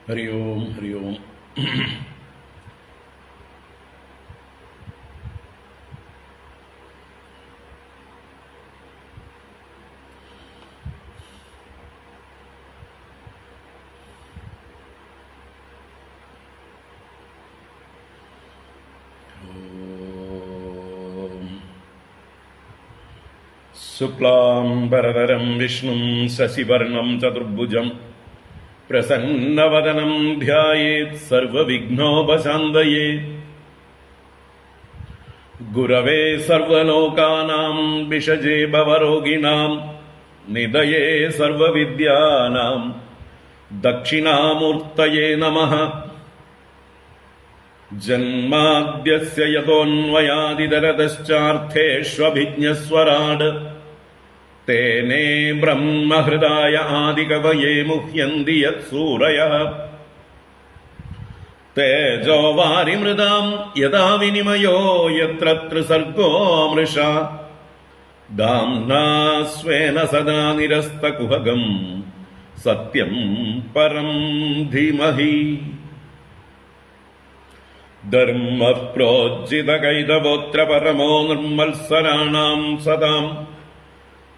ഹരി ഓം ഹരി ഓം. ശുക്ലാംബരധരം വിഷ്ണും ശശിവർണം ചതുർഭുജം പ്രസന്നവദനം ധ്യായേത് സർവവിഘ്നോപശാന്തയേ. ഗുരവേ സർവലോകാനാം വിഷജേ ഭവരോഗിണാം നിധയേ സർവവിദ്യാനാം ദക്ഷിണാമൂർത്തയേ നമഃ. ജന്മാദ്യസ്യ യതോന്വയാദിതരതശ്ചാർത്ഥേഷ്വഭിജ്ഞസ്വരാട് തേനേ ബ്രഹ്മഹൃദായ ആദികവയേ മുഹ്യന്തി യത്സൂരയഃ. തേജോ വാരിമൃതാം യഥാ വിനിമയോ യത്ര ത്രിസർഗോ മൃഷാ ദാംനാ സ്വേന സദാ നിരസ്തകുഹകം സത്യം പരം ധീമഹി. ധർമ്മഃ പ്രോജ്ജിതകൈതവോത്ര പരമോ നിർമ്മത്സരാണാം സദാം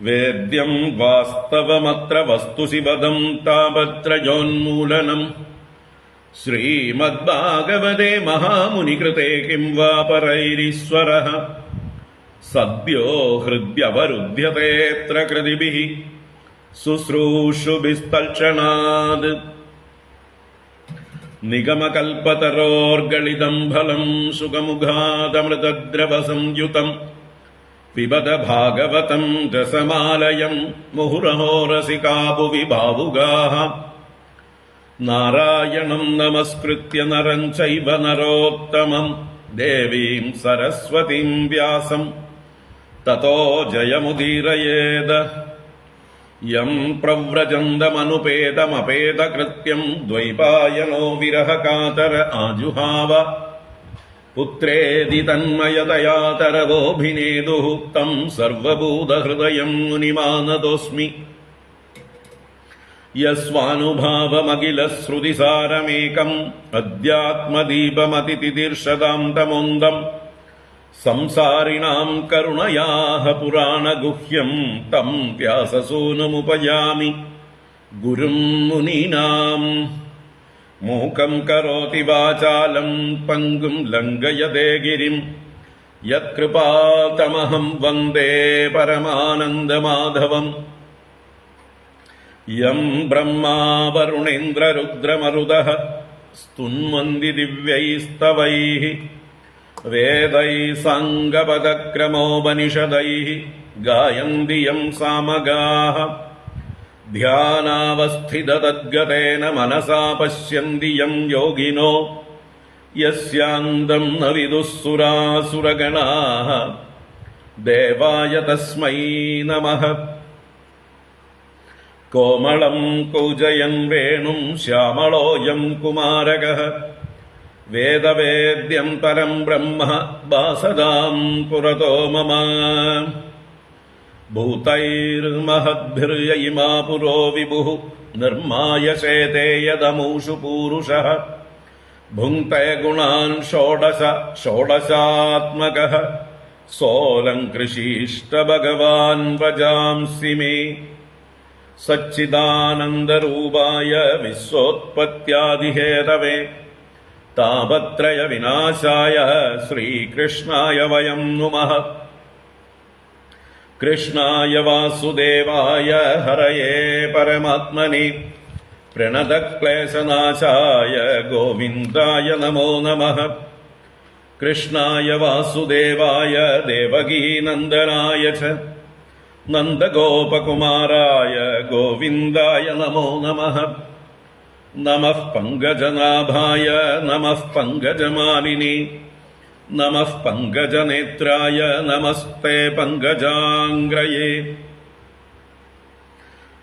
വേദ്യം വാസ്തവമത്ര വസ്തുശിവദം താപത്രയോന്മൂലനം. ശ്രീമദ്ഭാഗവതേ മഹാമുനികൃതേ കിം വാ പരൈരീശ്വരഃ സദ്യോ ഹൃദ്യവരുധ്യതേത്ര കൃതിഭിഃ ശുശ്രൂഷുഭിസ്തൽക്ഷണാത്. നിഗമകൽപതരോർഗളിതം ഫലം സുഖമുഖാദമൃതദ്രവസംയുതം പിബത ഭാഗവതം രസമാലയം മുഹുരഹോ രസികാ ഭുവി ഭാവുകാഃ. നാരായണം നമസ്കൃത്യ നരം ചൈവ നരോത്തമം ദേവീം സരസ്വതീം വ്യാസം തതോ ജയമുദീരയേത്. യം പ്രവ്രജന്തമനുപേതമപേതകൃത്യം ദ്വൈപായനോ വിരഹകാതര ആജുഹാവ. പുത്രേതി തന്മയതയാ തരവോഭിനേതുഃ തം സർവഭൂതഹൃദയം മുനിമാനതോസ്മി. യസ്വാനുഭാവമഖിലശ്രുതിസാരമേകം അധ്യാത്മദീപമതിതിദീർഷതാം തമോന്തം. സംസാരിണാം കരുണയാഃ പുരാണഗുഹ്യം തം വ്യാസസൂനുമുപയാമി ഗുരും മുനീനാം. മൂകം കരോതി വാചാലം പങ്കും ലംഘയതേ ഗിരിം യത്കൃപാതമഹം വന്ദേ പരമാനന്ദമാധവം. യം ബ്രഹ്മാ വരുണേന്ദ്രരുദ്രമരുതഃ സ്തുന്വന്തി ദിവ്യൈസ്തവൈഃ വേദൈഃ സാംഗപദക്രമോപനിഷദൈഃ ഗായന്തി യം സാമഗാഃ. ധ്യാനാവസ്ഥിതതദ്ഗതേന മനസാ പശ്യന്തി യം യോഗിനോ യസ്യാന്തം ന വിദുഃ സുരാസുരഗണാഃ ദേവായ തസ്മൈ നമഃ. കോമളം കൗജയൻ വേണും ശ്യാമളോയം കുമാരകഃ വേദവേദ്യം പരം ബ്രഹ്മ ഭാസതാം പുരതോ മമ. ഭൂതൈർമഹദ്ഭിർയയിമാ പുരോ വിഭുഃ നിർമായശേതേ യദമൂഷു പൂരുഷഃ. ഭുങ്ക്തേ ഗുണാൻ ഷോഡശ ഷോഡശാത്മകഃ സോലംകൃഷീഷ്ട ഭഗവാൻ വജാംസി മേ. സച്ചിദാനന്ദരൂപായ വിശ്വോത്പത്യാദിഹേതവേ താപത്രയ വിനാശായ ശ്രീകൃഷ്ണായ വയം നുമഃ. കൃഷ്ണായ വാസുദേവായ ഹരയേ പരമാത്മനി പ്രണതക്ലേശനാശായ ഗോവിന്ദായ നമോ നമഃ. കൃഷ്ണായ വാസുദേവായ ദേവകീനന്ദനായ ച നന്ദഗോപകുമാരായ ഗോവിന്ദായ നമോ നമഃ. നമഃ പങ്കജനാഭായ നമഃ പങ്കജമാലിനി നമഃ പങ്കജനേത്രായ നമസ്തേ പങ്കജാംഗ്രയേ.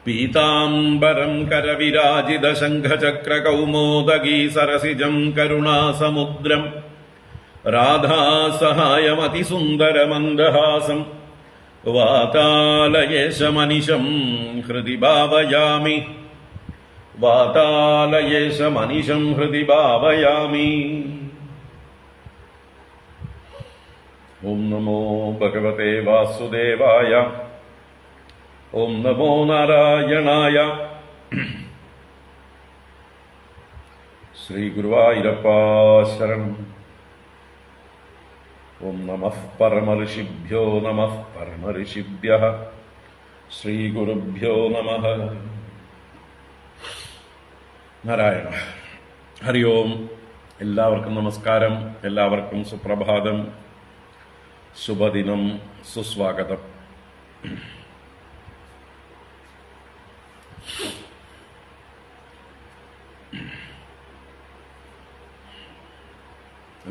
പീതാംബരം കരവിരാജിതശംഖചക്രകൗമോദഗീ സരസിജം കരുണാസമുദ്രം രാധാസഹായമതിസുന്ദരമന്ദഹാസം വാതാലയേശമനിശം ഹൃദി ഭാവയാമി. വാതാലയേശമനിശം ഹൃദി ഭാവയാമി. ഓം നമോ ഭഗവതേ വാസുദേവായ. ഓം നമോ നാരായണായ. ശ്രീ ഗുരുവായൂരപ്പ ശരണം. ഓം നമഃ പരമഋഷിഭ്യോ നമഃ പരമഋഷിഭ്യഃ. ശ്രീ ഗുരുഭ്യോ നമഃ. നാരായണ. ഹരി ഓം. എല്ലാവർക്കും നമസ്കാരം. എല്ലാവർക്കും സുപ്രഭാതം, ശുഭദിനം, സുസ്വാഗതം.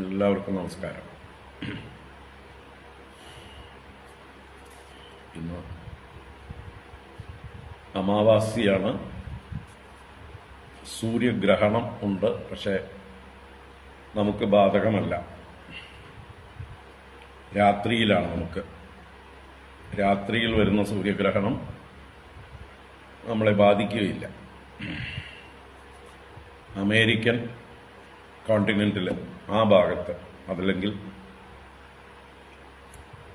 എല്ലാവർക്കും നമസ്കാരം. ഇന്ന് അമാവാസിയാണ്. സൂര്യഗ്രഹണം ഉണ്ട്, പക്ഷെ നമുക്ക് ബാധകമല്ല. രാത്രിയിലാണ്. നമുക്ക് രാത്രിയിൽ വരുന്ന സൂര്യഗ്രഹണം നമ്മളെ ബാധിക്കുകയില്ല. അമേരിക്കൻ കോണ്ടിനെന്റിൽ ആ ഭാഗത്ത്, അതല്ലെങ്കിൽ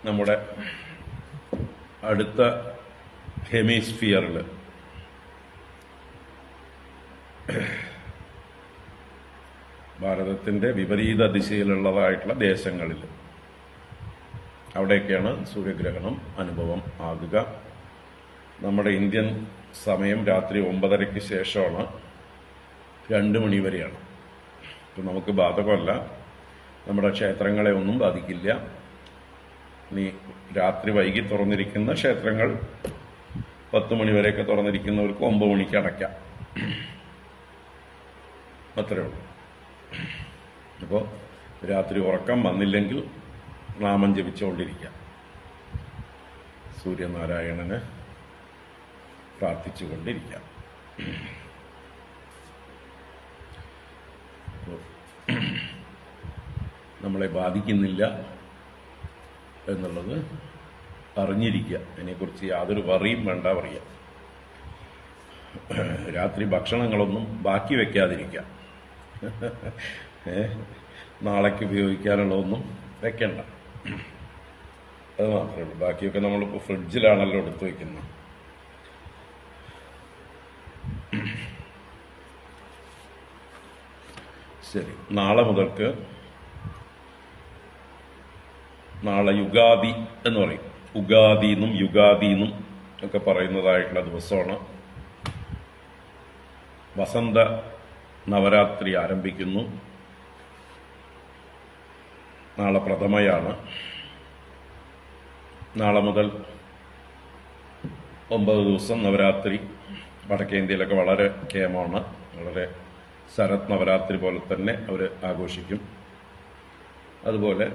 നമ്മുടെ അടുത്ത ഹെമിസ്ഫിയറിൽ ഭാരതത്തിന്റെ വിപരീത ദിശയിലുള്ളതായിട്ടുള്ള ദേശങ്ങളിൽ അവിടെയൊക്കെയാണ് സൂര്യഗ്രഹണം അനുഭവം ആകുക. നമ്മുടെ ഇന്ത്യൻ സമയം രാത്രി 9:30 ശേഷമാണ്. 2 മണി വരെയാണ്. ഇപ്പം നമുക്ക് ബാധകമല്ല. നമ്മുടെ ക്ഷേത്രങ്ങളെ ഒന്നും ബാധിക്കില്ല. ഇനി രാത്രി വൈകി തുറന്നിരിക്കുന്ന ക്ഷേത്രങ്ങൾ 10 മണി വരെയൊക്കെ തുറന്നിരിക്കുന്നവർക്ക് 9 മണിക്ക് അടയ്ക്കാം. അത്രയേ ഉള്ളൂ. അപ്പോൾ രാത്രി ഉറക്കം വന്നില്ലെങ്കിൽ നാമം ജപിച്ചുകൊണ്ടിരിക്കാം. സൂര്യനാരായണന് പ്രാർത്ഥിച്ചുകൊണ്ടിരിക്കാം. നമ്മളെ ബാധിക്കുന്നില്ല എന്നുള്ളത് അറിഞ്ഞിരിക്കുക. അതിനെക്കുറിച്ച് യാതൊരു വറിയും വേണ്ട പറയാം. രാത്രി ഭക്ഷണങ്ങളൊന്നും ബാക്കി വെക്കാതിരിക്കുക. നാളേക്ക് ഉപയോഗിക്കാനുള്ളതൊന്നും വെക്കണ്ട. അത് മാത്രമേ ഉള്ളൂ. ബാക്കിയൊക്കെ നമ്മളിപ്പോൾ ഫ്രിഡ്ജിലാണല്ലോ എടുത്തു വയ്ക്കുന്നത്. ശരി. നാളെ മുതൽക്ക്, നാളെ യുഗാദി എന്ന് പറയും. ഉഗാദി എന്നും യുഗാദി എന്നും ഒക്കെ പറയുന്നതായിട്ടുള്ള ദിവസമാണ്. വസന്ത നവരാത്രി ആരംഭിക്കുന്നു. നാളെ പ്രഥമയാണ്. നാളെ മുതൽ 9 ദിവസം നവരാത്രി. വടക്കേ ഇന്ത്യയിലൊക്കെ വളരെ കേമമാണ്. വളരെ ശരത് നവരാത്രി പോലെ തന്നെ അവർ ആഘോഷിക്കും. അതുപോലെ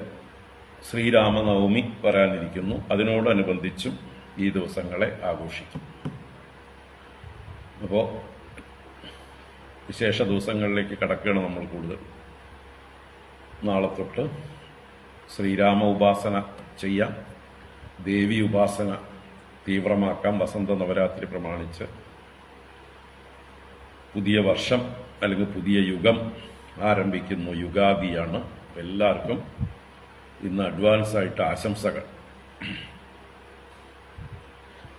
ശ്രീരാമനവമി വരാനിരിക്കുന്നു. അതിനോടനുബന്ധിച്ചും ഈ ദിവസങ്ങളെ ആഘോഷിക്കും. അപ്പോൾ വിശേഷ ദിവസങ്ങളിലേക്ക് കടക്കുകയാണ് നമ്മൾ കൂടുതൽ. നാളെ തൊട്ട് ശ്രീരാമ ഉപാസന ചെയ്യാം. ദേവി ഉപാസന തീവ്രമാക്കാം. വസന്ത നവരാത്രി പ്രമാണിച്ച് പുതിയ വർഷം അല്ലെങ്കിൽ പുതിയ യുഗം ആരംഭിക്കുന്നു. യുഗാദിയാണ്. എല്ലാവർക്കും ഇന്ന് അഡ്വാൻസ് ആയിട്ട് ആശംസകൾ.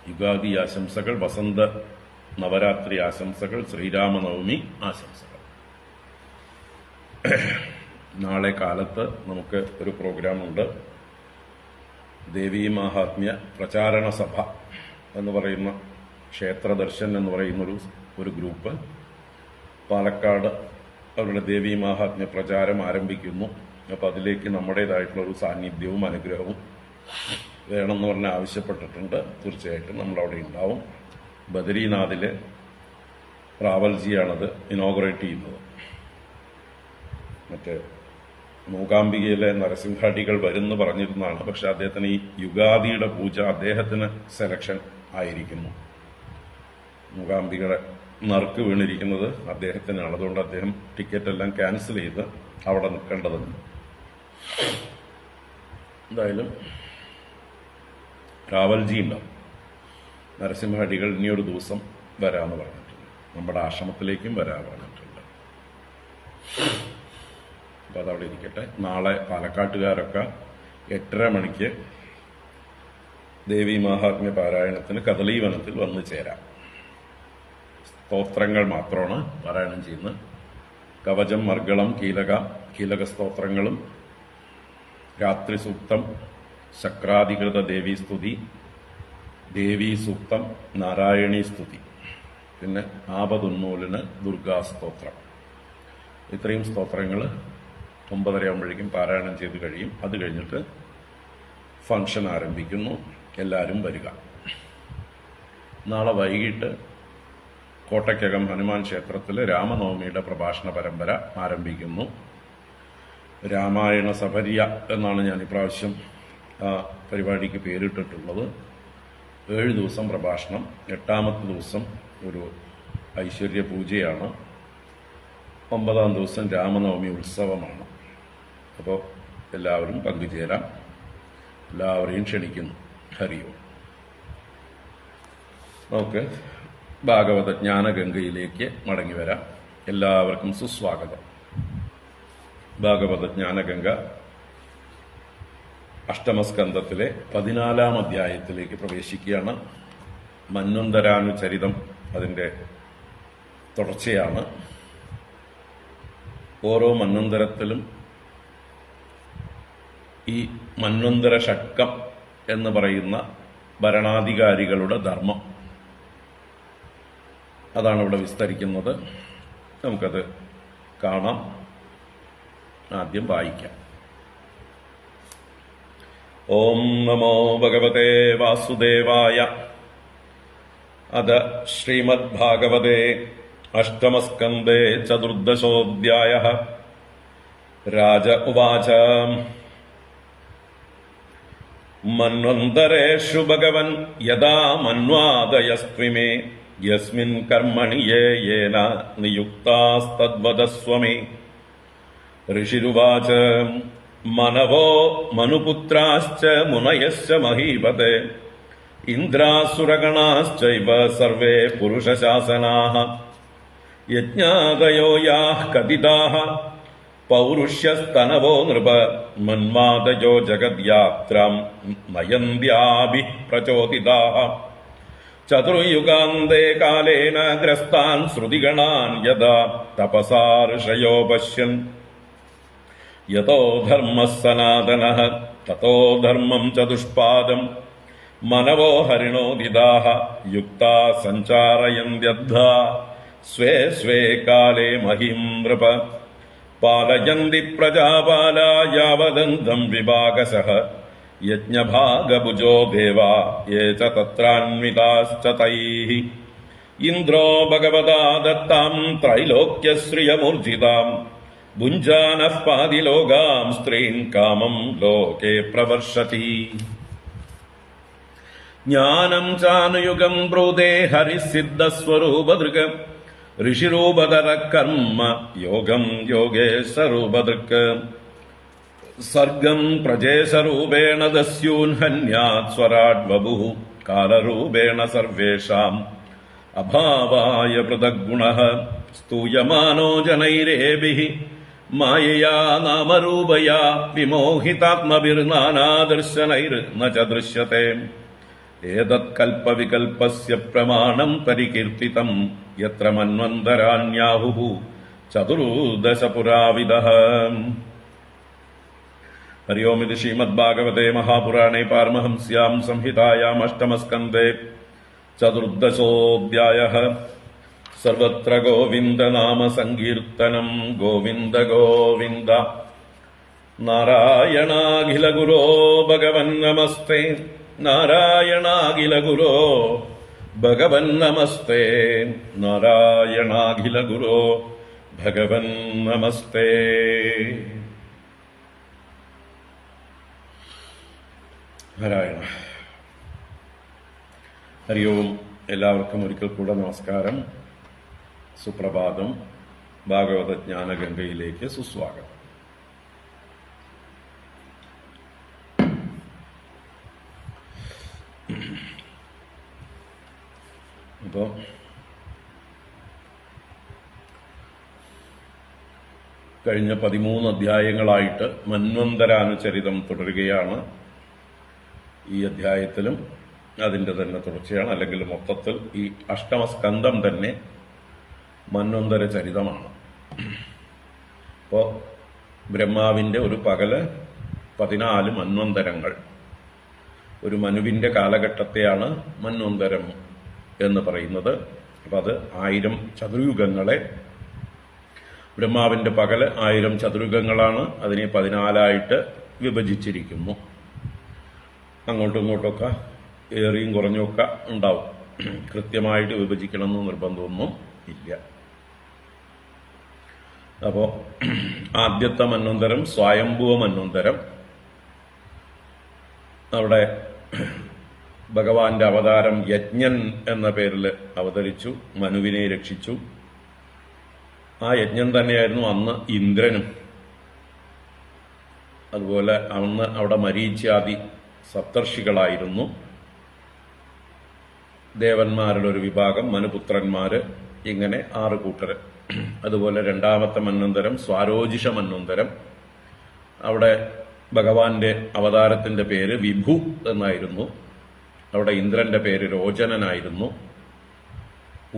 യുഗാദി ആശംസകൾ, വസന്ത നവരാത്രി ആശംസകൾ, ശ്രീരാമനവമി ആശംസകൾ. നാളെ കാലത്ത് നമുക്ക് ഒരു പ്രോഗ്രാമുണ്ട്. ദേവീ മാഹാത്മ്യ പ്രചാരണ സഭ എന്ന് പറയുന്ന, ക്ഷേത്ര ദർശൻ എന്ന് പറയുന്നൊരു ഗ്രൂപ്പ് പാലക്കാട് അവരുടെ ദേവീ മാഹാത്മ്യ പ്രചാരം ആരംഭിക്കുന്നു. അപ്പോൾ അതിലേക്ക് നമ്മുടേതായിട്ടുള്ള ഒരു സാന്നിധ്യവും അനുഗ്രഹവും വേണമെന്ന് പറഞ്ഞ് ആവശ്യപ്പെട്ടിട്ടുണ്ട്. തീർച്ചയായിട്ടും നമ്മളവിടെ ഉണ്ടാവും. ബദരീനാഥിലെ റാവൽജിയാണത് ഇനോഗ്രേറ്റ് ചെയ്യുന്നത്. മറ്റേ മൂകാംബികയിലെ നരസിംഹാടികൾ വരുമെന്ന് പറഞ്ഞിരുന്നതാണ്. പക്ഷെ അദ്ദേഹത്തിന് ഈ യുഗാദിയുടെ പൂജ അദ്ദേഹത്തിന് സെലക്ഷൻ ആയിരിക്കുന്നു. മൂകാംബികയുടെ നറുക്ക് വീണിരിക്കുന്നത് അദ്ദേഹത്തിനാണ്. അതുകൊണ്ട് അദ്ദേഹം ടിക്കറ്റ് എല്ലാം ക്യാൻസൽ ചെയ്ത് അവിടെ നിൽക്കേണ്ടതുണ്ട്. എന്തായാലും റാവൽജി ഉണ്ടാവും. നരസിംഹാടികൾ ഇനിയൊരു ദിവസം വരാമെന്ന് പറഞ്ഞിട്ടുണ്ട്. നമ്മുടെ ആശ്രമത്തിലേക്കും വരാൻ പറഞ്ഞിട്ടുണ്ട്. അപ്പോൾ അതവിടെ ഇരിക്കട്ടെ. നാളെ പാലക്കാട്ടുകാരൊക്കെ 8:30 മണിക്ക് ദേവി മാഹാത്മ്യ പാരായണത്തിന് കദളീവനത്തിൽ വന്നു ചേരാം. സ്തോത്രങ്ങൾ മാത്രമാണ് പാരായണം ചെയ്യുന്നത്. കവചം, മർഗളം, കീലക സ്തോത്രങ്ങളും, രാത്രി സൂക്തം, ശക്രാധികൃത ദേവീസ്തുതി, ദേവീ സൂക്തം, നാരായണീ സ്തുതി, പിന്നെ ആപതുന്മൂലന് ദുർഗാസ്തോത്രം. ഇത്രയും സ്തോത്രങ്ങൾ 9:30 ആകുമ്പോഴേക്കും പാരായണം ചെയ്ത് കഴിയും. അത് കഴിഞ്ഞിട്ട് ഫംഗ്ഷൻ ആരംഭിക്കുന്നു. എല്ലാവരും വരിക. നാളെ വൈകിട്ട് കോട്ടയ്ക്കകം ഹനുമാൻ ക്ഷേത്രത്തിൽ രാമനവമിയുടെ പ്രഭാഷണ പരമ്പര ആരംഭിക്കുന്നു. രാമായണ സഫര്യ എന്നാണ് ഞാൻ ഇപ്രാവശ്യം ആ പരിപാടിക്ക് പേരിട്ടിട്ടുള്ളത്. 7 ദിവസം പ്രഭാഷണം. 8ാമത്തെ ദിവസം ഒരു ഐശ്വര്യ പൂജയാണ്. 9ാം ദിവസം രാമനവമി ഉത്സവമാണ്. അപ്പോൾ എല്ലാവരും പങ്കുചേരാം. എല്ലാവരെയും ക്ഷണിക്കുന്നു. ഹരി ഓം. നമുക്ക് ഭാഗവത ജ്ഞാനഗംഗയിലേക്ക് മടങ്ങി വരാം. എല്ലാവർക്കും സുസ്വാഗതം. ഭാഗവത ജ്ഞാനഗംഗ അഷ്ടമസ്കന്ധത്തിലെ 14ാം അധ്യായത്തിലേക്ക് പ്രവേശിക്കുകയാണ്. മന്വന്തരാനുചരിതം അതിൻ്റെ തുടർച്ചയാണ്. ഓരോ മന്വന്തരത്തിലും ഈ മന്വന്തര ഷഡ്കം എന്ന് പറയുന്ന ഭരണാധികാരികളുടെ ധർമ്മം അതാണ് ഇവിടെ വിസ്തരിക്കുന്നത്. നമുക്കത് കാണാം. ആദ്യം വായിക്കാം. ഓം നമോ ഭഗവതേ വാസുദേവായ. അത ശ്രീമദ്ഭാഗവതേ അഷ്ടമസ്കന്ധേ ചതുർദശോऽധ്യായഃ. രാജ ഉവാച. മന്വന്തരേഷു ഭഗവൻ യദാ മന്വാദയസ്ത്വിമേ യസ്മിൻ കർമ്മണി യേന നിയുക്താസ്തദ്വദസ്വ മേ. ഋഷിരുവാച. മനവോ മനുപുത്രാശ്ച മുനയശ്ച മഹീപതേ ഇന്ദ്രാസുരഗണാശ്ചൈവ സർവേ പുരുഷശാസനാഃ. യജ്ഞാദയോ യാഃ കഥിതാഃ പൗരുഷ്യസ്തനവോ നൃപ മന്വാദയോ ജഗദ്യാത്രാം നയന്ത്യാഭിഃ പ്രചോദിതാഃ. ചതുർയുഗാന്തേ കാലേന ഗ്രസ്താൻ ശ്രുതിഗണാൻ യദാ തപസാ ഋഷയോ പശ്യൻ. യതോ ധർമ്മഃ സനാതനഃ തതോ ധർമ്മം ചതുഷ്പാദം. മനവോ ഹരിണോദിതാഃ യുക്താ സഞ്ചാരയന്ത്യദ്ധാ സ്വേ സ്വേ കാലേ മഹിം നൃപ. പാലയന്തി പ്രജാപാലാ യാവദന്തം വിഭാഗശഃ. യജ്ഞഭാഗഭുജോ ദേവാ യേ ച തത്രാന്വിതാശ്ച തൈഃ. ഇന്ദ്രോ ഭഗവതാ ദത്താം ത്രൈലോക്യശ്രിയമൂർജിതാം ഭുഞ്ജാനഃ പാതിലോകാം സ്ത്രീൻ കാമം ലോകേ പ്രവർഷതി. ജ്ഞാനം ചാനുയുഗം ബ്രൂതേ ഹരിസിദ്ധസ്വരൂപദൃക്. ഋഷിരൂപധര കർമ്മ യോഗം യോഗേശരൂപദൃക്. സർഗം പ്രജേശരൂപേണ ദസ്യൂൻഹന്യാത് സ്വരാഡ്വപുഃ. കാലരൂപേണ സർവേഷാം അഭാവായ പൃഥഗ്ഗുണഃ. സ്തൂയമാനോ ജനൈരേഭിഃ മായയാ നാമരൂപയാ വിമോഹിതാത്മഭിർനാനാദർശനൈർന ച ദൃശ്യത്തെ. ഏതത്കൽപവികൽപസ്യ പ്രമാണം പരികീർത്തിതം യത്ര മന്വന്തരാണ്യാഹുഃ ചതുർദശ പുരാവിദഃ. ഹരി ഓം. ഇത് ശ്രീമദ്ഭാഗവതേ മഹാപുരാണേ പാരമഹംസ്യാം സംഹിതായാം അഷ്ടമസ്കന്ധേ ചതുർദശോऽധ്യായഃ. സർവത്ര ഗോവിന്ദനാമ സങ്കീർത്തനം. ഗോവിന്ദ ഗോവിന്ദ. നാരായണാഖില ഗുരോ ഭഗവൻ നമസ്തേ. നാരായണാഖില ഗുരോ ഭഗവൻ നമസ്തേ. നാരായണാഖില ഗുരോ ഭഗവൻ നമസ്തേ. നാരായണ. ഹരി ഓം. എല്ലാവർക്കും ഒരിക്കൽ കൂടെ നമസ്കാരം. സുപ്രഭാതം. ഭാഗവത ജ്ഞാനഗംഗയിലേക്ക് സുസ്വാഗതം. അപ്പോൾ കഴിഞ്ഞ 13 അധ്യായങ്ങളായിട്ട് മന്വന്തരാനുചരിതം തുടരുകയാണ്. ഈ അധ്യായത്തിലും അതിൻ്റെ തന്നെ തുടർച്ചയാണ്. അല്ലെങ്കിൽ മൊത്തത്തിൽ ഈ അഷ്ടമസ്കന്ധം തന്നെ മന്വന്തര ചരിതമാണ്. അപ്പോൾ ബ്രഹ്മാവിൻ്റെ ഒരു പകല് 14 മന്വന്തരങ്ങൾ. ഒരു മനുവിൻ്റെ കാലഘട്ടത്തെയാണ് മന്വന്തരം എന്ന് പറയുന്നത്. അപ്പം അത് 1000 ചതുർയുഗങ്ങളെ, ബ്രഹ്മാവിൻ്റെ പകല് 1000 ചതുർയുഗങ്ങളാണ്. അതിനെ 14ആയിട്ട് വിഭജിച്ചിരിക്കുന്നു. അങ്ങോട്ടും ഇങ്ങോട്ടൊക്കെ ഏറിയും കുറഞ്ഞൊക്കെ ഉണ്ടാവും. കൃത്യമായിട്ട് വിഭജിക്കണമെന്ന് നിർബന്ധമൊന്നും ഇല്ല. അപ്പോൾ ആദ്യത്തെ മന്വന്തരം സ്വയംഭുവ മന്വന്തരം. അവിടെ ഭഗവാന്റെ അവതാരം യജ്ഞൻ എന്ന പേരിൽ അവതരിച്ചു, മനുവിനെ രക്ഷിച്ചു. ആ യജ്ഞൻ തന്നെയായിരുന്നു അന്ന് ഇന്ദ്രനും. അതുപോലെ അന്ന് അവിടെ മരീച്യാദി സപ്തർഷികളായിരുന്നു. ദേവന്മാരുടെ ഒരു വിഭാഗം, മനുപുത്രന്മാര്, ഇങ്ങനെ 6 കൂട്ടര്. അതുപോലെ രണ്ടാമത്തെ മന്വന്തരം സ്വാരോജിഷ മന്വന്തരം. അവിടെ ഭഗവാന്റെ അവതാരത്തിന്റെ പേര് വിഭു എന്നായിരുന്നു. അവിടെ ഇന്ദ്രന്റെ പേര് രോചനനായിരുന്നു.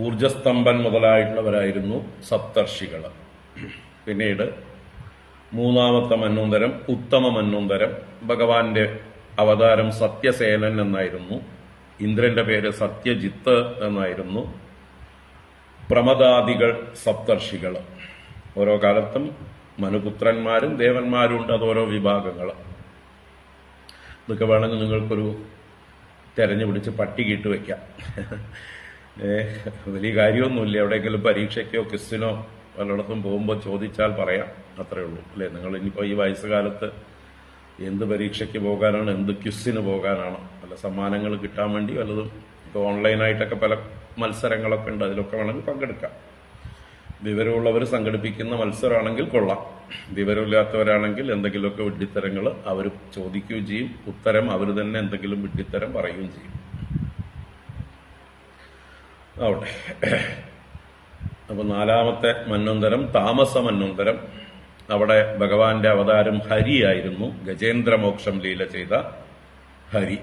ഊർജസ്തംഭൻ മുതലായിട്ടുള്ളവരായിരുന്നു സപ്തർഷികൾ. പിന്നീട് മൂന്നാമത്തെ മന്വന്തരം ഉത്തമ മന്വന്തരം. ഭഗവാന്റെ അവതാരം സത്യസേനൻ എന്നായിരുന്നു. ഇന്ദ്രന്റെ പേര് സത്യജിത്ത് എന്നായിരുന്നു. പ്രമദാദികൾ സപ്തർഷികൾ. ഓരോ കാലത്തും മനുപുത്രന്മാരും ദേവന്മാരും ഉണ്ട്. അത് ഓരോ വിഭാഗങ്ങൾ. ഇതൊക്കെ വേണമെങ്കിൽ നിങ്ങൾക്കൊരു തെരഞ്ഞു പിടിച്ച് പട്ടികയിട്ട് വയ്ക്കാം. വലിയ കാര്യമൊന്നുമില്ല. എവിടെയെങ്കിലും പരീക്ഷയ്ക്കോ ക്വിസിനോ പലയിടത്തും പോകുമ്പോൾ ചോദിച്ചാൽ പറയാം. അത്രേ ഉള്ളൂ അല്ലേ? നിങ്ങൾ ഇനിയിപ്പോൾ ഈ വയസ്സുകാലത്ത് എന്ത് പരീക്ഷയ്ക്ക് പോകാനാണ്, എന്ത് ക്വിസിന് പോകാനാണ്, പല സമ്മാനങ്ങൾ കിട്ടാൻ വേണ്ടി വല്ലതും. ഇപ്പോൾ ഓൺലൈനായിട്ടൊക്കെ പല മത്സരങ്ങളൊക്കെ ഉണ്ട്. അതിലൊക്കെ വേണമെങ്കിൽ പങ്കെടുക്കാം. വിവരമുള്ളവർ സംഘടിപ്പിക്കുന്ന മത്സരമാണെങ്കിൽ കൊള്ളാം. വിവരമില്ലാത്തവരാണെങ്കിൽ എന്തെങ്കിലുമൊക്കെ വിഡ്ഢിത്തരങ്ങൾ അവർ ചോദിക്കുകയും ചെയ്യും. ഉത്തരം അവർ തന്നെ എന്തെങ്കിലും വിഡ്ഢിത്തരം പറയുകയും ചെയ്യും. അവിടെ അപ്പൊ 4ാമത്തെ മന്വന്തരം താമസ മന്വന്തരം. അവിടെ ഭഗവാന്റെ അവതാരം ഹരിയായിരുന്നു. ഗജേന്ദ്രമോക്ഷം ലീല ചെയ്ത ഹരി.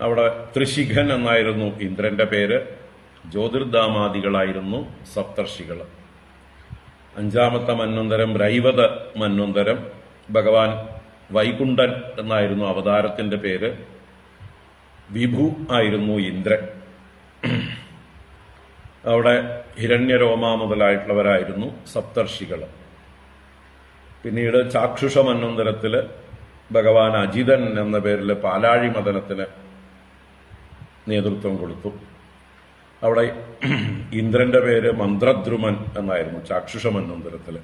അവിടെ ത്രിശിഖൻ എന്നായിരുന്നു ഇന്ദ്രന്റെ പേര്. ജ്യോതിർദാമാദികളായിരുന്നു സപ്തർഷികൾ. 5ാമത്തെ മന്വന്തരം രൈവത മന്വന്തരം. ഭഗവാൻ വൈകുണ്ഠൻ എന്നായിരുന്നു അവതാരത്തിന്റെ പേര്. വിഭു ആയിരുന്നു ഇന്ദ്രൻ. അവിടെ ഹിരണ്യരോമ മുതലായിട്ടുള്ളവരായിരുന്നു സപ്തർഷികൾ. പിന്നീട് ചാക്ഷുഷ മന്വന്തരത്തില് ഭഗവാൻ അജിതൻ എന്ന പേരിൽ പാലാഴി മദനത്തിന് നേതൃത്വം കൊടുത്തു. അവിടെ ഇന്ദ്രന്റെ പേര് മന്ത്രദ്രുമൻ എന്നായിരുന്നു ചാക്ഷുഷ മന്വന്തരത്തില്.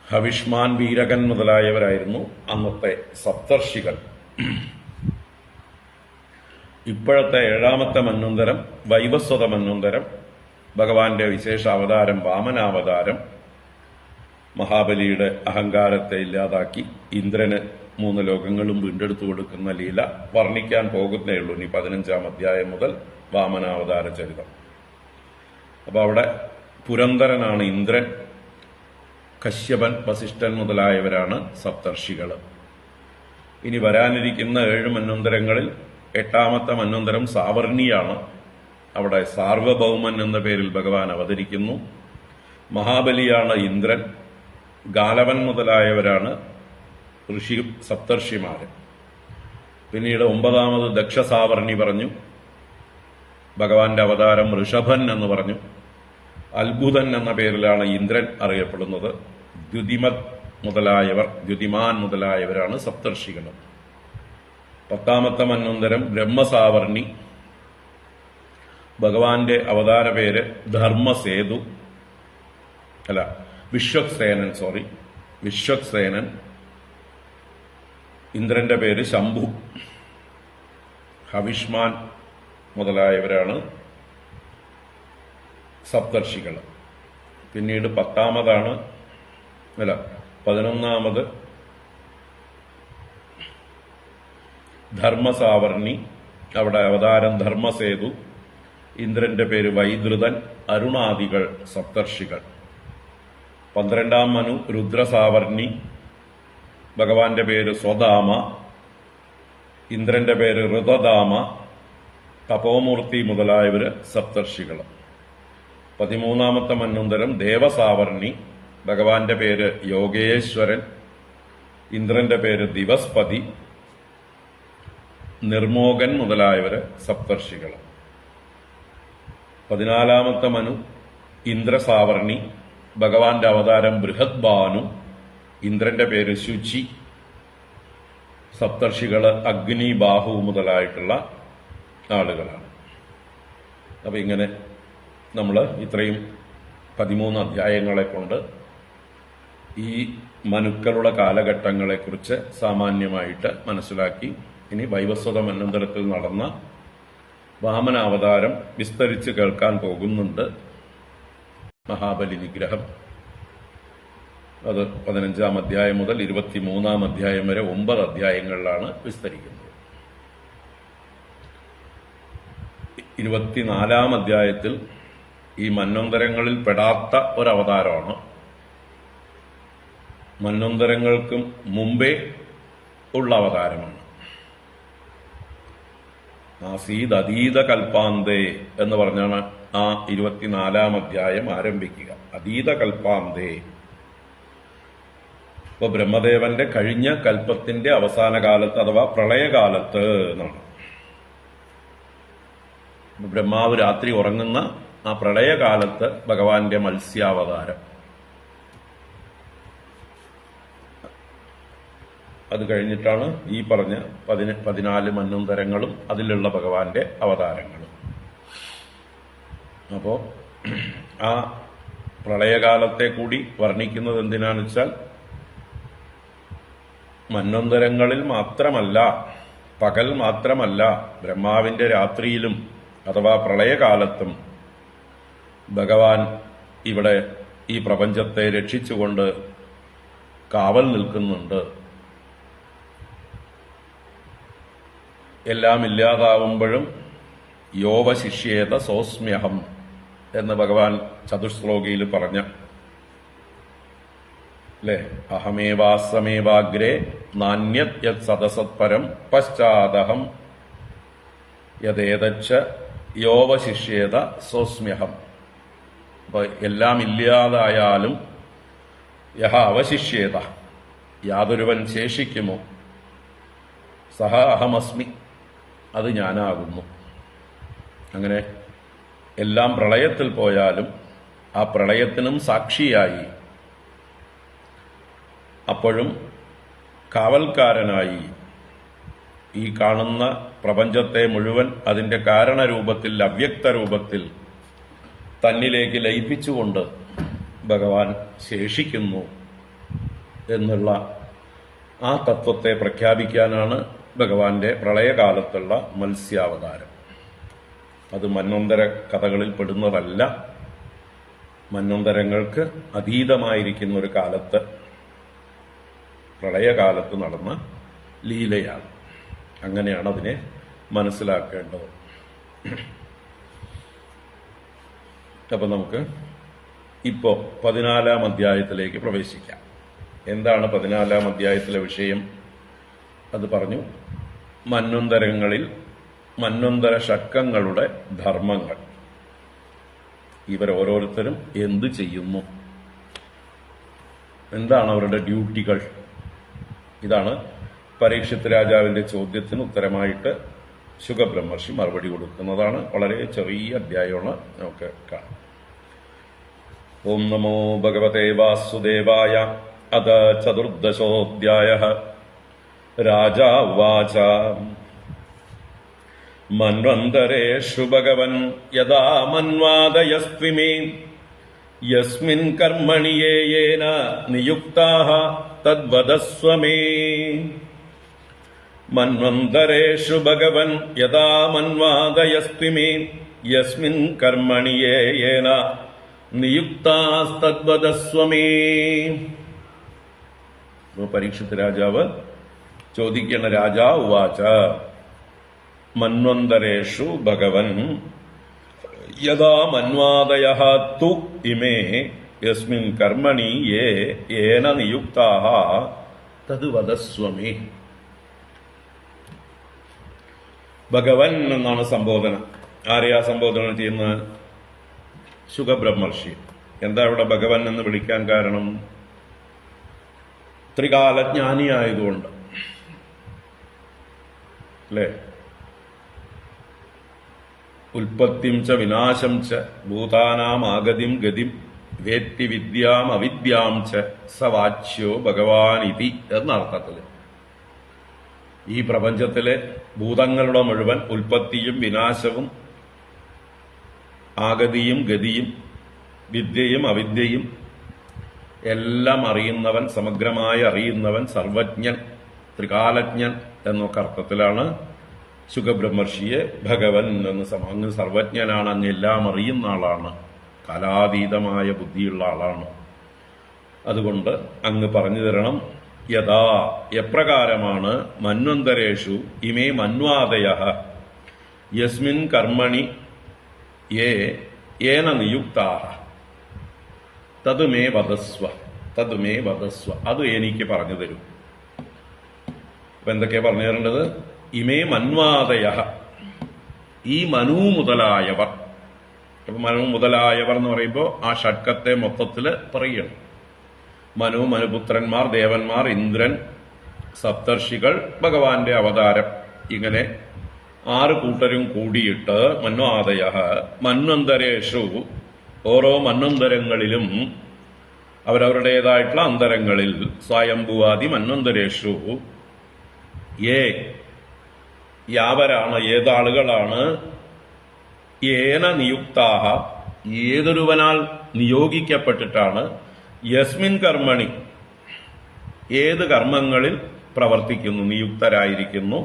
ഹവിഷ്മാൻ, വീരകൻ മുതലായവരായിരുന്നു അന്നത്തെ സപ്തർഷികൾ. ഇപ്പോഴത്തെ 7ാമത്തെ മന്വന്തരം വൈവസ്വത മന്വന്തരം. ഭഗവാന്റെ വിശേഷ അവതാരം വാമനാവതാരം. മഹാബലിയുടെ അഹങ്കാരത്തെ ഇല്ലാതാക്കി ഇന്ദ്രന് 3 ലോകങ്ങളും വീണ്ടെടുത്തു കൊടുക്കുന്ന ലീല വർണ്ണിക്കാൻ പോകുന്നേ ഉള്ളൂ. ഇനി 15ാം അധ്യായം മുതൽ വാമനാവതാര ചരിതം. അപ്പൊ അവിടെ പുരന്തരനാണ് ഇന്ദ്രൻ. കശ്യപൻ, വസിഷ്ഠൻ മുതലായവരാണ് സപ്തർഷികൾ. ഇനി വരാനിരിക്കുന്ന 7 മന്വന്തരങ്ങളിൽ 8ാമത്തെ മന്വന്തരം സാവർണിയാണ്. അവിടെ സാർവഭൗമൻ എന്ന പേരിൽ ഭഗവാൻ അവതരിക്കുന്നു. മഹാബലിയാണ് ഇന്ദ്രൻ. ഗാലവൻ മുതലായവരാണ് ഋഷി സപ്തർഷിമാര്. പിന്നീട് 9ാമത് ദക്ഷസാവർണി പറഞ്ഞു. ഭഗവാന്റെ അവതാരം ഋഷഭൻ എന്ന് പറഞ്ഞു. അത്ഭുതൻ എന്ന പേരിലാണ് ഇന്ദ്രൻ അറിയപ്പെടുന്നത്. ദ്യുതിമാൻ മുതലായവരാണ് സപ്തർഷികൾ. 10ാമത്തെ മന്വന്തരം ബ്രഹ്മസാവർണി. ഭഗവാന്റെ അവതാര പേര് ധർമ്മസേതു അല്ല വിശ്വക്സേനൻ. വിശ്വക്സേനൻ. ഇന്ദ്രന്റെ പേര് ശംഭു. ഹവിഷ്മാൻ മുതലായവരാണ് സപ്തർഷികൾ. പിന്നീട് 11ാമത് ധർമ്മസാവർണി. അവിടെ അവതാരം ധർമ്മസേതു. ഇന്ദ്രന്റെ പേര് വൈദ്രുതൻ. അരുണാദികൾ സപ്തർഷികൾ. 12ാം മനു രുദ്രസാവർണി, ഭഗവാന്റെ പേര് സ്വധാമ, ഇന്ദ്രന്റെ പേര് ഋതധാമ, തപോമൂർത്തി മുതലായവര് സപ്തർഷികൾ. 13ാമത്തെ മന്വന്തരം ദേവസാവർണി, ഭഗവാന്റെ പേര് യോഗേശ്വരൻ, ഇന്ദ്രന്റെ പേര് ദിവസ്പതി, നിർമോകൻ മുതലായവര് സപ്തർഷികൾ. 14ാമത്തെ മനു ഇന്ദ്രസാവർണി, ഭഗവാന്റെ അവതാരം ബൃഹദ്ബാനു, ഇന്ദ്രന്റെ പേര് ശുചി, സപ്തർഷികള് അഗ്നി, ബാഹു മുതലായിട്ടുള്ള ആളുകളാണ്. അപ്പൊ ഇങ്ങനെ നമ്മൾ ഇത്രയും 13 അധ്യായങ്ങളെ കൊണ്ട് ഈ മനുക്കളുടെ കാലഘട്ടങ്ങളെക്കുറിച്ച് സാമാന്യമായിട്ട് മനസ്സിലാക്കി. ഇനി വൈവസ്വത മന്വന്തരത്തിൽ നടന്ന വാമനാവതാരം വിസ്തരിച്ച് കേൾക്കാൻ പോകുന്നുണ്ട്. മഹാബലി നിഗ്രഹം, അത് 15ാം അധ്യായം മുതൽ 23ാം അധ്യായം വരെ 9 അധ്യായങ്ങളിലാണ് വിസ്തരിക്കുന്നത്. 24ാം അധ്യായത്തിൽ ഈ മന്വന്തരങ്ങളിൽ പെടാത്ത ഒരവതാരമാണ്. മന്വന്തരങ്ങൾക്കും മുമ്പേ ഉള്ള അവതാരമാണ്. ആസീദ് അതീത കൽപ്പാന്തേ എന്ന് പറഞ്ഞാണ് ആ 24ാം അധ്യായം ആരംഭിക്കുക. അതീത കൽപ്പാന്തേ. ഇപ്പൊ ബ്രഹ്മദേവന്റെ കഴിഞ്ഞ കൽപ്പത്തിന്റെ അവസാന കാലത്ത് അഥവാ പ്രളയകാലത്ത് എന്നാണ്. ബ്രഹ്മാവ് രാത്രി ഉറങ്ങുന്ന ആ പ്രളയകാലത്ത് ഭഗവാന്റെ മത്സ്യാവതാരം. അത് കഴിഞ്ഞിട്ടാണ് ഈ പറഞ്ഞ 14 മന്വന്തരങ്ങളും അതിലുള്ള ഭഗവാന്റെ അവതാരങ്ങളും. അപ്പോ ആ പ്രളയകാലത്തെ കൂടി വർണ്ണിക്കുന്നത് എന്തിനാന്ന് വെച്ചാൽ മന്വന്തരങ്ങളിൽ മാത്രമല്ല, പകൽ മാത്രമല്ല, ബ്രഹ്മാവിന്റെ രാത്രിയിലും അഥവാ പ്രളയകാലത്തും ഭഗവാൻ ഇവിടെ ഈ പ്രപഞ്ചത്തെ രക്ഷിച്ചുകൊണ്ട് കാവൽ നിൽക്കുന്നുണ്ട്. എല്ലാം ഇല്ലാതാവുമ്പോഴും യോവശിഷ്യേത സോസ്മ്യഹം എന്ന് ഭഗവാൻ ചതുശ്ലോകിയിൽ പറഞ്ഞ അല്ലേ, അഹമേവാസമേവാഗ്രേ നാന്യത് യത് സദസത്പരം പശ്ചാദഹം യഥേതച്ച യോവശിഷ്യേത സോസ്മ്യഹം. അപ്പൊ എല്ലാം ഇല്ലാതായാലും യഹ അവശിഷ്യേത, യാതൊരുവൻ ശേഷിക്കുമോ, സഹ അഹമസ്മി, അത് ഞാനാകുന്നു. അങ്ങനെ എല്ലാം പ്രളയത്തിൽ പോയാലും ആ പ്രളയത്തിനും സാക്ഷിയായി, അപ്പോഴും കാവൽക്കാരനായി ഈ കാണുന്ന പ്രപഞ്ചത്തെ മുഴുവൻ അതിന്റെ കാരണരൂപത്തിൽ, അവ്യക്ത രൂപത്തിൽ തന്നിലേക്ക് ലയിപ്പിച്ചുകൊണ്ട് ഭഗവാൻ ശേഷിക്കുന്നു എന്നുള്ള ആ തത്വത്തെ പ്രഖ്യാപിക്കാനാണ് ഭഗവാന്റെ പ്രളയകാലത്തുള്ള മത്സ്യാവതാരം. അത് മന്വന്തര കഥകളിൽ പെടുന്നതല്ല. മന്വന്തരങ്ങൾക്ക് അതീതമായിരിക്കുന്ന ഒരു കാലത്ത്, പ്രളയകാലത്ത് നടന്ന ലീലയാണ്. അങ്ങനെയാണ് അതിനെ മനസ്സിലാക്കേണ്ടത്. അപ്പൊ നമുക്ക് ഇപ്പോ 14ാം അധ്യായത്തിലേക്ക് പ്രവേശിക്കാം. എന്താണ് 14ാം അധ്യായത്തിലെ വിഷയം? അത് പറഞ്ഞു. മന്വന്തരങ്ങളിൽ മന്വന്തര ഷക്കങ്ങളുടെ ധർമ്മങ്ങൾ. ഇവരോരോരുത്തരും എന്തു ചെയ്യുന്നു, എന്താണ് അവരുടെ ഡ്യൂട്ടികൾ? ഇതാണ് പരീക്ഷിത് രാജാവിന്റെ ചോദ്യത്തിന് ഉത്തരമായിട്ട് ശുകബ്രഹ്മർഷി മറുപടി കൊടുക്കുന്നതാണ്. വളരെ ചെറിയ അധ്യായമാണ്, നമുക്ക് കാണാം. ഓം നമോ ഭഗവതേ വാസുദേവായ. അത ചതുർദശോऽധ്യായഃ. രാജാ ഉവാച. മന്വന്തരേഷു ഭഗവൻ യഥാ മന്വാദയസ്ത്വിമേ യസ്മിൻ കർമ്മണി യേന നിയുക്താഃ തദ്വദസ്വ മേ. മന്വന്തരേഷു ഭഗവൻ യഥാ മന്വാദയസ്ത്വിമേ യസ്മിൻ കർമ്മണി യേന നിയുക്താസ്തദ്വദസ്വ മേ. പരീക്ഷിത് രാജാവ് ചോദിക്കുന്ന രാജാ ഉവാച. മന്വന്തരേഷു ഭഗവൻ യഥാ മന്വാദയഃ തു ഇമേ യസ്മിൻ കർമ്മണി യേന നിയുക്താഹ തത് വദസ്വമേ. ഭഗവൻ എന്നാണ് സംബോധന. ആരെയാ സംബോധന ചെയ്യുന്നത്? ശുകബ്രഹ്മർഷി. എന്താ ഇവിടെ ഭഗവൻ എന്ന് വിളിക്കാൻ കാരണം? ത്രികാലജ്ഞാനിയായതുകൊണ്ട് അല്ലേ? ഉൽപ്പത്തിം ച വിനാശം ച ഭൂതാനാം ആഗതിം ഗതിം വേത്തി വിദ്യാം അവിദ്യാം ച സവാച്യോ ഭഗവാൻ ഇതി എന്നർത്ഥത്തില് ഈ പ്രപഞ്ചത്തിലെ ഭൂതങ്ങളുടെ മുഴുവൻ ഉൽപ്പത്തിയും വിനാശവും ആഗതിയും ഗതിയും വിദ്യയും അവിദ്യയും എല്ലാം അറിയുന്നവൻ, സമഗ്രമായി അറിയുന്നവൻ, സർവജ്ഞൻ, ത്രികാലജ്ഞൻ എന്നൊക്കെ അർത്ഥത്തിലാണ് ശുകബ്രഹ്മർഷിയെ ഭഗവൻ എന്ന് അങ്ങ് സർവജ്ഞനാണ്, അങ്ങ് എല്ലാം അറിയുന്ന ആളാണ്, കാലാതീതമായ ബുദ്ധിയുള്ള ആളാണ്. അതുകൊണ്ട് അങ്ങ് പറഞ്ഞു തരണം. യഥാ എപ്രകാരമാണ് മന്വന്തരേഷു ഇമേ മന്വാദയഃ യസ്മിൻ കർമ്മണി യേന നിയുക്താഃ തത് മേ വദസ്വ, തത് മേ വദസ്വ, അത് എനിക്ക് പറഞ്ഞു തരൂ. അപ്പൊ എന്തൊക്കെയാ പറഞ്ഞു തരേണ്ടത്? ഇമേ മന്വാദയഃ, ഈ മനു മുതലായവർ. അപ്പൊ മനു മുതലായവർ എന്ന് പറയുമ്പോൾ ആ ഷഡ്കത്തെ മൊത്തത്തില് പറയണം. മനു, മനുപുത്രന്മാർ, ദേവന്മാർ, ഇന്ദ്രൻ, സപ്തർഷികൾ, ഭഗവാന്റെ അവതാരം, ഇങ്ങനെ 6 കൂട്ടരും കൂടിയിട്ട് മന്വാദയഃ മന്വന്തരേഷു, ഓരോ മന്വന്തരങ്ങളിലും അവരവരുടേതായിട്ടുള്ള അന്തരങ്ങളിൽ, സ്വയംഭുവാദി മന്വന്തരേഷു യാവരാണ്, ഏതാളുകളാണ്, ഏന നിയുക്താഹ, ഏതൊരുവനാൽ നിയോഗിക്കപ്പെട്ടിട്ടാണ്, യസ്മിൻ കർമ്മണി, ഏത് കർമ്മങ്ങളിൽ പ്രവർത്തിക്കുന്നു, നിയുക്തരായിരിക്കുന്നു,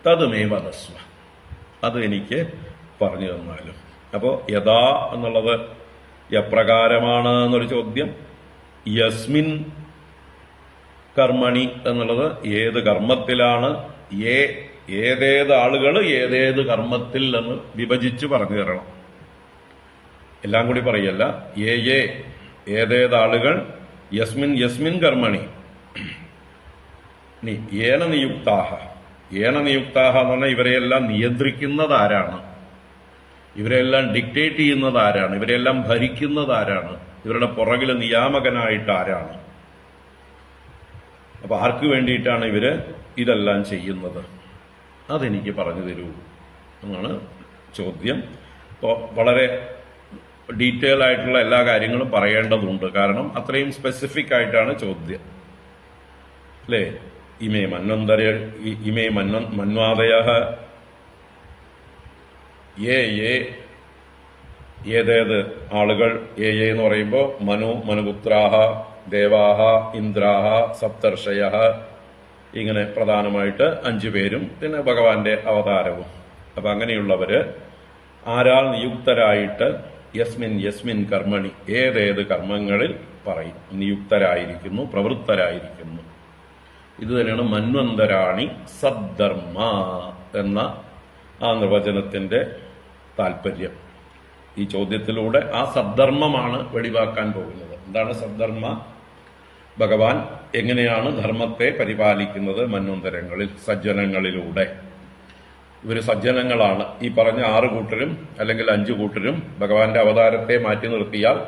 തത് മേ വദസ്വ, അത് എനിക്ക് പറഞ്ഞു തന്നാലും. അപ്പോ യഥാ എന്നുള്ളത് എപ്രകാരമാണ് എന്നൊരു ചോദ്യം, യസ്മിൻ കർമ്മണി എന്നുള്ളത് ഏത് കർമ്മത്തിലാണ്, ഏതേത് ആളുകൾ ഏതേത് കർമ്മത്തിൽ എന്ന് വിഭജിച്ച് പറഞ്ഞു തരണം. എല്ലാം കൂടി പറയല്ല. ഏതേത് ആളുകൾ, യസ്മിൻ യസ്മിൻ കർമ്മണി, ഏന നിയുക്താഹ, ഏന നിയുക്താഹ എന്ന് പറഞ്ഞാൽ ഇവരെയെല്ലാം നിയന്ത്രിക്കുന്നത് ആരാണ്, ഇവരെല്ലാം ഡിക്റ്റേറ്റ് ചെയ്യുന്നത് ആരാണ്, ഇവരെല്ലാം ഭരിക്കുന്നത് ആരാണ്, ഇവരുടെ പുറകിൽ നിയാമകനായിട്ട് ആരാണ്, അപ്പൊ ആർക്ക് വേണ്ടിയിട്ടാണ് ഇവര് ഇതെല്ലാം ചെയ്യുന്നത്, അതെനിക്ക് പറഞ്ഞു തരൂ എന്നാണ് ചോദ്യം. അപ്പോൾ വളരെ ഡീറ്റെയിൽ ആയിട്ടുള്ള എല്ലാ കാര്യങ്ങളും പറയേണ്ടതുണ്ട്. കാരണം അത്രയും സ്പെസിഫിക് ആയിട്ടാണ് ചോദ്യം, അല്ലേ? ഇമേ മന്വാദയഃ ഏതേത് ആളുകൾ, എന്ന് പറയുമ്പോൾ മനുപുത്രാഹ, ദേവാഹ, ഇന്ദ്രാഹ, സപ്തർഷയഃ, ഇങ്ങനെ പ്രധാനമായിട്ട് 5 പേരും പിന്നെ ഭഗവാന്റെ അവതാരവും. അപ്പൊ അങ്ങനെയുള്ളവര് ആരാൾ നിയുക്തരായിട്ട് യസ്മിൻ യസ്മിൻ കർമ്മണി, ഏതേത് കർമ്മങ്ങളിൽ പറയും നിയുക്തരായിരിക്കുന്നു, പ്രവൃത്തരായിരിക്കുന്നു. ഇത് തന്നെയാണ് മന്വന്തരാണി സദ്ധർമ്മ എന്ന ആ നിർവചനത്തിന്റെ താല്പര്യം. ഈ ചോദ്യത്തിലൂടെ ആ സദ്ധർമ്മമാണ് വെളിവാക്കാൻ പോകുന്നത്. എന്താണ് സദ്ധർമ്മ? ഭഗവാൻ എങ്ങനെയാണ് ധർമ്മത്തെ പരിപാലിക്കുന്നത് മന്വന്തരങ്ങളിൽ, സജ്ജനങ്ങളിലൂടെ. ഇവര് സജ്ജനങ്ങളാണ്. ഈ പറഞ്ഞ 6 കൂട്ടരും അല്ലെങ്കിൽ 5 കൂട്ടരും ഭഗവാന്റെ അവതാരത്തെ മാറ്റി നിർത്തിയാൽ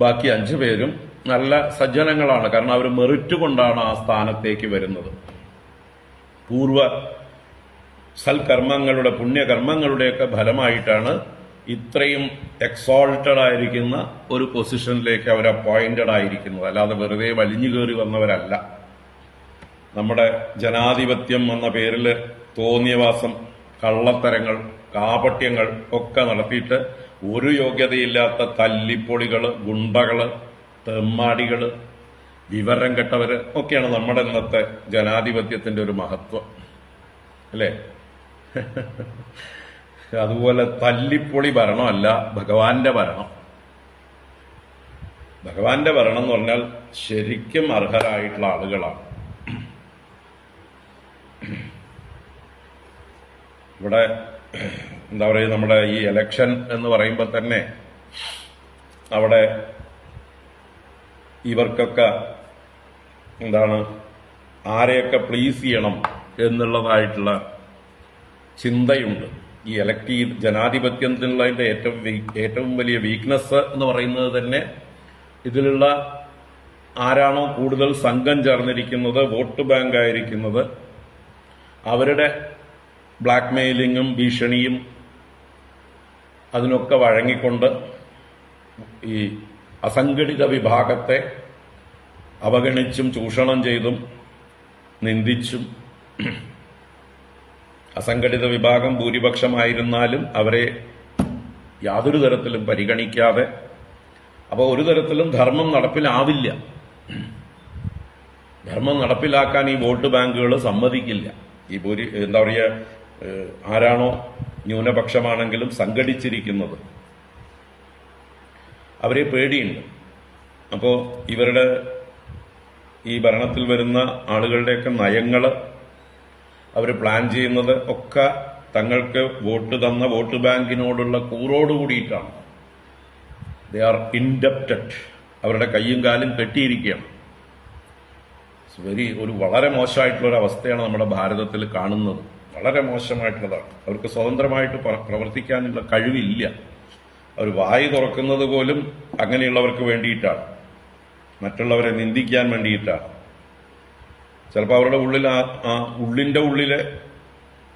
ബാക്കി 5 പേരും നല്ല സജ്ജനങ്ങളാണ്. കാരണം അവർ മെറിറ്റ് കൊണ്ടാണ് ആ സ്ഥാനത്തേക്ക് വരുന്നത്. പൂർവ സൽക്കർമ്മങ്ങളുടെ, പുണ്യകർമ്മങ്ങളുടെയൊക്കെ ഫലമായിട്ടാണ് ഇത്രയും എക്സോൾട്ടഡ് ആയിരിക്കുന്ന ഒരു പൊസിഷനിലേക്ക് അവർ അപ്പോയിന്റഡ് ആയിരിക്കുന്നത്. അല്ലാതെ വെറുതെ വലിഞ്ഞു കയറി വന്നവരല്ല. നമ്മുടെ ജനാധിപത്യം എന്ന പേരിൽ തോന്നിയവാസം, കള്ളത്തരങ്ങൾ, കാപട്യങ്ങൾ ഒക്കെ നടത്തിയിട്ട് ഒരു യോഗ്യതയില്ലാത്ത തല്ലിപ്പൊളികള്, ഗുണ്ടകള്, തെമ്മാടികള്, വിവരം കെട്ടവര് ഒക്കെയാണ് നമ്മുടെ ഇന്നത്തെ ജനാധിപത്യത്തിന്റെ ഒരു മഹത്വം, അല്ലേ? അതുപോലെ തല്ലിപ്പൊളി ഭരണമല്ല ഭഗവാന്റെ ഭരണം. ഭഗവാന്റെ ഭരണം എന്ന് പറഞ്ഞാൽ ശരിക്കും അർഹരായിട്ടുള്ള ആളുകളാണ്. ഇവിടെ എന്താ പറയുക, നമ്മുടെ ഈ എലക്ഷൻ എന്ന് പറയുമ്പോൾ തന്നെ അവിടെ ഇവർക്കൊക്കെ എന്താണ് ആരെയൊക്കെ പ്ലീസ് ചെയ്യണം എന്നുള്ളതായിട്ടുള്ള ചിന്തയുണ്ട്. ഈ ജനാധിപത്യത്തിനുള്ളതിന്റെ ഏറ്റവും വലിയ വീക്ക്നെസ് എന്ന് പറയുന്നത് തന്നെ ഇതിലുള്ള ആരാണോ കൂടുതൽ സംഘം ചേർന്നിരിക്കുന്നത്, വോട്ട് ബാങ്ക് ആയിരിക്കുന്നത്, അവരുടെ ബ്ലാക്ക് മെയിലിങ്ങും ഭീഷണിയും അതിനൊക്കെ വഴങ്ങിക്കൊണ്ട് ഈ അസംഘടിത വിഭാഗത്തെ അവഗണിച്ചും ചൂഷണം ചെയ്തും നിന്ദിച്ചും, അസംഘടിത വിഭാഗം ഭൂരിപക്ഷമായിരുന്നാലും അവരെ യാതൊരു തരത്തിലും പരിഗണിക്കാതെ, അപ്പോൾ ഒരു തരത്തിലും ധർമ്മം നടപ്പിലാവില്ല. ധർമ്മം നടപ്പിലാക്കാൻ ഈ വോട്ട് ബാങ്കുകൾ സമ്മതിക്കില്ല. ഈ എന്താ പറയുക, ആരാണോ ന്യൂനപക്ഷമാണെങ്കിലും സംഘടിച്ചിരിക്കുന്നത് അവരെ പേടിയുണ്ട്. അപ്പോൾ ഇവരുടെ ഈ ഭരണത്തിൽ വരുന്ന ആളുകളുടെയൊക്കെ നയങ്ങൾ അവർ പ്ലാൻ ചെയ്യുന്നത് ഒക്കെ തങ്ങൾക്ക് വോട്ട് തന്ന വോട്ട് ബാങ്കിനോടുള്ള കൂറോട് കൂടിയിട്ടാണ്. They are indebted. അവരുടെ കയ്യും കാലും കെട്ടിയിരിക്കുകയാണ്. ഒരു വളരെ മോശമായിട്ടുള്ള ഒരു അവസ്ഥയാണ് നമ്മുടെ ഭാരതത്തിൽ കാണുന്നത്. വളരെ മോശമായിട്ടുള്ളതാണ്. അവർക്ക് സ്വതന്ത്രമായിട്ട് പ്രവർത്തിക്കാനുള്ള കഴിവില്ല. അവർ വായി തുറക്കുന്നത് പോലും അങ്ങനെയുള്ളവർക്ക് വേണ്ടിയിട്ടാണ്, മറ്റുള്ളവരെ നിന്ദിക്കാൻ വേണ്ടിയിട്ടാണ്. ചിലപ്പോൾ അവരുടെ ഉള്ളിൽ ഉള്ളിന്റെ ഉള്ളിലെ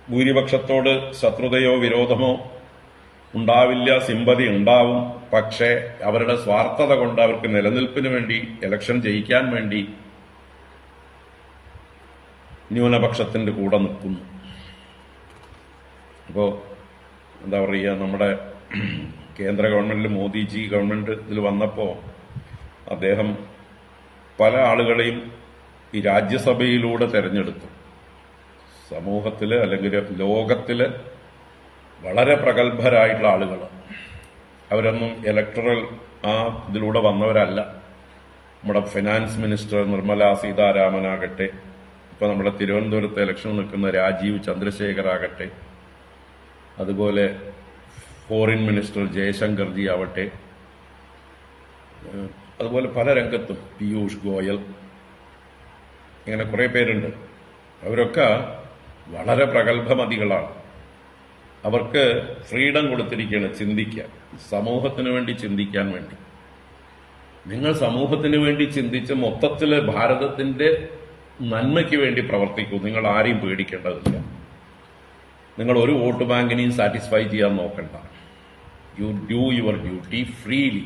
ഭൂരിപക്ഷത്തോട് ശത്രുതയോ വിരോധമോ ഉണ്ടാവില്ല, സിമ്പതി ഉണ്ടാവും. പക്ഷേ അവരുടെ സ്വാർത്ഥത കൊണ്ട് അവർക്ക് നിലനിൽപ്പിന് വേണ്ടി, ഇലക്ഷൻ ജയിക്കാൻ വേണ്ടി ന്യൂനപക്ഷത്തിന്റെ കൂടെ നിൽക്കുന്നു. അപ്പോൾ എന്താ പറയുക, നമ്മുടെ കേന്ദ്ര ഗവൺമെന്റിൽ മോദിജി ഗവൺമെന്റ് ഇതിൽ വന്നപ്പോൾ അദ്ദേഹം പല ആളുകളെയും ഈ രാജ്യസഭയിലൂടെ തെരഞ്ഞെടുത്തു. സമൂഹത്തില് അല്ലെങ്കിൽ ലോകത്തില് വളരെ പ്രഗത്ഭരായിട്ടുള്ള ആളുകൾ. അവരൊന്നും ഇലക്ടറൽ ഇതിലൂടെ വന്നവരല്ല. നമ്മുടെ ഫിനാൻസ് മിനിസ്റ്റർ നിർമ്മല സീതാരാമനാകട്ടെ, ഇപ്പൊ നമ്മുടെ തിരുവനന്തപുരത്ത് ഇലക്ഷൻ നിൽക്കുന്ന രാജീവ് ചന്ദ്രശേഖർ ആകട്ടെ, അതുപോലെ ഫോറിൻ മിനിസ്റ്റർ ജയശങ്കർജി ആവട്ടെ, അതുപോലെ പല രംഗത്തും പീയൂഷ് ഗോയൽ, ഇങ്ങനെ കുറെ പേരുണ്ട്. അവരൊക്കെ വളരെ പ്രഗത്ഭമതികളാണ്. അവർക്ക് ഫ്രീഡം കൊടുത്തിരിക്കുകയാണ് ചിന്തിക്കാൻ, സമൂഹത്തിന് വേണ്ടി ചിന്തിക്കാൻ വേണ്ടി. നിങ്ങൾ സമൂഹത്തിന് വേണ്ടി ചിന്തിച്ച് മൊത്തത്തില് ഭാരതത്തിന്റെ നന്മയ്ക്ക് വേണ്ടി പ്രവർത്തിക്കൂ. നിങ്ങൾ ആരെയും പേടിക്കേണ്ടതില്ല. നിങ്ങൾ ഒരു വോട്ട് ബാങ്കിനെയും സാറ്റിസ്ഫൈ ചെയ്യാൻ നോക്കണ്ട. You do your duty freely.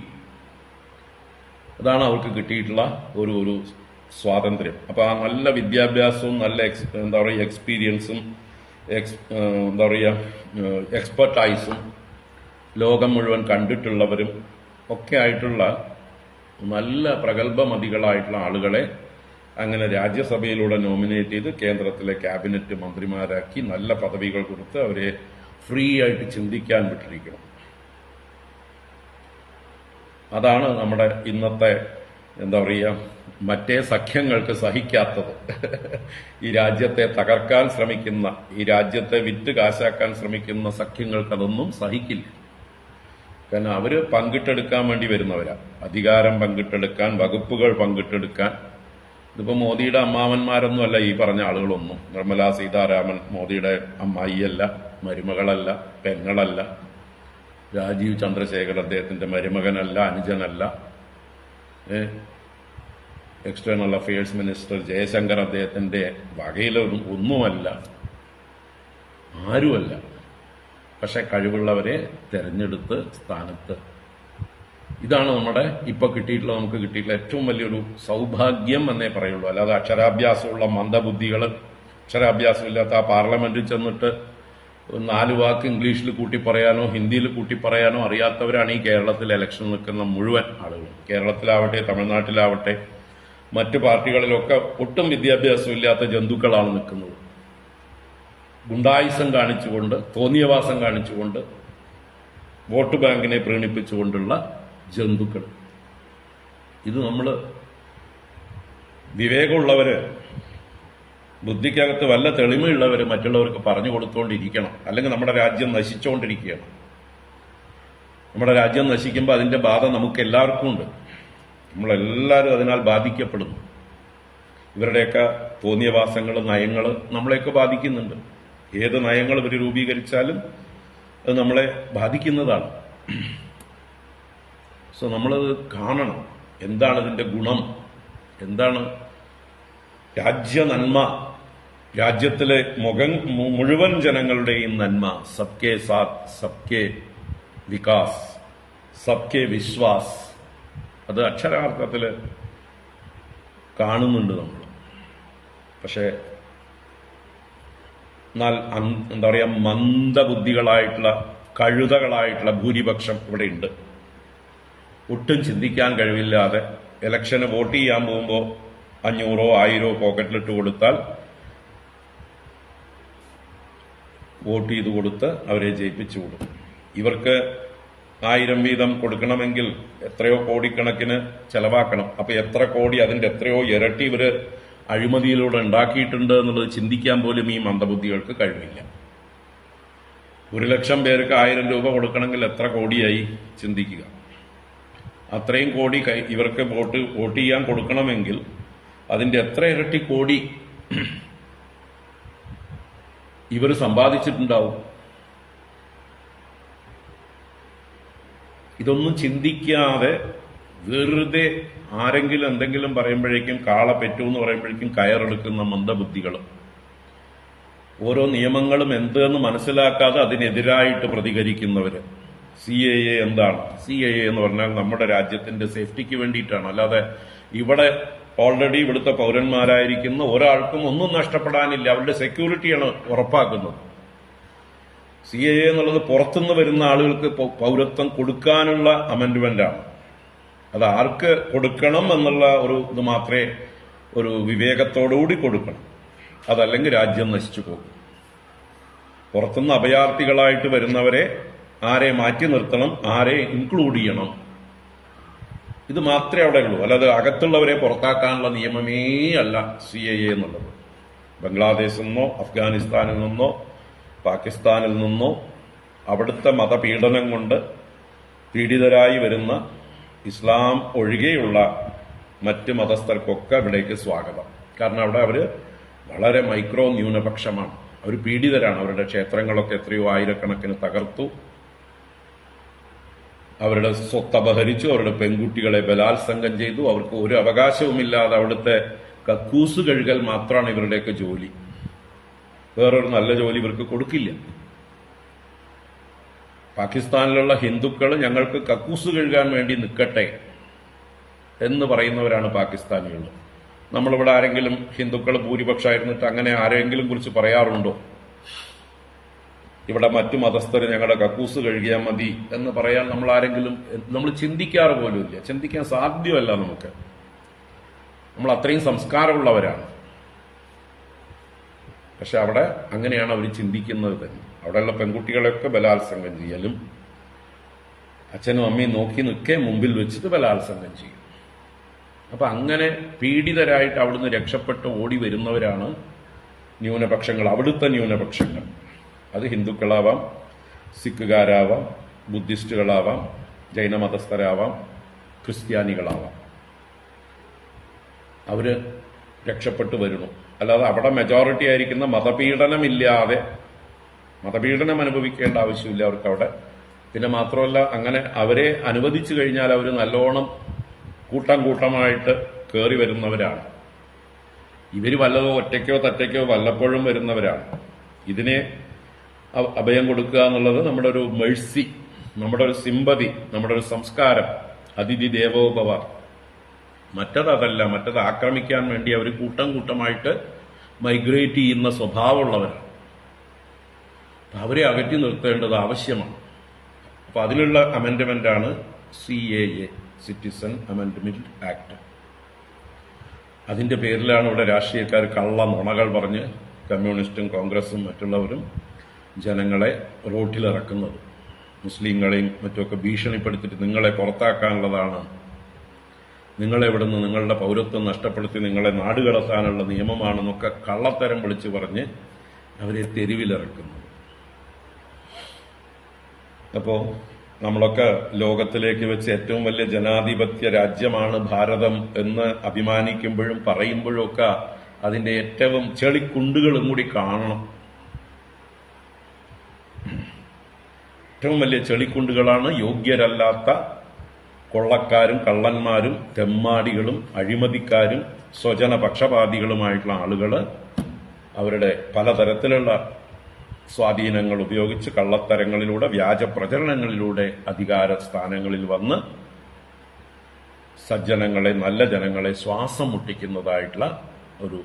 അതാണ് അവർക്ക് കിട്ടിയിട്ടുള്ള ഒരു സ്വാതന്ത്ര്യം. അപ്പൊ ആ നല്ല വിദ്യാഭ്യാസവും നല്ല എന്താ പറയുക എക്സ്പീരിയൻസും എന്താ പറയുക എക്സ്പെർട്ടൈസും ലോകം മുഴുവൻ കണ്ടിട്ടുള്ളവരും ഒക്കെ ആയിട്ടുള്ള നല്ല പ്രഗത്ഭമതികളായിട്ടുള്ള ആളുകളെ അങ്ങനെ രാജ്യസഭയിലൂടെ നോമിനേറ്റ് ചെയ്ത് കേന്ദ്രത്തിലെ ക്യാബിനറ്റ് മന്ത്രിമാരാക്കി നല്ല പദവികൾ കൊടുത്ത് അവരെ ഫ്രീ ആയിട്ട് ചിന്തിക്കാൻ വിട്ടിരിക്കണം. അതാണ് നമ്മുടെ ഇന്നത്തെ എന്താ പറയുക മറ്റേ സഖ്യങ്ങൾക്ക് സഹിക്കാത്തത്. ഈ രാജ്യത്തെ തകർക്കാൻ ശ്രമിക്കുന്ന, ഈ രാജ്യത്തെ വിറ്റ് കാശാക്കാൻ ശ്രമിക്കുന്ന സഖ്യങ്ങൾക്ക് അതൊന്നും സഹിക്കില്ല. കാരണം അവര് പങ്കിട്ടെടുക്കാൻ വേണ്ടി വരുന്നവരാ. അധികാരം പങ്കിട്ടെടുക്കാൻ, വകുപ്പുകൾ പങ്കിട്ടെടുക്കാൻ. ഇതിപ്പോ മോദിയുടെ അമ്മാവന്മാരൊന്നും അല്ല ഈ പറഞ്ഞ ആളുകളൊന്നും. നിർമ്മല സീതാരാമൻ മോദിയുടെ അമ്മായിയല്ല, മരുമകളല്ല, പെങ്ങളല്ല. രാജീവ് ചന്ദ്രശേഖർ അദ്ദേഹത്തിന്റെ മരുമകനല്ല, അനുജനല്ല. എക്സ്റ്റേണൽ അഫയേഴ്സ് മിനിസ്റ്റർ ജയശങ്കർ അദ്ദേഹത്തിന്റെ വകയിലൊന്നും ഒന്നുമല്ല, ആരുമല്ല. പക്ഷെ കഴിവുള്ളവരെ തെരഞ്ഞെടുത്ത് സ്ഥാനത്ത്. ഇതാണ് നമ്മുടെ ഇപ്പൊ നമുക്ക് കിട്ടിയിട്ടുള്ള ഏറ്റവും വലിയൊരു സൗഭാഗ്യം എന്നേ പറയുള്ളൂ. അല്ലാതെ അക്ഷരാഭ്യാസമുള്ള മന്ദബുദ്ധികൾ, അക്ഷരാഭ്യാസമില്ലാത്ത ആ പാർലമെന്റിൽ ചെന്നിട്ട് 4 വാക്ക് ഇംഗ്ലീഷിൽ കൂട്ടി പറയാനോ ഹിന്ദിയിൽ കൂട്ടി പറയാനോ അറിയാത്തവരാണ് ഈ കേരളത്തിൽ ഇലക്ഷൻ നിൽക്കുന്ന മുഴുവൻ ആളുകളും. കേരളത്തിലാവട്ടെ, തമിഴ്നാട്ടിലാവട്ടെ, മറ്റു പാർട്ടികളിലൊക്കെ ഒട്ടും വിദ്യാഭ്യാസമില്ലാത്ത ജന്തുക്കളാണ് നിൽക്കുന്നത്. ഗുണ്ടായുസം കാണിച്ചുകൊണ്ട്, തോന്നിയവാസം കാണിച്ചുകൊണ്ട്, വോട്ട് ബാങ്കിനെ പ്രീണിപ്പിച്ചുകൊണ്ടുള്ള ജന്തുക്കൾ. ഇത് നമ്മൾ വിവേകമുള്ളവര്, ബുദ്ധിക്കകത്ത് വല്ല തെളിമയുള്ളവര് മറ്റുള്ളവർക്ക് പറഞ്ഞു കൊടുത്തുകൊണ്ടിരിക്കണം. അല്ലെങ്കിൽ നമ്മുടെ രാജ്യം നശിച്ചുകൊണ്ടിരിക്കുകയാണ്. നമ്മുടെ രാജ്യം നശിക്കുമ്പോൾ അതിന്റെ ബാധ നമുക്ക് എല്ലാവർക്കും ഉണ്ട്. നമ്മളെല്ലാവരും അതിനാൽ ബാധിക്കപ്പെടുന്നു. ഇവരുടെയൊക്കെ തോന്നിയവാസങ്ങൾ, നയങ്ങൾ നമ്മളെയൊക്കെ ബാധിക്കുന്നുണ്ട്. ഏത് നയങ്ങൾ ഇവർ രൂപീകരിച്ചാലും അത് നമ്മളെ ബാധിക്കുന്നതാണ്. സോ നമ്മളത് കാണണം. എന്താണ് ഇതിന്റെ ഗുണം? എന്താണ് രാജ്യ നന്മ? രാജ്യത്തിലെ മുഴുവൻ ജനങ്ങളുടെയും നന്മ. സബ്കെ സാത്ത്, സബ്കെ വികാസ്, സബ്കെ വിശ്വാസ്. അത് അക്ഷരാർത്ഥത്തിൽ കാണുന്നുണ്ട് നമ്മൾ. പക്ഷെ എന്നാൽ എന്താ പറയാ, മന്ദബുദ്ധികളായിട്ടുള്ള, കഴുതകളായിട്ടുള്ള ഭൂരിപക്ഷം ഇവിടെ ഉണ്ട്. ഒട്ടും ചിന്തിക്കാൻ കഴിവില്ലാതെ ഇലക്ഷന് വോട്ട് ചെയ്യാൻ പോകുമ്പോൾ 500 1000 പോക്കറ്റിലിട്ട് കൊടുത്താൽ വോട്ട് ചെയ്ത് കൊടുത്ത് അവരെ ജയിപ്പിച്ചു കൊടുക്കും. ഇവർക്ക് 1000 വീതം കൊടുക്കണമെങ്കിൽ എത്രയോ കോടിക്കണക്കിന് ചെലവാക്കണം. അപ്പൊ എത്ര കോടി, അതിന്റെ എത്രയോ ഇരട്ടി ഇവര് അഴിമതിയിലൂടെ ഉണ്ടാക്കിയിട്ടുണ്ട് എന്നുള്ളത് ചിന്തിക്കാൻ പോലും ഈ മന്ദബുദ്ധികൾക്ക് കഴിവില്ല. 1,00,000 പേർക്ക് 1000 രൂപ കൊടുക്കണമെങ്കിൽ എത്ര കോടിയായി ചിന്തിക്കുക. അത്രയും കോടി ഇവർക്ക് വോട്ട് ചെയ്യാൻ കൊടുക്കണമെങ്കിൽ അതിന്റെ എത്ര ഇരട്ടി കോടി ഇവർ സമ്പാദിച്ചിട്ടുണ്ടാവും. ഇതൊന്നും ചിന്തിക്കാതെ വെറുതെ ആരെങ്കിലും എന്തെങ്കിലും പറയുമ്പോഴേക്കും കാള പെറ്റൂന്ന് പറയുമ്പോഴേക്കും കയറെടുക്കുന്ന മന്ദബുദ്ധികൾ, ഓരോ നിയമങ്ങളും എന്തെന്ന് മനസ്സിലാക്കാതെ അതിനെതിരായിട്ട് പ്രതികരിക്കുന്നവര്. CAA എന്താണ്? CAA എന്ന് പറഞ്ഞാൽ നമ്മുടെ രാജ്യത്തിന്റെ സേഫ്റ്റിക്ക് വേണ്ടിയിട്ടാണ്. അല്ലാതെ ഇവിടെ ഓൾറെഡി ഇവിടുത്തെ പൗരന്മാരായിരിക്കുന്ന ഒരാൾക്കും ഒന്നും നഷ്ടപ്പെടാനില്ല. അവരുടെ സെക്യൂരിറ്റിയാണ് ഉറപ്പാക്കുന്നത്. CAA എന്നുള്ളത് പുറത്തുനിന്ന് വരുന്ന ആളുകൾക്ക് പൗരത്വം കൊടുക്കാനുള്ള അമെന്റ്മെന്റാണ്. അത് ആർക്ക് കൊടുക്കണം എന്നുള്ള ഒരു ഇത് മാത്രമേ ഒരു വിവേകത്തോടുകൂടി കൊടുക്കണം. അതല്ലെങ്കിൽ രാജ്യം നശിച്ചു പോകും. പുറത്തുനിന്ന് അഭയാർത്ഥികളായിട്ട് വരുന്നവരെ ആരെ മാറ്റി നിർത്തണം, ആരെ ഇൻക്ലൂഡ് ചെയ്യണം, ഇത് മാത്രമേ അവിടെ ഉള്ളൂ. അല്ലാതെ അകത്തുള്ളവരെ പുറത്താക്കാനുള്ള നിയമമേ അല്ല CAA എന്നുള്ളത്. ബംഗ്ലാദേശിൽ നിന്നോ അഫ്ഗാനിസ്ഥാനിൽ നിന്നോ പാകിസ്ഥാനിൽ നിന്നോ അവിടുത്തെ മതപീഡനം കൊണ്ട് പീഡിതരായി വരുന്ന ഇസ്ലാം ഒഴികെയുള്ള മറ്റ് മതസ്ഥർക്കൊക്കെ ഇവിടേക്ക് സ്വാഗതം. കാരണം അവിടെ അവര് വളരെ മൈക്രോ ന്യൂനപക്ഷമാണ്. അവർ പീഡിതരാണ്. അവരുടെ ക്ഷേത്രങ്ങളൊക്കെ എത്രയോ ആയിരക്കണക്കിന് തകർത്തു, അവരുടെ സ്വത്ത് അപഹരിച്ചു, അവരുടെ പെൺകുട്ടികളെ ബലാത്സംഗം ചെയ്തു. അവർക്ക് ഒരു അവകാശവുമില്ലാതെ അവിടുത്തെ കക്കൂസ് കഴുകൽ മാത്രമാണ് ഇവരുടെയൊക്കെ ജോലി. വേറൊരു നല്ല ജോലി ഇവർക്ക് കൊടുക്കില്ല. പാകിസ്ഥാനിലുള്ള ഹിന്ദുക്കൾ ഞങ്ങൾക്ക് കക്കൂസ് കഴുകാൻ വേണ്ടി നിൽക്കട്ടെ എന്ന് പറയുന്നവരാണ് പാകിസ്ഥാനികൾ. നമ്മളിവിടെ ആരെങ്കിലും ഹിന്ദുക്കൾ ഭൂരിപക്ഷമായിരുന്നിട്ട് അങ്ങനെ ആരെങ്കിലും കുറിച്ച് പറയാറുണ്ടോ? ഇവിടെ മറ്റു മതസ്ഥര് ഞങ്ങളുടെ കക്കൂസ് കഴുകിയാൽ മതി എന്ന് പറയാൻ നമ്മൾ ചിന്തിക്കാറ് പോലുമില്ല. ചിന്തിക്കാൻ സാധ്യമല്ല നമുക്ക്. നമ്മൾ അത്രയും സംസ്കാരമുള്ളവരാണ്. പക്ഷെ അവിടെ അങ്ങനെയാണ് അവർ ചിന്തിക്കുന്നത് തന്നെ. അവിടെയുള്ള പെൺകുട്ടികളെയൊക്കെ ബലാത്സംഗം ചെയ്യലും, അച്ഛനും അമ്മയും നോക്കി നിൽക്കെ മുമ്പിൽ വെച്ചിട്ട് ബലാത്സംഗം ചെയ്യും. അപ്പൊ അങ്ങനെ പീഡിതരായിട്ട് അവിടുന്ന് രക്ഷപ്പെട്ട് ഓടി വരുന്നവരാണ് ന്യൂനപക്ഷങ്ങൾ, അവിടുത്തെ ന്യൂനപക്ഷങ്ങൾ. അത് ഹിന്ദുക്കളാവാം, സിഖുകാരാവാം, ബുദ്ധിസ്റ്റുകളാവാം, ജൈനമതസ്ഥരാവാം, ക്രിസ്ത്യാനികളാവാം. അവര് രക്ഷപ്പെട്ടു വരുന്നു. അല്ലാതെ അവിടെ മെജോറിറ്റി ആയിരിക്കുന്ന മതപീഡനമില്ലാതെ, മതപീഡനം അനുഭവിക്കേണ്ട ആവശ്യമില്ല അവർക്ക് അവിടെ. പിന്നെ മാത്രമല്ല, അങ്ങനെ അവരെ അനുവദിച്ചു കഴിഞ്ഞാൽ അവർ നല്ലോണം കൂട്ടമായിട്ട് കയറി വരുന്നവരാണ്. ഇവർ വല്ലതോ ഒറ്റയ്ക്കോ തറ്റയ്ക്കോ വല്ലപ്പോഴും വരുന്നവരാണ്. ഇതിനെ അഭയം കൊടുക്കുക എന്നുള്ളത് നമ്മുടെ ഒരു മെഴ്സി, നമ്മുടെ ഒരു സിമ്പതി, നമ്മുടെ ഒരു സംസ്കാരം. അതിഥി ദേവോഭവ. മറ്റതല്ല. മറ്റത് ആക്രമിക്കാൻ വേണ്ടി അവർ കൂട്ടമായിട്ട് മൈഗ്രേറ്റ് ചെയ്യുന്ന സ്വഭാവമുള്ളവരാണ്. അവരെ അകറ്റി നിർത്തേണ്ടത് ആവശ്യമാണ്. അപ്പൊ അതിനുള്ള അമെന്റ്മെന്റാണ് CAA, സിറ്റിസൺ അമെന്റ്മെന്റ് ആക്ട്. അതിന്റെ പേരിലാണ് ഇവിടെ രാഷ്ട്രീയക്കാർ കള്ള നുണകൾ പറഞ്ഞ് കമ്മ്യൂണിസ്റ്റും കോൺഗ്രസും മറ്റുള്ളവരും ജനങ്ങളെ റോട്ടിലിറക്കുന്നത്. മുസ്ലിങ്ങളെയും മറ്റുമൊക്കെ ഭീഷണിപ്പെടുത്തിയിട്ട് നിങ്ങളെ പുറത്താക്കാനുള്ളതാണ്, നിങ്ങളെ ഇവിടുന്ന് നിങ്ങളുടെ പൗരത്വം നഷ്ടപ്പെടുത്തി നിങ്ങളെ നാടുകടത്താനുള്ള നിയമമാണെന്നൊക്കെ കള്ളത്തരം വിളിച്ചു പറഞ്ഞ് അവരെ തെരുവിലിറക്കുന്നു. അപ്പോ നമ്മളൊക്കെ ലോകത്തിലേക്ക് വെച്ച് ഏറ്റവും വലിയ ജനാധിപത്യ രാജ്യമാണ് ഭാരതം എന്ന് അഭിമാനിക്കുമ്പോഴും പറയുമ്പോഴും ഒക്കെ അതിന്റെ ഏറ്റവും ചെളിക്കുണ്ടുകളും കൂടി കാണണം. ഏറ്റവും വലിയ ചെളിക്കുണ്ടുകളാണ് യോഗ്യരല്ലാത്ത കൊള്ളക്കാരും കള്ളന്മാരും തെമ്മാടികളും അഴിമതിക്കാരും സ്വജന പക്ഷപാതികളുമായിട്ടുള്ള ആളുകൾ അവരുടെ പലതരത്തിലുള്ള സ്വാധീനങ്ങൾ ഉപയോഗിച്ച് കള്ളത്തരങ്ങളിലൂടെ വ്യാജ പ്രചരണങ്ങളിലൂടെ അധികാര സ്ഥാനങ്ങളിൽ വന്ന് സജ്ജനങ്ങളെ നല്ല ജനങ്ങളെ ശ്വാസം മുട്ടിക്കുന്നതായിട്ടുള്ള ഒരു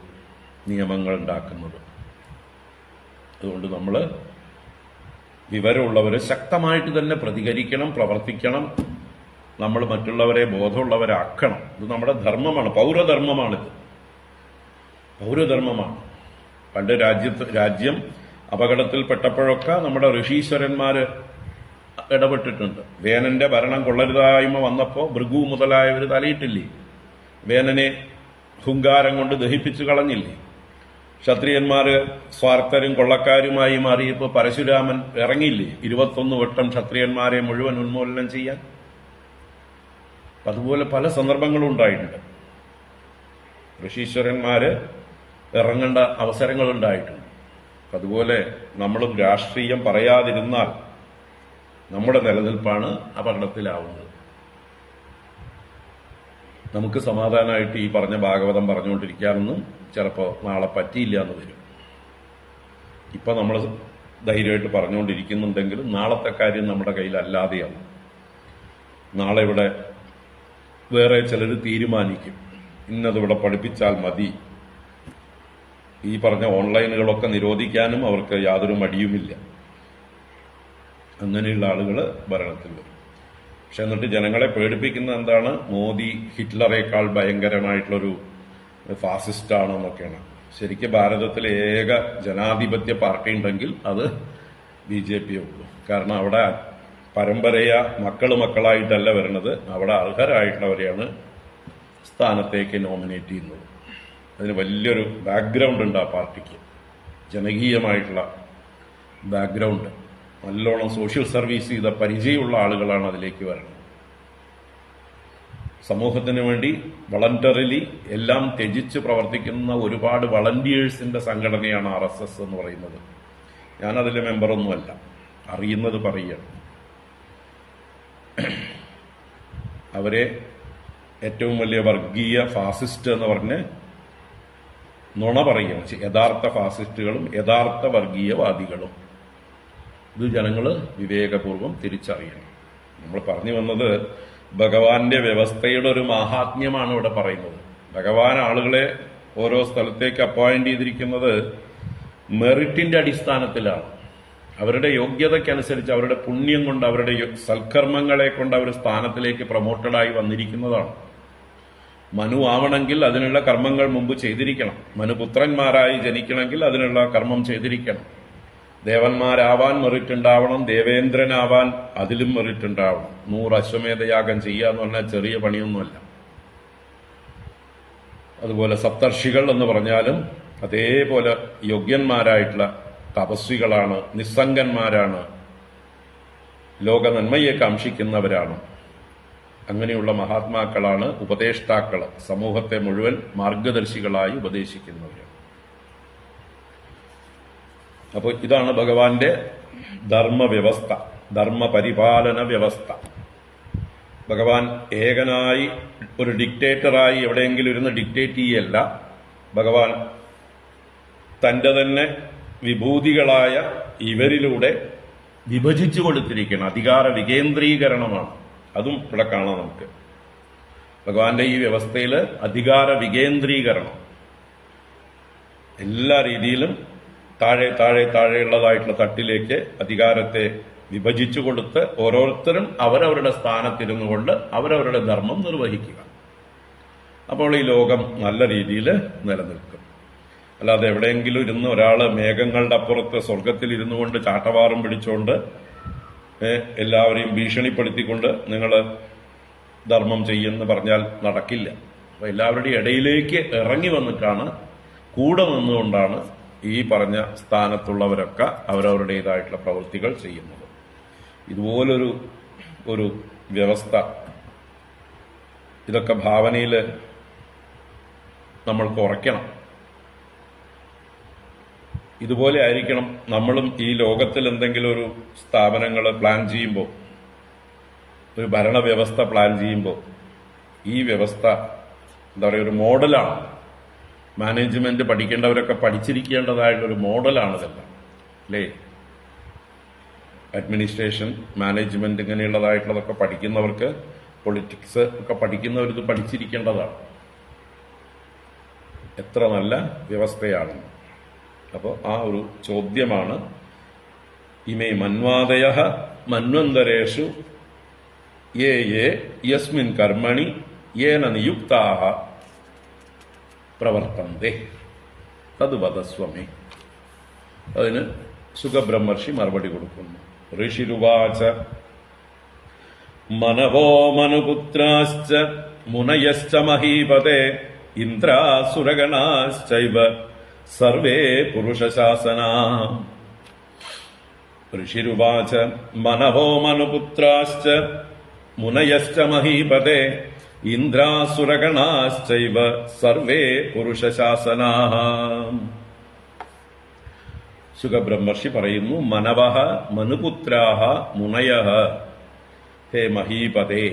നിയമങ്ങൾ ഉണ്ടാക്കുന്നത്. അതുകൊണ്ട് നമ്മൾ വിവരമുള്ളവർ ശക്തമായിട്ട് തന്നെ പ്രതികരിക്കണം, പ്രവർത്തിക്കണം. നമ്മൾ മറ്റുള്ളവരെ ബോധമുള്ളവരാക്കണം. ഇത് നമ്മുടെ ധർമ്മമാണ്, പൗരധർമ്മമാണിത്, പൗരധർമ്മമാണ്. പണ്ട് രാജ്യം അപകടത്തിൽപ്പെട്ടപ്പോഴൊക്കെ നമ്മുടെ ഋഷീശ്വരന്മാര് ഇടപെട്ടിട്ടുണ്ട്. വേനന്റെ ഭരണം കൊള്ളരുതായ്മ വന്നപ്പോ ഭൃഗു മുതലായവർ തലയിട്ടില്ലേ? വേനനെ ഹുങ്കാരം കൊണ്ട് ദഹിപ്പിച്ചു കളഞ്ഞില്ലേ? ക്ഷത്രിയന്മാര് സ്വാർത്ഥരും കൊള്ളക്കാരുമായി മാറിയപ്പോ പരശുരാമൻ ഇറങ്ങിയില്ലേ 21 വട്ടം ക്ഷത്രിയന്മാരെ മുഴുവൻ ഉന്മൂലനം ചെയ്യാൻ? അതുപോലെ പല സന്ദർഭങ്ങളും ഉണ്ടായിട്ടുണ്ട്. ഋഷീശ്വരന്മാര് ഇറങ്ങേണ്ട അവസരങ്ങൾ ഉണ്ടായിട്ടുണ്ട്. അതുപോലെ നമ്മളും രാഷ്ട്രീയം പറയാതിരുന്നാൽ നമ്മുടെ നിലനിൽപ്പാണ് അപകടത്തിലാവുന്നത്. നമുക്ക് സമാധാനമായിട്ട് ഈ പറഞ്ഞ ഭാഗവതം പറഞ്ഞുകൊണ്ടിരിക്കാനൊന്നും ചിലപ്പോൾ നാളെ പറ്റിയില്ല എന്ന് വരും. ഇപ്പൊ നമ്മൾ ധൈര്യമായിട്ട് പറഞ്ഞുകൊണ്ടിരിക്കുന്നുണ്ടെങ്കിലും നാളത്തെ കാര്യം നമ്മുടെ കയ്യിലല്ലാതെയാണ്. നാളെ ഇവിടെ വേറെ ചിലർ തീരുമാനിക്കും, ഇന്നതിവിടെ പഠിപ്പിച്ചാൽ മതി. ഈ പറഞ്ഞ ഓൺലൈനുകളൊക്കെ നിരോധിക്കാനും അവർക്ക് യാതൊരു മടിയുമില്ല. അങ്ങനെയുള്ള ആളുകൾ ഭരണത്തിൽ വരും. പക്ഷെ എന്നിട്ട് ജനങ്ങളെ പേടിപ്പിക്കുന്ന എന്താണ്? മോദി ഹിറ്റ്ലറേക്കാൾ ഭയങ്കരമായിട്ടുള്ളൊരു ഫാസിസ്റ്റാണെന്നൊക്കെയാണ്. ശരിക്കും ഭാരതത്തിലെ ഏക ജനാധിപത്യ പാർട്ടി ഉണ്ടെങ്കിൽ അത് BJP ഉള്ളൂ. കാരണം അവിടെ പരമ്പരയ മക്കളായിട്ടല്ല വരുന്നത്, അവിടെ അർഹരായിട്ടുള്ളവരെയാണ് സ്ഥാനത്തേക്ക് നോമിനേറ്റ് ചെയ്യുന്നത്. അതിന് വലിയൊരു ബാക്ക്ഗ്രൗണ്ട് ഉണ്ട് ആ പാർട്ടിക്ക്, ജനകീയമായിട്ടുള്ള ബാക്ക്ഗ്രൗണ്ട്. നല്ലോണം സോഷ്യൽ സർവീസ് ചെയ്ത പരിചയമുള്ള ആളുകളാണ് അതിലേക്ക് വരുന്നത്. സമൂഹത്തിന് വേണ്ടി വളണ്ടറിലി എല്ലാം ത്യജിച്ച് പ്രവർത്തിക്കുന്ന ഒരുപാട് വളണ്ടിയേഴ്സിന്റെ സംഘടനയാണ് RSS എന്ന് പറയുന്നത്. ഞാനതിലെ മെമ്പറൊന്നുമല്ല, അറിയുന്നത് പറയുകയാണ്. അവരെ ഏറ്റവും വലിയ വർഗീയ ഫാസിസ്റ്റ് എന്ന് പറഞ്ഞ് നുണ പറയുകയാണ്. യഥാർത്ഥ ഫാസിസ്റ്റുകളും യഥാർത്ഥ വർഗീയവാദികളും. ഇത് ജനങ്ങൾ വിവേകപൂർവം തിരിച്ചറിയണം. നമ്മൾ പറഞ്ഞു വന്നത് ഭഗവാന്റെ വ്യവസ്ഥയുടെ ഒരു മാഹാത്മ്യമാണ് ഇവിടെ പറയുന്നത്. ഭഗവാൻ ആളുകളെ ഓരോ സ്ഥലത്തേക്ക് അപ്പോയിന്റ് ചെയ്തിരിക്കുന്നത് മെറിറ്റിന്റെ അടിസ്ഥാനത്തിലാണ്. അവരുടെ യോഗ്യതയ്ക്കനുസരിച്ച്, അവരുടെ പുണ്യം കൊണ്ട്, അവരുടെ സൽക്കർമ്മങ്ങളെ കൊണ്ട് അവർ സ്ഥാനത്തിലേക്ക് പ്രൊമോട്ടഡായി വന്നിരിക്കുന്നതാണ്. മനു ആവണമെങ്കിൽ അതിനുള്ള കർമ്മങ്ങൾ മുമ്പ് ചെയ്തിരിക്കണം. മനുപുത്രന്മാരായി ജനിക്കണമെങ്കിൽ അതിനുള്ള കർമ്മം ചെയ്തിരിക്കണം. ദേവന്മാരാവാൻ മെറിറ്റ് ഉണ്ടാവണം, ദേവേന്ദ്രനാവാൻ അതിലും മെറിറ്റ് ഉണ്ടാവണം. 100 അശ്വമേധയാഗം ചെയ്യുക എന്ന് പറഞ്ഞാൽ ചെറിയ പണിയൊന്നുമല്ല. അതുപോലെ സപ്തർഷികൾ എന്ന് പറഞ്ഞാലും അതേപോലെ യോഗ്യന്മാരായിട്ടുള്ള തപസ്വികളാണ്, നിസ്സംഗന്മാരാണ്, ലോക നന്മയെ കാംക്ഷിക്കുന്നവരാണ്. അങ്ങനെയുള്ള മഹാത്മാക്കളാണ് ഉപദേഷ്ടാക്കള്, സമൂഹത്തെ മുഴുവൻ മാർഗദർശികളായി ഉപദേശിക്കുന്നവർ. അപ്പോൾ ഇതാണ് ഭഗവാന്റെ ധർമ്മവ്യവസ്ഥ, ധർമ്മപരിപാലന വ്യവസ്ഥ. ഭഗവാൻ ഏകനായി ഒരു ഡിക്റ്റേറ്ററായി എവിടെയെങ്കിലും ഇരുന്ന് ഡിക്റ്റേറ്റ് ചെയ്യല്ല. ഭഗവാൻ തന്റെ തന്നെ വിഭൂതികളായ ഇവരിലൂടെ വിഭജിച്ചു കൊടുത്തിരിക്കണം. അധികാര വികേന്ദ്രീകരണമാണ്. അതും ഇവിടെ കാണാം നമുക്ക്. ഭഗവാന്റെ ഈ വ്യവസ്ഥയിൽ അധികാര വികേന്ദ്രീകരണം എല്ലാ രീതിയിലും താഴെയുള്ളതായിട്ടുള്ള തട്ടിലേക്ക് അധികാരത്തെ വിഭജിച്ചു കൊടുത്ത് ഓരോരുത്തരും അവരവരുടെ സ്ഥാനത്തിരുന്നു കൊണ്ട് അവരവരുടെ ധർമ്മം നിർവഹിക്കുക. അപ്പോൾ ഈ ലോകം നല്ല രീതിയിൽ നിലനിൽക്കും. അല്ലാതെ എവിടെയെങ്കിലും ഇരുന്ന് ഒരാള് മേഘങ്ങളുടെ അപ്പുറത്ത് സ്വർഗത്തിൽ ഇരുന്നു കൊണ്ട് ചാട്ടവാറും പിടിച്ചുകൊണ്ട് എല്ലാവരെയും ഭീഷണിപ്പെടുത്തിക്കൊണ്ട് നിങ്ങൾ ധർമ്മം ചെയ്യുമെന്ന് പറഞ്ഞാൽ നടക്കില്ല. അപ്പൊ എല്ലാവരുടെയും ഇടയിലേക്ക് ഇറങ്ങി വന്നിട്ടാണ്, കൂടെ നിന്നുകൊണ്ടാണ് ഈ പറഞ്ഞ സ്ഥാനത്തുള്ളവരൊക്കെ അവരവരുടേതായിട്ടുള്ള പ്രവൃത്തികൾ ചെയ്യുന്നത്. ഇതുപോലൊരു ഒരു വ്യവസ്ഥ, ഇതൊക്കെ ഭാവനയിൽ നമ്മൾക്ക് ഉറയ്ക്കണം. ഇതുപോലെ ആയിരിക്കണം നമ്മളും ഈ ലോകത്തിൽ എന്തെങ്കിലും ഒരു സ്ഥാപനങ്ങൾ പ്ലാൻ ചെയ്യുമ്പോൾ, ഒരു ഭരണവ്യവസ്ഥ പ്ലാൻ ചെയ്യുമ്പോൾ ഈ വ്യവസ്ഥ എന്താ പറയുക, ഒരു മോഡലാണ്. മാനേജ്മെന്റ് പഠിക്കേണ്ടവരൊക്കെ പഠിച്ചിരിക്കേണ്ടതായിട്ടൊരു മോഡലാണിതെല്ലാം, അല്ലേ? അഡ്മിനിസ്ട്രേഷൻ, മാനേജ്മെന്റ് ഇങ്ങനെയുള്ളതായിട്ടുള്ളതൊക്കെ പഠിക്കുന്നവർക്ക്, പൊളിറ്റിക്സ് ഒക്കെ പഠിക്കുന്നവരിത് പഠിച്ചിരിക്കേണ്ടതാണ്. എത്ര നല്ല വ്യവസ്ഥയാണ്. അപ്പോൾ ആ ഒരു ചോദ്യമാണ് ഇമേ മന്വാദയ മന്വന്തരേഷു യേ യേ യസ്മിൻ കർമ്മണി യേന നിയുക്താഹ പ്രവർത്തന്തേ തത് വദസ്വമേ. അതിന് സുഖബ്രഹ്മർഷി മറുപടി കൊടുക്കുന്നു. ഋഷിരുവാച മനവോ മനുപുത്രാശ്ച മുനയശ്ച മഹീപതേ ഇന്ദ്രാസുരഗണാശ്ചൈവ സർവേ പുരുഷശാസനാ. ഋഷിരുവാച മനവോ മനുപുത്രാശ്ച മുനയശ്ച മഹീപതേ ഇന്ദ്രാസുരഗണാശ്ചൈവ സർവേ പുരുഷശാസനാ. സുഖബ്രഹ്മർഷി പറയുന്നു, മനവഃ മനുപുത്രാഃ മുനയഃ. ഹേ മഹീപതേ,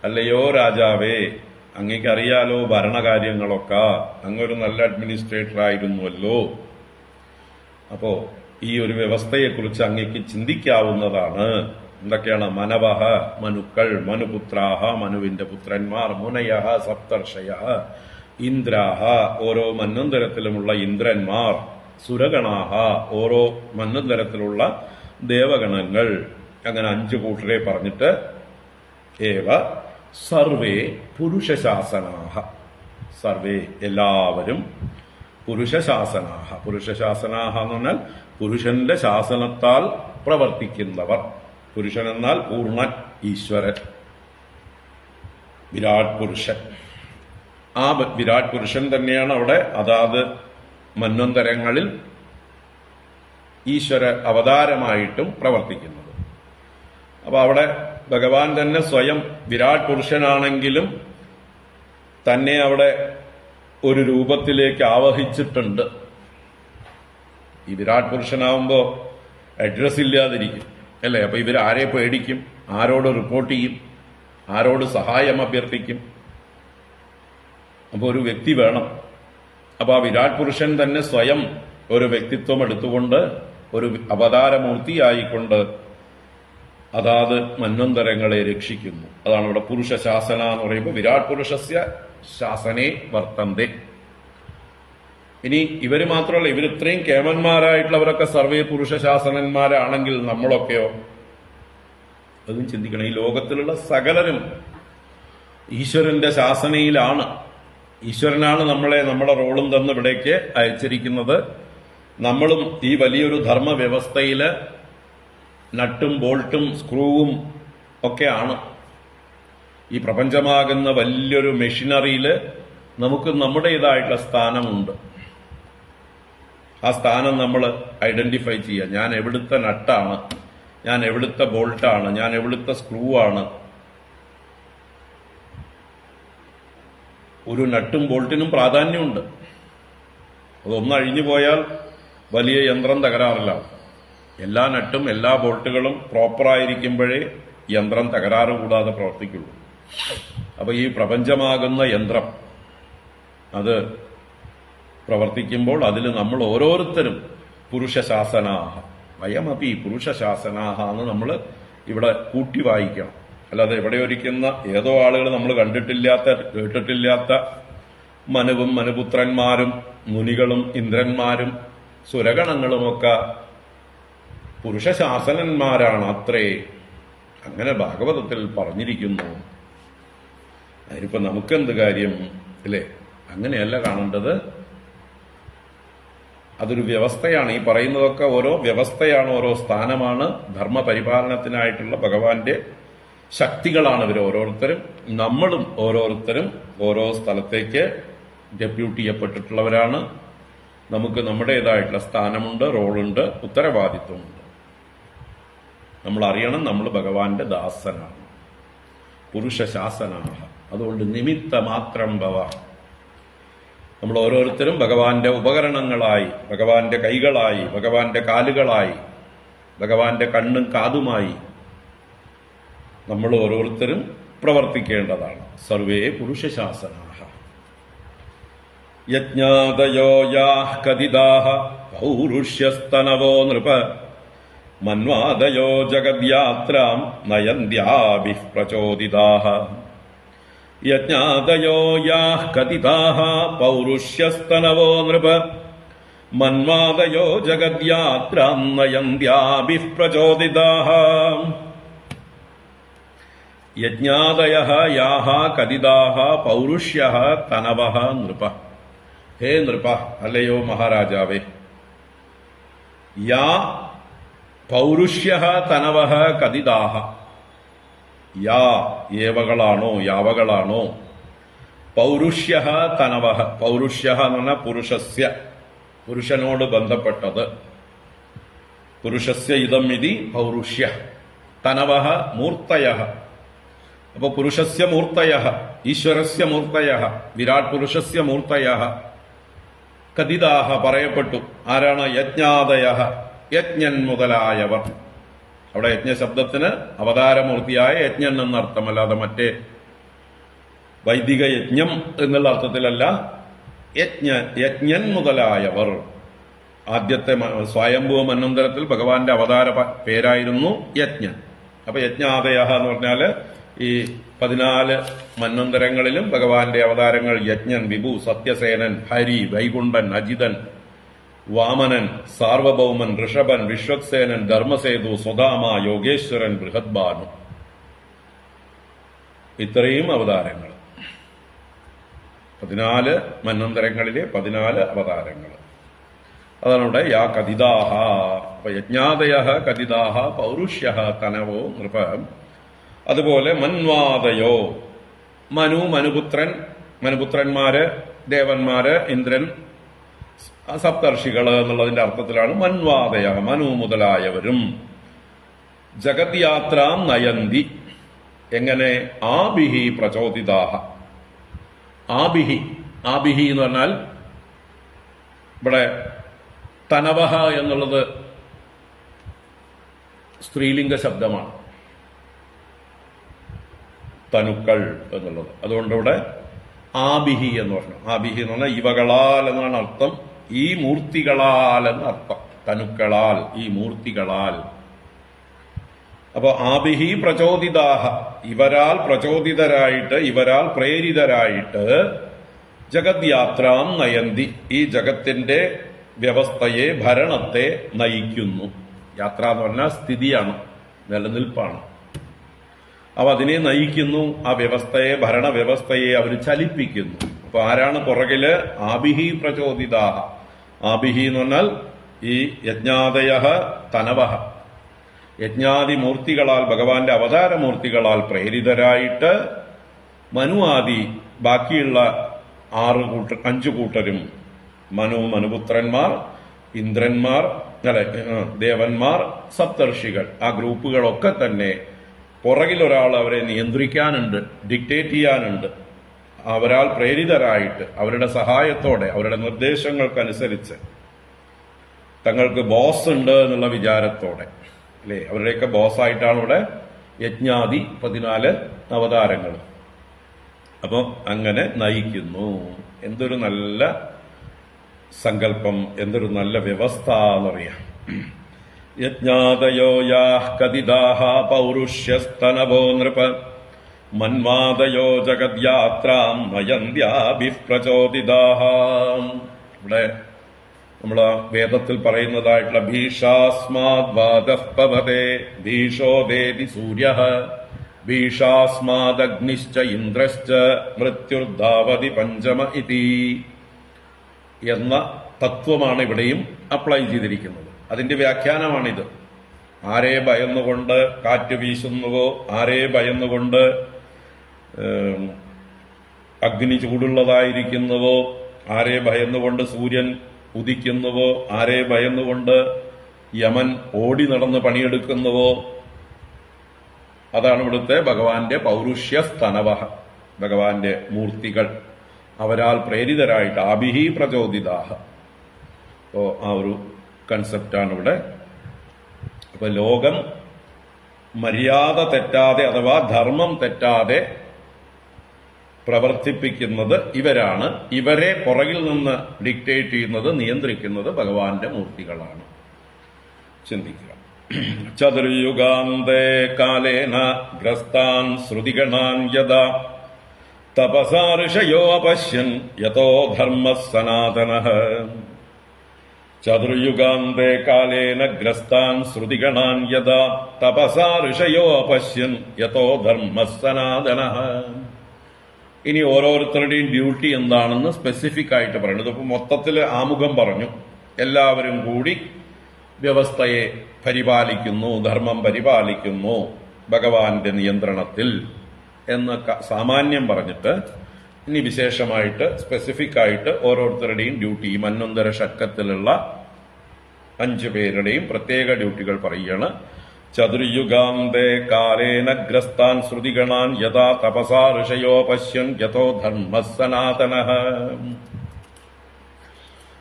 അല്ലയോ രാജാവേ, അങ്ങേക്കറിയാലോ ഭരണകാര്യങ്ങളൊക്കെ, അങ്ങൊരു നല്ല അഡ്മിനിസ്ട്രേറ്റർ ആയിരുന്നുവല്ലോ. അപ്പോ ഈ ഒരു വ്യവസ്ഥയെക്കുറിച്ച് അങ്ങേക്ക് ചിന്തിക്കാവുന്നതാണ്. എന്തൊക്കെയാണ്? മനവഃ മനുക്കൾ, മനുപുത്രാഹ മനുവിന്റെ പുത്രന്മാർ, മുനയഃ സപ്തർഷയഃ, ഇന്ദ്രാഹ ഓരോ മന്വന്തരത്തിലുമുള്ള ഇന്ദ്രന്മാർ, സുരഗണാഹ ഓരോ മന്വന്തരത്തിലുള്ള ദേവഗണങ്ങൾ, അങ്ങനെ 5 കൂട്ടരെ പറഞ്ഞിട്ട് ഏവ സർവേ പുരുഷശാസനാഹ, സർവേ എല്ലാവരും, പുരുഷശാസനാഹ, പുരുഷശാസനാഹ എന്ന് പറഞ്ഞാൽ പുരുഷന്റെ ശാസനത്താൽ പ്രവർത്തിക്കുന്നവർ. പുരുഷൻ എന്നാൽ പൂർണ്ണൻ, ഈശ്വരൻ, വിരാട് പുരുഷൻ. ആ വിരാട് പുരുഷൻ തന്നെയാണ് അവിടെ അതാത് മന്വന്തരങ്ങളിൽ ഈശ്വര അവതാരമായിട്ടും പ്രവർത്തിക്കുന്നത്. അപ്പൊ അവിടെ ഭഗവാൻ തന്നെ സ്വയം വിരാട് പുരുഷനാണെങ്കിലും തന്നെ അവിടെ ഒരു രൂപത്തിലേക്ക് ആവഹിച്ചിട്ടുണ്ട്. ഈ വിരാട് പുരുഷനാവുമ്പോ അഡ്രസ് ഇല്ലാതിരിക്കും, അല്ലേ? അപ്പൊ ഇവരാരെ പേടിക്കും? ആരോട് റിപ്പോർട്ട് ചെയ്യും? ആരോട് സഹായം അഭ്യർത്ഥിക്കും? അപ്പൊ ഒരു വ്യക്തി വേണം. അപ്പൊ ആ വിരാട് പുരുഷൻ തന്നെ സ്വയം ഒരു വ്യക്തിത്വം എടുത്തുകൊണ്ട് ഒരു അവതാരമൂർത്തിയായിക്കൊണ്ട് അതാത് മന്വന്തരങ്ങളെ രക്ഷിക്കുന്നു. അതാണ് ഇവിടെ പുരുഷ ശാസന എന്ന് പറയുമ്പോൾ വിരാട് പുരുഷസ്യ ശാസനേ വർത്തന്തേ. ഇനി ഇവര് മാത്രമല്ല, ഇവരിത്രയും കേമന്മാരായിട്ടുള്ളവരൊക്കെ സർവേ പുരുഷ ശാസനന്മാരാണെങ്കിൽ നമ്മളൊക്കെയോ? അതും ചിന്തിക്കണം. ഈ ലോകത്തിലുള്ള സകലരും ഈശ്വരന്റെ ശാസനയിലാണ്. ഈശ്വരനാണ് നമ്മളെ നമ്മുടെ റോളും തന്ന് ഇവിടേക്ക് അയച്ചിരിക്കുന്നത്. നമ്മളും ഈ വലിയൊരു ധർമ്മ വ്യവസ്ഥയില് നട്ടും ബോൾട്ടും സ്ക്രൂവും ഒക്കെയാണ്. ഈ പ്രപഞ്ചമാകുന്ന വലിയൊരു മെഷീനറിയില് നമുക്ക് നമ്മുടേതായിട്ടുള്ള സ്ഥാനമുണ്ട്. ആ സ്ഥാനം നമ്മൾ ഐഡന്റിഫൈ ചെയ്യുക. ഞാൻ എവിടുത്തെ നട്ടാണ്, ഞാൻ എവിടുത്തെ ബോൾട്ടാണ്, ഞാൻ എവിടുത്തെ സ്ക്രൂ ആണ്. ഒരു നട്ടും ബോൾട്ടിനും പ്രാധാന്യമുണ്ട്. അതൊന്ന് അഴിഞ്ഞു പോയാൽ വലിയ യന്ത്രം തകരാറിലാവും. എല്ലാ നട്ടും എല്ലാ ബോൾട്ടുകളും പ്രോപ്പറായിരിക്കുമ്പോഴേ യന്ത്രം തകരാറ് കൂടാതെ പ്രവർത്തിക്കുള്ളൂ. അപ്പൊ ഈ പ്രപഞ്ചമാകുന്ന യന്ത്രം അത് പ്രവർത്തിക്കുമ്പോൾ അതിൽ നമ്മൾ ഓരോരുത്തരും പുരുഷശാസനാഹ, വയമപി പുരുഷശാസനാഹ എന്ന് നമ്മൾ ഇവിടെ കൂട്ടി വായിക്കണം. അല്ലാതെ ഇവിടെ ഒരിക്കുന്ന ഏതോ ആളുകൾ നമ്മൾ കണ്ടിട്ടില്ലാത്ത കേട്ടിട്ടില്ലാത്ത മനുവും മനുപുത്രന്മാരും മുനികളും ഇന്ദ്രന്മാരും സുരഗണങ്ങളുമൊക്കെ പുരുഷശാസനന്മാരാണ് അത്രേ. അങ്ങനെ ഭാഗവതത്തിൽ പറഞ്ഞിരിക്കുന്നു. അതിനിപ്പോ നമുക്കെന്ത് കാര്യം, അല്ലേ? അങ്ങനെയല്ല കാണേണ്ടത്. അതൊരു വ്യവസ്ഥയാണ്. ഈ പറയുന്നതൊക്കെ ഓരോ വ്യവസ്ഥയാണ്, ഓരോ സ്ഥാനമാണ്. ധർമ്മപരിപാലനത്തിനായിട്ടുള്ള ഭഗവാന്റെ ശക്തികളാണ് ഇവർ ഓരോരുത്തരും. നമ്മളും ഓരോരുത്തരും ഓരോ സ്ഥലത്തേക്ക് ഡെപ്യൂട്ട് ചെയ്യപ്പെട്ടിട്ടുള്ളവരാണ്. നമുക്ക് നമ്മുടേതായിട്ടുള്ള സ്ഥാനമുണ്ട്, റോളുണ്ട്, ഉത്തരവാദിത്വമുണ്ട്. നമ്മൾ അറിയണം നമ്മൾ ഭഗവാന്റെ ദാസനാണ്. പുരുഷശാസനാഹ. അതുകൊണ്ട് നിമിത്തമാത്രം ഭവ. നമ്മൾ ഓരോരുത്തരും ഭഗവാന്റെ ഉപകരണങ്ങളായി, ഭഗവാന്റെ കൈകളായി, ഭഗവാന്റെ കാലുകളായി, ഭഗവാന്റെ കണ്ണും കാതുമായി നമ്മൾ ഓരോരുത്തരും പ്രവർത്തിക്കേണ്ടതാണ്. സർവേ പുരുഷശാസനാഹ. യജ്ഞാദയോ യാഃ കദിതാഃ പൗരുഷ്യസ്തനവോ നൃപ മന്വാദയോ ജഗദ്യാത്രാം നയന്ത്യാഭിഃ പ്രചോദിതാഃ. യജ്ഞാദയോ യാഃ കദിതാഃ പൗരുഷ്യസ്തനവോ നൃപ മന്വാദയോ ജഗദ്യാത്രാം നയന്ത്യാഭിഃ പ്രചോദിതാഃ. യജ്ഞാദയഃ യാഃ കദിതാഃ പൗരുഷ്യഃ തനവഃ നൃപ. ഹേ നൃപ, അല്ലയോ മഹാരാജാവേ, യാ പൗരുഷ്യഃ തനവഃ കദിതാഃ. യാ ഏവകളാണോ, യാവകളാണോ, പൗരുഷ്യഃ തനവഃ. പൗരുഷ്യഃ എന്ന് പറഞ്ഞാൽ പുരുഷസ്യ, പുരുഷനോട് ബന്ധപ്പെട്ടത്. പുരുഷസ്യ ഇദം ഇതി പൗരുഷ്യ. തനവഃ മൂർത്തയഃ. അപ്പൊ പുരുഷസ്യ മൂർത്തയഃ, ഈശ്വരസ്യ മൂർത്തയഃ, വിരാട് പുരുഷസ്യ മൂർത്തയഃ കഥിതാഹ പറയപ്പെട്ടു. ആരാണ്? യജ്ഞാദയഃ, യജ്ഞൻ മുതലായവർ. അവിടെ യജ്ഞശബ്ദത്തിന് അവതാരമൂർത്തിയായ യജ്ഞൻ എന്നർത്ഥം, അല്ലാതെ മറ്റേ വൈദിക യജ്ഞം എന്നുള്ള അർത്ഥത്തിലല്ല. യജ്ഞൻ മുതലായവർ. ആദ്യത്തെ സ്വയംഭൂ മന്വന്തരത്തിൽ ഭഗവാന്റെ അവതാര പേരായിരുന്നു യജ്ഞൻ. അപ്പൊ യജ്ഞാദയഃ എന്ന് പറഞ്ഞാല് ഈ 14 മന്വന്തരങ്ങളിലും ഭഗവാന്റെ അവതാരങ്ങൾ യജ്ഞൻ, വിഭു, സത്യസേനൻ, ഹരി, വൈകുണ്ഠൻ, അജിതൻ, വാമനൻ, സാർവഭൗമൻ, ഋഷഭൻ, വിശ്വക്സേനൻ, ധർമ്മസേതു, സുധാമ, യോഗേശ്വരൻ, ബൃഹദ്ബാനു. ഇത്രയും അവതാരങ്ങൾ 14 മന്വന്തരങ്ങളിലെ 14 അവതാരങ്ങൾ. അതാണ് ഇവിടെ യാ കഥിതാഹ. അപ്പൊ യജ്ഞാദയഃ കഥിതാഹ പൗരുഷ്യഃ തനവോ നൃപ. അതുപോലെ മന്വാദയോ, മനു, മനുപുത്രൻ, മനുപുത്രന്മാര്, ദേവന്മാര്, ഇന്ദ്രൻ, സപ്തർഷികള് എന്നുള്ളതിന്റെ അർത്ഥത്തിലാണ് മന്വാദയ. മനു മുതലായവരും ജഗദ്യാത്രാം നയന്തി. എങ്ങനെ? ആഭിഹി പ്രചോദിതാഹ. ആഭിഹി, ആഭിഹി എന്ന് പറഞ്ഞാൽ ഇവിടെ തനവഹ എന്നുള്ളത് സ്ത്രീലിംഗ ശബ്ദമാണ്, തനുക്കൾ എന്നുള്ളത്. അതുകൊണ്ട് ഇവിടെ ആഭിഹി എന്ന് പറഞ്ഞു. ആഭിഹി എന്ന് പറഞ്ഞാൽ ഇവകളാൽ എന്നാണ് അർത്ഥം. ഈ മൂർത്തികളാൽ എന്നർത്ഥം. തനുക്കളാൽ, ഈ മൂർത്തികളാൽ. അപ്പൊ ആഭിഹി പ്രചോദിതാഹ, ഇവരാൽ പ്രചോദിതരായിട്ട്, ഇവരാൽ പ്രേരിതരായിട്ട് ജഗദ്യാത്രാം നയന്തി, ഈ ജഗത്തിന്റെ വ്യവസ്ഥയെ, ഭരണത്തെ നയിക്കുന്നു. യാത്ര എന്ന് പറഞ്ഞാൽ സ്ഥിതിയാണ്, നിലനിൽപ്പാണ്. അപ്പൊ അതിനെ നയിക്കുന്നു, ആ വ്യവസ്ഥയെ, ഭരണവ്യവസ്ഥയെ അവർ ചലിപ്പിക്കുന്നു. അപ്പൊ ആരാണ് പുറകില്? ആഭിഹി പ്രചോദിതാഹ. ആഭിഹി എന്ന് പറഞ്ഞാൽ ഈ യജ്ഞാദയഃ തനവഃ, യജ്ഞാദി മൂർത്തികളാൽ, ഭഗവാന്റെ അവതാരമൂർത്തികളാൽ പ്രേരിതരായിട്ട് മനു ആദി ബാക്കിയുള്ള 5 കൂട്ടരും, മനു, മനുപുത്രന്മാർ, ഇന്ദ്രന്മാർ, ദേവന്മാർ, സപ്തർഷികൾ, ആ ഗ്രൂപ്പുകളൊക്കെ തന്നെ പുറകിലൊരാൾ അവരെ നിയന്ത്രിക്കാനുണ്ട്, ഡിക്റ്റേറ്റ് ചെയ്യാനുണ്ട്. അവരാൽ പ്രേരിതരായിട്ട്, അവരുടെ സഹായത്തോടെ, അവരുടെ നിർദ്ദേശങ്ങൾക്കനുസരിച്ച്, തങ്ങൾക്ക് ബോസ് ഉണ്ട് എന്നുള്ള വിചാരത്തോടെ, അല്ലേ? അവരുടെയൊക്കെ ബോസായിട്ടാണ് ഇവിടെ യജ്ഞാദി 14 അവതാരങ്ങൾ. അപ്പൊ അങ്ങനെ നയിക്കുന്നു. എന്തൊരു നല്ല സങ്കല്പം, എന്തൊരു നല്ല വ്യവസ്ഥ എന്നറിയാം. യജ്ഞാദയോ യാഃ കദിതാഃ പൗരുഷ്യസ്തനവോ നൃപ മന്വാദയോ ജഗദ്യാത്രാം നയന്ത്യാഭിഃ പ്രചോദിതാഃ. ഇവിടെ നമ്മൾ വേദത്തിൽ പറയുന്നതായിട്ടുള്ള ഭീഷാസ്മാദ് വാദഃ പവതേ ഭീഷോദേതി സൂര്യഃ ഭീഷാസ്മാദഗ്നിശ്ച ഇന്ദ്രശ്ച മൃത്യുർധാവതി പഞ്ചമ ഇതി എന്ന തത്വമാണ് ഇവിടെയും അപ്ലൈ ചെയ്തിരിക്കുന്നത്. അതിന്റെ വ്യാഖ്യാനമാണിത്. ആരെ ഭയന്നുകൊണ്ട് കാറ്റ് വീശുന്നുവോ, ആരെ ഭയന്നുകൊണ്ട് അഗ്നി ചൂടുള്ളതായിരിക്കുന്നുവോ, ആരെ ഭയന്നുകൊണ്ട് സൂര്യൻ ഉദിക്കുന്നുവോ, ആരെ ഭയന്നുകൊണ്ട് യമൻ ഓടി നടന്ന് പണിയെടുക്കുന്നുവോ, അതാണ് ഇവിടുത്തെ ഭഗവാന്റെ പൗരുഷ്യ സ്തനവഹ, ഭഗവാന്റെ മൂർത്തികൾ അവരാൽ പ്രേരിതരായിട്ട് ആഭിഹി പ്രചോദിതാഹ. അപ്പോ ആ ഒരു കൺസെപ്റ്റാണ് ഇവിടെ. അപ്പൊ ലോകം മര്യാദ തെറ്റാതെ അഥവാ ധർമ്മം തെറ്റാതെ പ്രവർത്തിപ്പിക്കുന്നത് ഇവരാണ്. ഇവരെ പുറകിൽ നിന്ന് ഡിക്റ്റേറ്റ് ചെയ്യുന്നത്, നിയന്ത്രിക്കുന്നത് ഭഗവാന്റെ മൂർത്തികളാണ്. ചിന്തിക്കുക. ചതുർയുഗാന്തേ കാലേന ഗ്രസ്താൻ ശ്രുതിഗണാൻ യഥാ തപസാ ഋഷയോ അപശ്യൻ യതോ ധർമ്മഃ സനാതനഃ. ചതുർയുഗാന്തേ കാലേന ഗ്രസ്താൻ ശ്രുതിഗണാൻ യഥാ തപസാ ഋഷയോ അപശ്യൻ യതോ ധർമ്മഃ സനാതനഃ. ഇനി ഓരോരുത്തരുടെയും ഡ്യൂട്ടി എന്താണെന്ന് സ്പെസിഫിക് ആയിട്ട് പറയുന്നത്. ഇപ്പൊ മൊത്തത്തിൽ ആമുഖം പറഞ്ഞു, എല്ലാവരും കൂടി വ്യവസ്ഥയെ പരിപാലിക്കുന്നു, ധർമ്മം പരിപാലിക്കുന്നു ഭഗവാന്റെ നിയന്ത്രണത്തിൽ എന്ന് സാമാന്യം പറഞ്ഞിട്ട് ഇനി വിശേഷമായിട്ട് സ്പെസിഫിക് ആയിട്ട് ഓരോരുത്തരുടെയും ഡ്യൂട്ടി, മന്വന്തര ഷട്കത്തിലുള്ള 5 പേരുടെയും പ്രത്യേക ഡ്യൂട്ടികൾ പറയുകയാണ്. ചതുർയുഗാന്തേ കാലേന ഗ്രസ്താൻ ശ്രുതിഗണാൻ യഥാ തപസാ ഋഷയോ പശ്യൻ യതോ ധർമ്മഃ സനാതനഃ.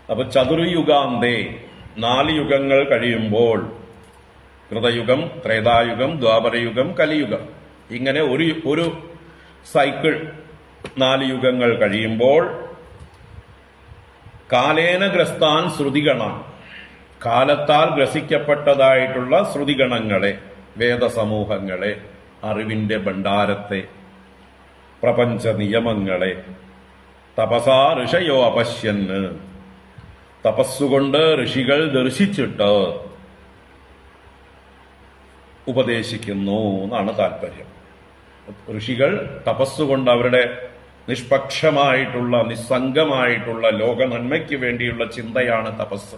അപ്പൊ ചതുർയുഗാന്തേ 4 യുഗങ്ങൾ കഴിയുമ്പോൾ, കൃതയുഗം, ത്രേതായുഗം, ദ്വാപരയുഗം, കലിയുഗം, ഇങ്ങനെ ഒരു സൈക്കിൾ 4 യുഗങ്ങൾ കഴിയുമ്പോൾ കാലേന ഗ്രസ്താൻ ശ്രുതിഗണാൻ, കാലത്താൽ ഗ്രസിക്കപ്പെട്ടതായിട്ടുള്ള ശ്രുതിഗണങ്ങളെ, വേദസമൂഹങ്ങളെ, അറിവിന്റെ ഭണ്ഡാരത്തെ, പ്രപഞ്ച നിയമങ്ങളെ, തപസാ ഋഷയോ അപശ്യന്, തപസ്സുകൊണ്ട് ഋഷികൾ ദർശിച്ചിട്ട് ഉപദേശിക്കുന്നു എന്നാണ് താല്പര്യം. ഋഷികൾ തപസ്സുകൊണ്ട് അവരുടെ നിഷ്പക്ഷമായിട്ടുള്ള, നിസ്സംഗമായിട്ടുള്ള ലോക നന്മയ്ക്ക് വേണ്ടിയുള്ള ചിന്തയാണ് തപസ്.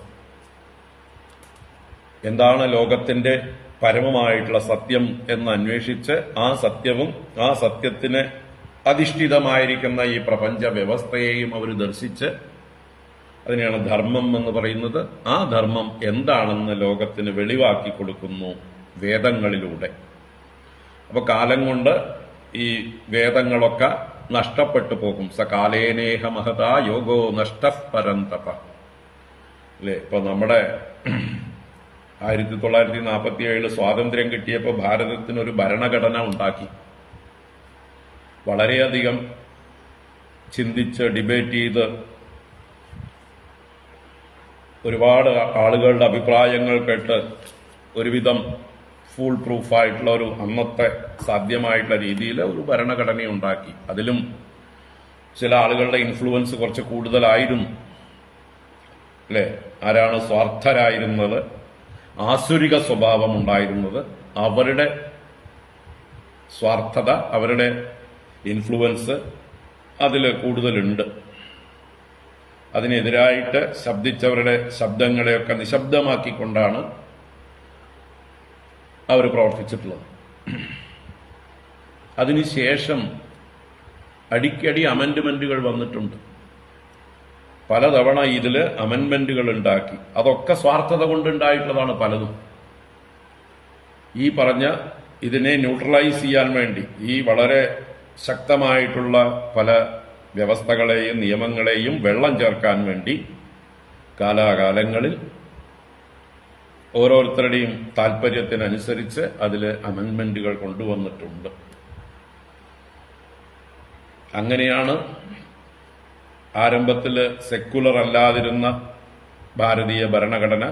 എന്താണ് ലോകത്തിന്റെ പരമമായിട്ടുള്ള സത്യം എന്ന് അന്വേഷിച്ച് ആ സത്യവും ആ സത്യത്തിന് അധിഷ്ഠിതമായിരിക്കുന്ന ഈ പ്രപഞ്ച വ്യവസ്ഥയെയും അവർ ദർശിച്ച്, അതിനെയാണ് ധർമ്മം എന്ന് പറയുന്നത്. ആ ധർമ്മം എന്താണെന്ന് ലോകത്തിന് വെളിവാക്കി കൊടുക്കുന്നു വേദങ്ങളിലൂടെ. അപ്പൊ കാലം കൊണ്ട് ഈ വേദങ്ങളൊക്കെ നഷ്ടപ്പെട്ടു പോകും. സകാലേനേഹ മഹതാ യോഗോ നഷ്ടഃ പരന്തപ. അല്ലേ? ഇപ്പൊ നമ്മുടെ 1947 സ്വാതന്ത്ര്യം കിട്ടിയപ്പോൾ ഭാരതത്തിനൊരു ഭരണഘടന ഉണ്ടാക്കി. വളരെയധികം ചിന്തിച്ച് ഡിബേറ്റ് ചെയ്ത് ഒരുപാട് ആളുകളുടെ അഭിപ്രായങ്ങൾ കേട്ട് ഒരുവിധം ഫുൾ പ്രൂഫായിട്ടുള്ള ഒരു അന്നത്തെ സാധ്യമായിട്ടുള്ള രീതിയിൽ ഒരു ഭരണഘടന ഉണ്ടാക്കി. അതിലും ചില ആളുകളുടെ ഇൻഫ്ലുവൻസ് കുറച്ച് കൂടുതലായിരുന്നു. അല്ലെ? ആരാണ് സ്വാർത്ഥരായിരുന്നത്, ആസുരിക സ്വഭാവം ഉണ്ടായിരുന്നത്, അവരുടെ സ്വാർത്ഥത, അവരുടെ ഇൻഫ്ലുവൻസ് അതിൽ കൂടുതലുണ്ട്. അതിനെതിരായിട്ട് ശബ്ദിച്ചവരുടെ ശബ്ദങ്ങളെയൊക്കെ നിശബ്ദമാക്കിക്കൊണ്ടാണ് അവർ പ്രവർത്തിച്ചിട്ടുള്ളത്. അതിനുശേഷം അടിക്കടി അമെൻഡ്മെന്റുകൾ വന്നിട്ടുണ്ട്. പലതവണ ഇതിൽ അമെൻഡ്മെന്റുകൾ ഉണ്ടാക്കി. അതൊക്കെ സ്വാർത്ഥത കൊണ്ടുണ്ടായിട്ടുള്ളതാണ് പലതും. ഈ പറഞ്ഞ ഇതിനെ ന്യൂട്രലൈസ് ചെയ്യാൻ വേണ്ടി, ഈ വളരെ ശക്തമായിട്ടുള്ള പല വ്യവസ്ഥകളെയും നിയമങ്ങളെയും വെള്ളം ചേർക്കാൻ വേണ്ടി കാലാകാലങ്ങളിൽ ഓരോരുത്തരുടെയും താല്പര്യത്തിനനുസരിച്ച് അതിൽ അമെൻഡ്മെന്റുകൾ കൊണ്ടുവന്നിട്ടുണ്ട്. അങ്ങനെയാണ് ആരംഭത്തിൽ സെക്കുലർ അല്ലാതിരുന്ന ഭാരതീയ ഭരണഘടന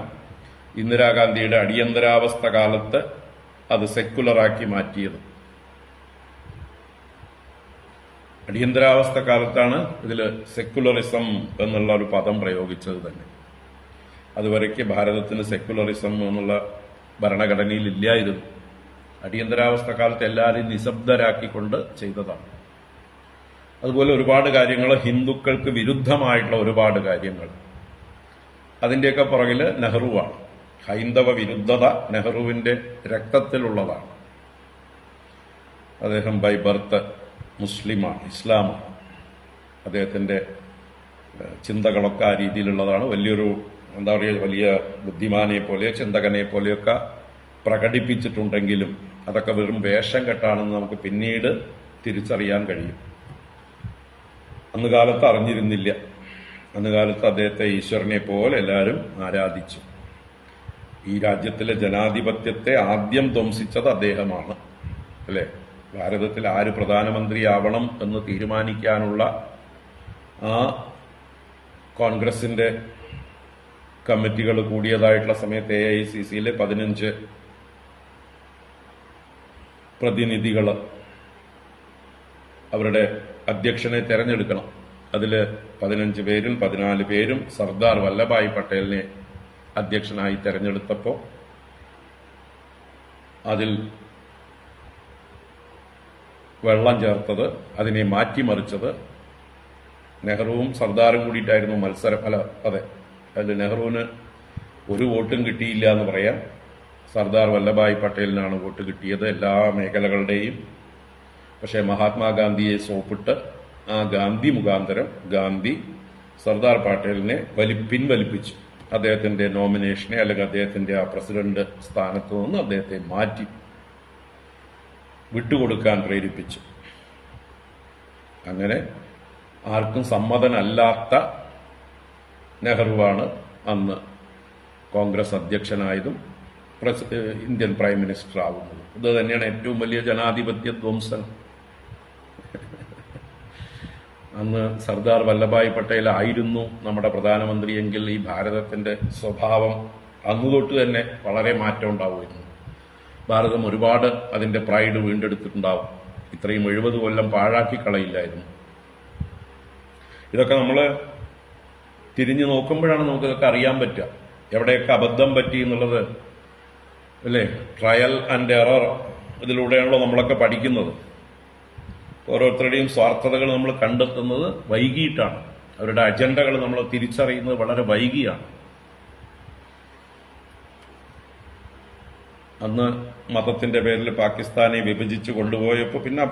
ഇന്ദിരാഗാന്ധിയുടെ അടിയന്തരാവസ്ഥ കാലത്ത് അത് സെക്കുലറാക്കി മാറ്റിയത്. അടിയന്തരാവസ്ഥ കാലത്താണ് ഇതിൽ സെക്കുലറിസം എന്നുള്ള ഒരു പദം പ്രയോഗിച്ചത് തന്നെ. അതുവരയ്ക്ക് ഭാരതത്തിന് സെക്കുലറിസം എന്നുള്ള ഭരണഘടനയിൽ ഇല്ലായിരുന്നു. അടിയന്തരാവസ്ഥ കാലത്ത് എല്ലാവരെയും നിശബ്ദരാക്കിക്കൊണ്ട് ചെയ്തതാണ്. അതുപോലെ ഒരുപാട് കാര്യങ്ങൾ, ഹിന്ദുക്കൾക്ക് വിരുദ്ധമായിട്ടുള്ള ഒരുപാട് കാര്യങ്ങൾ, അതിന്റെയൊക്കെ പുറകിൽ നെഹ്റുവാണ്. ഹൈന്ദവ വിരുദ്ധത നെഹ്റുവിന്റെ രക്തത്തിലുള്ളതാണ്. അദ്ദേഹം ബൈ ബർത്ത് മുസ്ലിമാണ്, ഇസ്ലാമാണ്. അദ്ദേഹത്തിന്റെ ചിന്തകളൊക്കെ ആ രീതിയിലുള്ളതാണ്. വലിയൊരു എന്താ പറയുക, വലിയ ബുദ്ധിമാനെ പോലെ ചിന്തകനെ പോലെയൊക്കെ പ്രകടിപ്പിച്ചിട്ടുണ്ടെങ്കിലും അതൊക്കെ വെറും വേഷം കെട്ടാണെന്ന് നമുക്ക് പിന്നീട് തിരിച്ചറിയാൻ കഴിയും. അന്ന് കാലത്ത് അറിഞ്ഞിരുന്നില്ല. അന്ന് കാലത്ത് അദ്ദേഹത്തെ ഈശ്വരനെ പോലെ എല്ലാവരും ആരാധിച്ചു. ഈ രാജ്യത്തിലെ ജനാധിപത്യത്തെ ആദ്യം ധ്വംസിച്ചത് അദ്ദേഹമാണ്, അല്ലെ? ഭാരതത്തിൽ ആര് പ്രധാനമന്ത്രിയാവണം എന്ന് തീരുമാനിക്കാനുള്ള ആ കോൺഗ്രസിന്റെ കമ്മിറ്റികൾ കൂടിയതായിട്ടുള്ള സമയത്ത് AICCയിലെ 15 പ്രതിനിധികൾ അവരുടെ അധ്യക്ഷനെ തെരഞ്ഞെടുക്കണം. അതിൽ 15 പേരിൽ 14 പേരും സർദാർ വല്ലഭായ് പട്ടേലിനെ അധ്യക്ഷനായി തെരഞ്ഞെടുത്തപ്പോൾ അതിൽ വെള്ളം ചേർത്തത്, അതിനെ മാറ്റിമറിച്ചത് നെഹ്റുവും സർദാറും കൂടിയിട്ടായിരുന്നു മത്സരം. അതെ, അതിൽ നെഹ്റുവിന് ഒരു വോട്ടും കിട്ടിയില്ല എന്ന് പറയാം. സർദാർ വല്ലഭായ് പട്ടേലിനാണ് വോട്ട് കിട്ടിയത് എല്ലാ മേഖലകളുടെയും. പക്ഷേ മഹാത്മാഗാന്ധിയെ സോപ്പിട്ട് ആ ഗാന്ധി മുഖാന്തരം ഗാന്ധി സർദാർ പട്ടേലിനെ പിൻവലിപ്പിച്ചു. അദ്ദേഹത്തിന്റെ നോമിനേഷനെ, അല്ലെങ്കിൽ അദ്ദേഹത്തിന്റെ ആ പ്രസിഡന്റ് സ്ഥാനത്ത് നിന്ന് അദ്ദേഹത്തെ മാറ്റി വിട്ടുകൊടുക്കാൻ പ്രേരിപ്പിച്ചു. അങ്ങനെ ആർക്കും സമ്മതനല്ലാത്ത നെഹ്റുവാണ് അന്ന് കോൺഗ്രസ് അധ്യക്ഷനായതും ഇന്ത്യൻ പ്രൈം മിനിസ്റ്റർ ആവുന്നതും. ഇത് തന്നെയാണ് ഏറ്റവും വലിയ ജനാധിപത്യ ധ്വംസനം. അന്ന് സർദാർ വല്ലഭായ് പട്ടേൽ ആയിരുന്നു നമ്മുടെ പ്രധാനമന്ത്രിയെങ്കിൽ ഈ ഭാരതത്തിന്റെ സ്വഭാവം അന്നു തൊട്ട് തന്നെ വളരെ മാറ്റം ഉണ്ടാവുമായിരുന്നു. ഭാരതം ഒരുപാട് അതിന്റെ പ്രൈഡ് വീണ്ടെടുത്തിട്ടുണ്ടാവും. ഇത്രയും 70 കൊല്ലം പാഴാക്കി കളയില്ലായിരുന്നു. ഇതൊക്കെ നമ്മൾ തിരിഞ്ഞു നോക്കുമ്പോഴാണ് നമുക്കിതൊക്കെ അറിയാൻ പറ്റുക, എവിടെയൊക്കെ അബദ്ധം പറ്റി എന്നുള്ളത്, അല്ലേ? ട്രയൽ ആൻഡ് എറർ ഇതിലൂടെയാണല്ലോ നമ്മളൊക്കെ പഠിക്കുന്നത്. ഓരോരുത്തരുടെയും സ്വാർത്ഥതകൾ നമ്മൾ കണ്ടെത്തുന്നത് വൈകിട്ടാണ്. അവരുടെ അജണ്ടകൾ നമ്മൾ തിരിച്ചറിയുന്നത് വളരെ വൈകിയാണ്. അന്ന് മതത്തിന്റെ പേരിൽ പാകിസ്ഥാനെ വിഭജിച്ച് കൊണ്ടുപോയപ്പോൾ പിന്നെ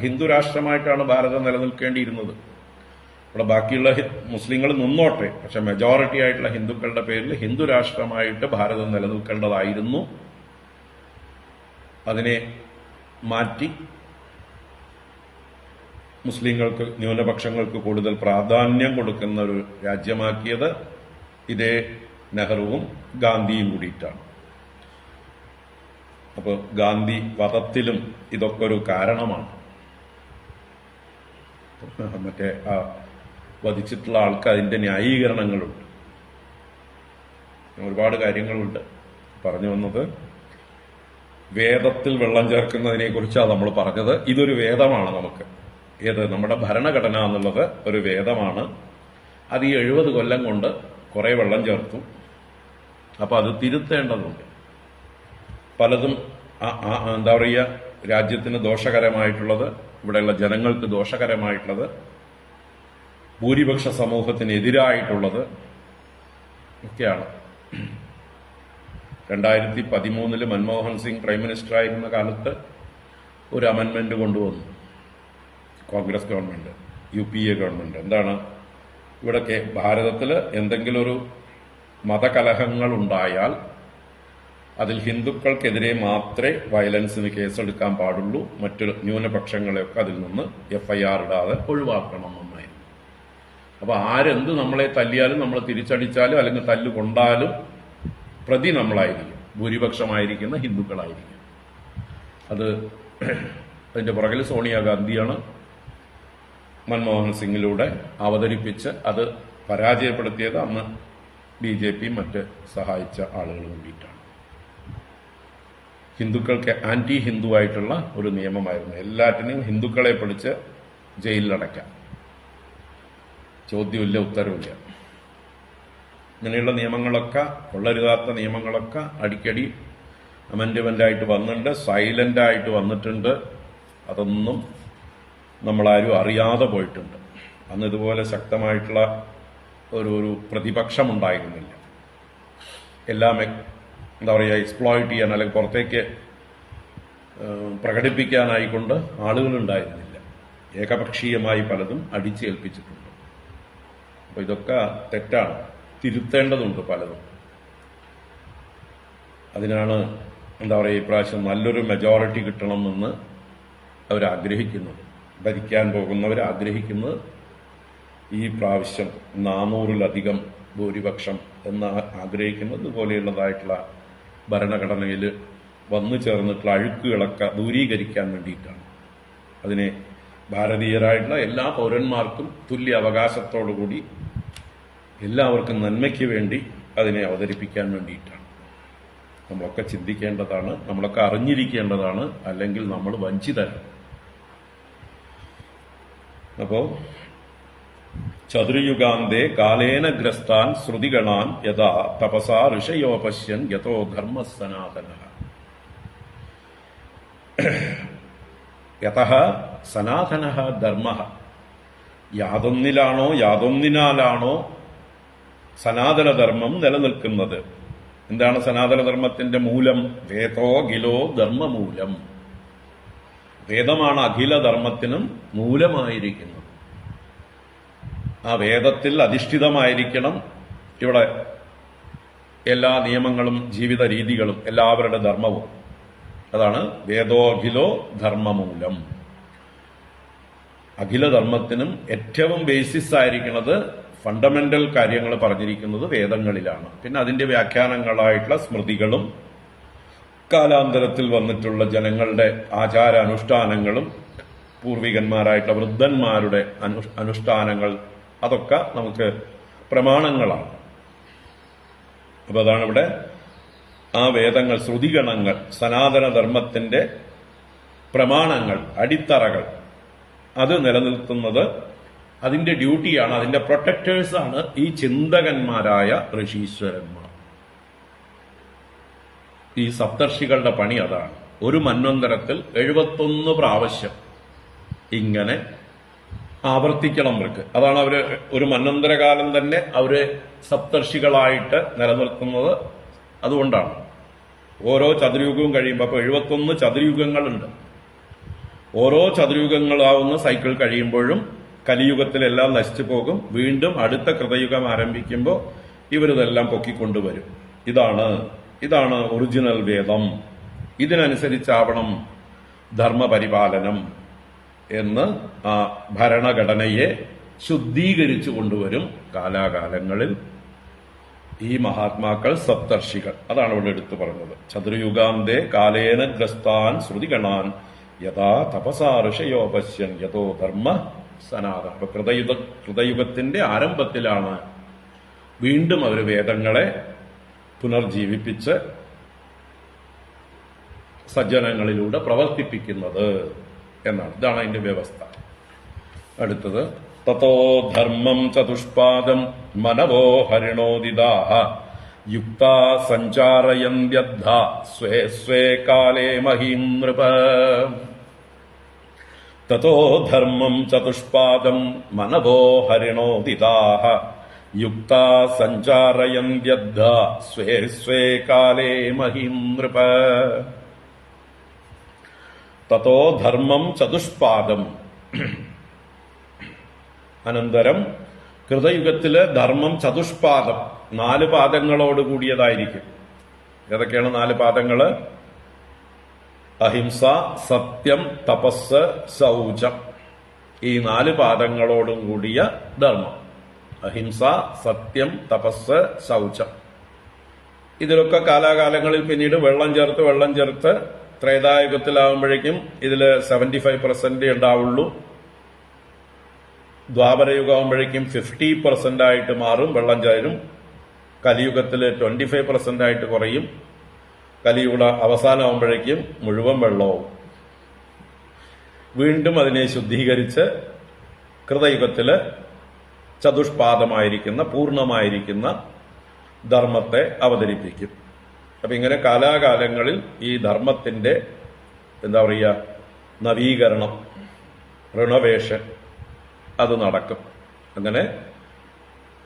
ഹിന്ദു രാഷ്ട്രമായിട്ടാണ് ഭാരതം നിലനിൽക്കേണ്ടിയിരുന്നത്. ഇവിടെ ബാക്കിയുള്ള മുസ്ലിങ്ങൾ നിന്നോട്ടെ, പക്ഷെ മെജോറിറ്റി ആയിട്ടുള്ള ഹിന്ദുക്കളുടെ പേരിൽ ഹിന്ദു രാഷ്ട്രമായിട്ട് ഭാരതം നിലനിൽക്കേണ്ടതായിരുന്നു. അതിനെ മാറ്റി മുസ്ലിങ്ങൾക്ക്, ന്യൂനപക്ഷങ്ങൾക്ക് കൂടുതൽ പ്രാധാന്യം കൊടുക്കുന്ന ഒരു രാജ്യമാക്കിയത് ഇതേ നെഹ്റുവും ഗാന്ധിയും കൂടിയിട്ടാണ്. അപ്പോൾ ഗാന്ധി വധത്തിലും ഇതൊക്കെ ഒരു കാരണമാണ്. മറ്റേ ആ വധിച്ചിട്ടുള്ള ആൾക്ക് അതിന്റെ ന്യായീകരണങ്ങളുണ്ട്, ഒരുപാട് കാര്യങ്ങളുണ്ട്. പറഞ്ഞു വന്നത് വേദത്തിൽ വെള്ളം ചേർക്കുന്നതിനെ കുറിച്ചാണ് നമ്മൾ പറഞ്ഞത്. ഇതൊരു വേദമാണ് നമുക്ക്. ഏത്? നമ്മുടെ ഭരണഘടന എന്നുള്ളത് ഒരു വേദമാണ്. അത് ഈ 70 കൊല്ലം കൊണ്ട് കുറെ വെള്ളം ചേർത്തു. അപ്പൊ അത് തിരുത്തേണ്ടതുണ്ട്. പലതും എന്താ പറയുക, രാജ്യത്തിന് ദോഷകരമായിട്ടുള്ളത്, ഇവിടെയുള്ള ജനങ്ങൾക്ക് ദോഷകരമായിട്ടുള്ളത്, ഭൂരിപക്ഷ സമൂഹത്തിനെതിരായിട്ടുള്ളത് ഒക്കെയാണ്. 2013 മൻമോഹൻ സിംഗ് പ്രൈം മിനിസ്റ്റർ ആയിരുന്ന കാലത്ത് ഒരു അമെൻമെന്റ് കൊണ്ടുവന്നു കോൺഗ്രസ് ഗവൺമെന്റ്, UPA ഗവൺമെന്റ്. എന്താണ്? ഇവിടെ ഭാരതത്തിൽ എന്തെങ്കിലും ഒരു മതകലഹങ്ങൾ ഉണ്ടായാൽ അതിൽ ഹിന്ദുക്കൾക്കെതിരെ മാത്രമേ വയലൻസിന് കേസെടുക്കാൻ പാടുള്ളൂ, മറ്റു ന്യൂനപക്ഷങ്ങളെയൊക്കെ അതിൽ നിന്ന് FIR ഇടാതെ ഒഴിവാക്കണം എന്നായിരുന്നു. അപ്പൊ ആരെന്ത് നമ്മളെ തല്ലിയാലും, നമ്മൾ തിരിച്ചടിച്ചാലും അല്ലെങ്കിൽ തല്ലുകൊണ്ടാലും പ്രതി നമ്മളായിരിക്കും, ഭൂരിപക്ഷമായിരിക്കുന്ന ഹിന്ദുക്കളായിരിക്കും. അതിന്റെ പുറകിൽ സോണിയാഗാന്ധിയാണ് മൻമോഹൻ സിംഗിലൂടെ അവതരിപ്പിച്ച് അത് പരാജയപ്പെടുത്തിയത്. അന്ന് BJP മറ്റ് സഹായിച്ച ആളുകൾ വേണ്ടിയിട്ടാണ്. ഹിന്ദുക്കൾക്ക് ആന്റി ഹിന്ദു ആയിട്ടുള്ള ഒരു നിയമമായിരുന്നു. എല്ലാറ്റിനെയും ഹിന്ദുക്കളെ പിടിച്ച് ജയിലിലടയ്ക്കാം, ചോദ്യമില്ല, ഉത്തരവില്ല. ഇങ്ങനെയുള്ള നിയമങ്ങളൊക്കെ, കൊള്ളരുതാത്ത നിയമങ്ങളൊക്കെ അടിക്കടി അമെൻഡ്മെന്റായിട്ട് വന്നിട്ടുണ്ട്, സൈലന്റായിട്ട് വന്നിട്ടുണ്ട്. അതൊന്നും നമ്മളാരും അറിയാതെ പോയിട്ടുണ്ട്. അന്ന് ഇതുപോലെ ശക്തമായിട്ടുള്ള ഒരു പ്രതിപക്ഷമുണ്ടായിരുന്നില്ല. എല്ലാം എന്താ പറയുക, എക്സ്പ്ലോയിറ്റ് ചെയ്യാൻ അല്ലെങ്കിൽ പുറത്തേക്ക് പ്രകടിപ്പിക്കാനായിക്കൊണ്ട് ആളുകളുണ്ടായിരുന്നില്ല. ഏകപക്ഷീയമായി പലതും അടിച്ചേൽപ്പിച്ചിട്ടുണ്ട്. അപ്പൊ ഇതൊക്കെ തെറ്റാണ്, തിരുത്തേണ്ടതുണ്ട് പലതും. അതിനാണ് എന്താ പറയുക, ഇപ്രാവശ്യം നല്ലൊരു മെജോറിറ്റി കിട്ടണമെന്ന് അവരാഗ്രഹിക്കുന്നത്, ഭരിക്കാൻ പോകുന്നവർ ആഗ്രഹിക്കുന്നത് ഈ പ്രാവശ്യം 400-ലധികം ഭൂരിപക്ഷം എന്ന് ആഗ്രഹിക്കുന്നത് ഇതുപോലെയുള്ളതായിട്ടുള്ള ഭരണഘടനയിൽ വന്നു ചേർന്നിട്ടുള്ള അഴുക്കുകളൊക്കെ ദൂരീകരിക്കാൻ വേണ്ടിയിട്ടാണ്. അതിനെ ഭാരതീയരായിട്ടുള്ള എല്ലാ പൗരന്മാർക്കും തുല്യ അവകാശത്തോടുകൂടി എല്ലാവർക്കും നന്മയ്ക്ക് വേണ്ടി അതിനെ അവതരിപ്പിക്കാൻ വേണ്ടിയിട്ടാണ്. നമ്മളൊക്കെ ചിന്തിക്കേണ്ടതാണ്, നമ്മളൊക്കെ അറിഞ്ഞിരിക്കേണ്ടതാണ്, അല്ലെങ്കിൽ നമ്മൾ വഞ്ചിതരാണ്. അപ്പോ ചതുർയുഗാന്തേ കാലേന ഗ്രസ്താൻ ശ്രുതിഗണാൻ യഥാ തപസാ ഋഷയോപശ്യൻ യഥോ ധർമ്മ സനാതന യതഃ സനാതന ധർമ്മ. യാതൊന്നിനാലാണോ സനാതനധർമ്മം നിലനിൽക്കുന്നത്? എന്താണ് സനാതനധർമ്മത്തിന്റെ മൂലം? വേദോ അഖിലോ ധർമ്മമൂലം. വേദമാണ് അഖിലധർമ്മത്തിനും മൂലമായിരിക്കുന്നത്. ആ വേദത്തിൽ അധിഷ്ഠിതമായിരിക്കണം ഇവിടെ എല്ലാ നിയമങ്ങളും ജീവിത രീതികളും എല്ലാവരുടെ ധർമ്മവും. അതാണ് വേദോ അഖിലോ ധർമ്മമൂലം. അഖിലധർമ്മത്തിനും ഏറ്റവും ബേസിസ് ആയിരിക്കുന്നത്, ഫണ്ടമെന്റൽ കാര്യങ്ങൾ പറഞ്ഞിരിക്കുന്നത് വേദങ്ങളിലാണ്. പിന്നെ അതിന്റെ വ്യാഖ്യാനങ്ങളായിട്ടുള്ള സ്മൃതികളും കാലാന്തരത്തിൽ വന്നിട്ടുള്ള ജനങ്ങളുടെ ആചാരാനുഷ്ഠാനങ്ങളും പൂർവികന്മാരായിട്ടുള്ള വൃദ്ധന്മാരുടെ അനുഷ്ഠാനങ്ങൾ, അതൊക്കെ നമുക്ക് പ്രമാണങ്ങളാണ്. അപ്പൊ അതാണ് ഇവിടെ ആ വേദങ്ങൾ, ശ്രുതിഗണങ്ങൾ, സനാതനധർമ്മത്തിന്റെ പ്രമാണങ്ങൾ, അടിത്തറകൾ, അത് നിലനിർത്തുന്നത് അതിന്റെ ഡ്യൂട്ടിയാണ്. അതിന്റെ പ്രൊട്ടക്ടേഴ്സാണ് ഈ ചിന്തകന്മാരായ ഋഷീശ്വരന്മാർ. ഈ സപ്തർഷികളുടെ പണി അതാണ്. ഒരു മന്വന്തരത്തിൽ 71 പ്രാവശ്യം ഇങ്ങനെ ആവർത്തിക്കണം അവർക്ക്. അതാണ് അവര് ഒരു മന്വന്തരകാലം തന്നെ അവര് സപ്തർഷികളായിട്ട് നിലനിർത്തുന്നത്. അതുകൊണ്ടാണ് ഓരോ ചതുർയുഗവും കഴിയുമ്പോൾ, അപ്പൊ 71 ചതുർയുഗങ്ങളുണ്ട്. ഓരോ ചതുർയുഗങ്ങളാവുന്ന സൈക്കിൾ കഴിയുമ്പോഴും കലിയുഗത്തിലെല്ലാം നശിച്ചു പോകും. വീണ്ടും അടുത്ത കൃതയുഗം ആരംഭിക്കുമ്പോൾ ഇവരിതെല്ലാം പൊക്കിക്കൊണ്ടുവരും. ഇതാണ് ഒറിജിനൽ വേദം, ഇതിനനുസരിച്ചാവണം ധർമ്മപരിപാലനം എന്ന് ആ ഭരണഘടനയെ ശുദ്ധീകരിച്ചു കൊണ്ടുവരും കാലാകാലങ്ങളിൽ ഈ മഹാത്മാക്കൾ, സപ്തർഷികൾ. അതാണ് ഇവിടെ എടുത്തു പറഞ്ഞത്. ചതുർയുഗാന്തേ കാലേന ഗ്രസ്താൻ ശ്രുതിഗണാൻ യഥാ തപസാ ഋഷയോപശ്യൻ യഥോ ധർമ്മ സനാതന. അപ്പൊ കൃതയുഗത്തിന്റെ ആരംഭത്തിലാണ് വീണ്ടും അവർ വേദങ്ങളെ പുനർജീവിപ്പിച്ച് സജ്ജനങ്ങളിലൂടെ പ്രവർത്തിപ്പിക്കുന്നത് എന്നാണ്. ഇതാണ് അതിന്റെ വ്യവസ്ഥ. അടുത്തത് തതോ ധർമ്മം ചതുഷ്പാദം മനവോ ഹരിണോദിതാഃ യുക്താ സഞ്ചാരയന്ത്യദ്ധ സ്വേ സ്വേ കാലേ മഹീം നൃപ. തതോ ധർമ്മം ചതുഷ്പാദം മനവോ ഹരിണോദിതാഃ യുക്താ സഞ്ചാരയന്ത്യദ്ധ സ്വേ സ്വേ കാലേ മഹീം നൃപ. തതോ ധർമ്മം ചതുഷ്പാദം. അനന്തരം കൃതയുഗത്തില് ധർമ്മം ചതുഷ്പാദം, 4 പാദങ്ങളോട് കൂടിയതായിരിക്കും. ഏതൊക്കെയാണ് 4 പാദങ്ങള്? അഹിംസ, സത്യം, തപസ്, ശൗചം. ഈ 4 പാദങ്ങളോടും കൂടിയ ധർമ്മം. അഹിംസ, സത്യം, തപസ്, ശൗചം. ഇതിലൊക്കെ കാലാകാലങ്ങളിൽ പിന്നീട് വെള്ളം ചേർത്ത് ത്രേതായുഗത്തിലാവുമ്പോഴേക്കും ഇതില് 75% ഉണ്ടാവുള്ളൂ. ദ്വാപരയുഗമാകുമ്പോഴേക്കും 50% ആയിട്ട് മാറും, വെള്ളം ചേരും. കലിയുഗത്തില് 25% ആയിട്ട് കുറയും. കലിയുഗ അവസാനമാകുമ്പോഴേക്കും മുഴുവൻ വെള്ളവും. വീണ്ടും അതിനെ ശുദ്ധീകരിച്ച് കൃതയുഗത്തില് ചതുഷ്പാദമായിരിക്കുന്ന, പൂർണ്ണമായിരിക്കുന്ന ധർമ്മത്തെ അവതരിപ്പിക്കും. അപ്പൊ ഇങ്ങനെ കാലാകാലങ്ങളിൽ ഈ ധർമ്മത്തിന്റെ എന്താ പറയുക, നവീകരണം, റിനോവേഷൻ, അത് നടക്കും. അങ്ങനെ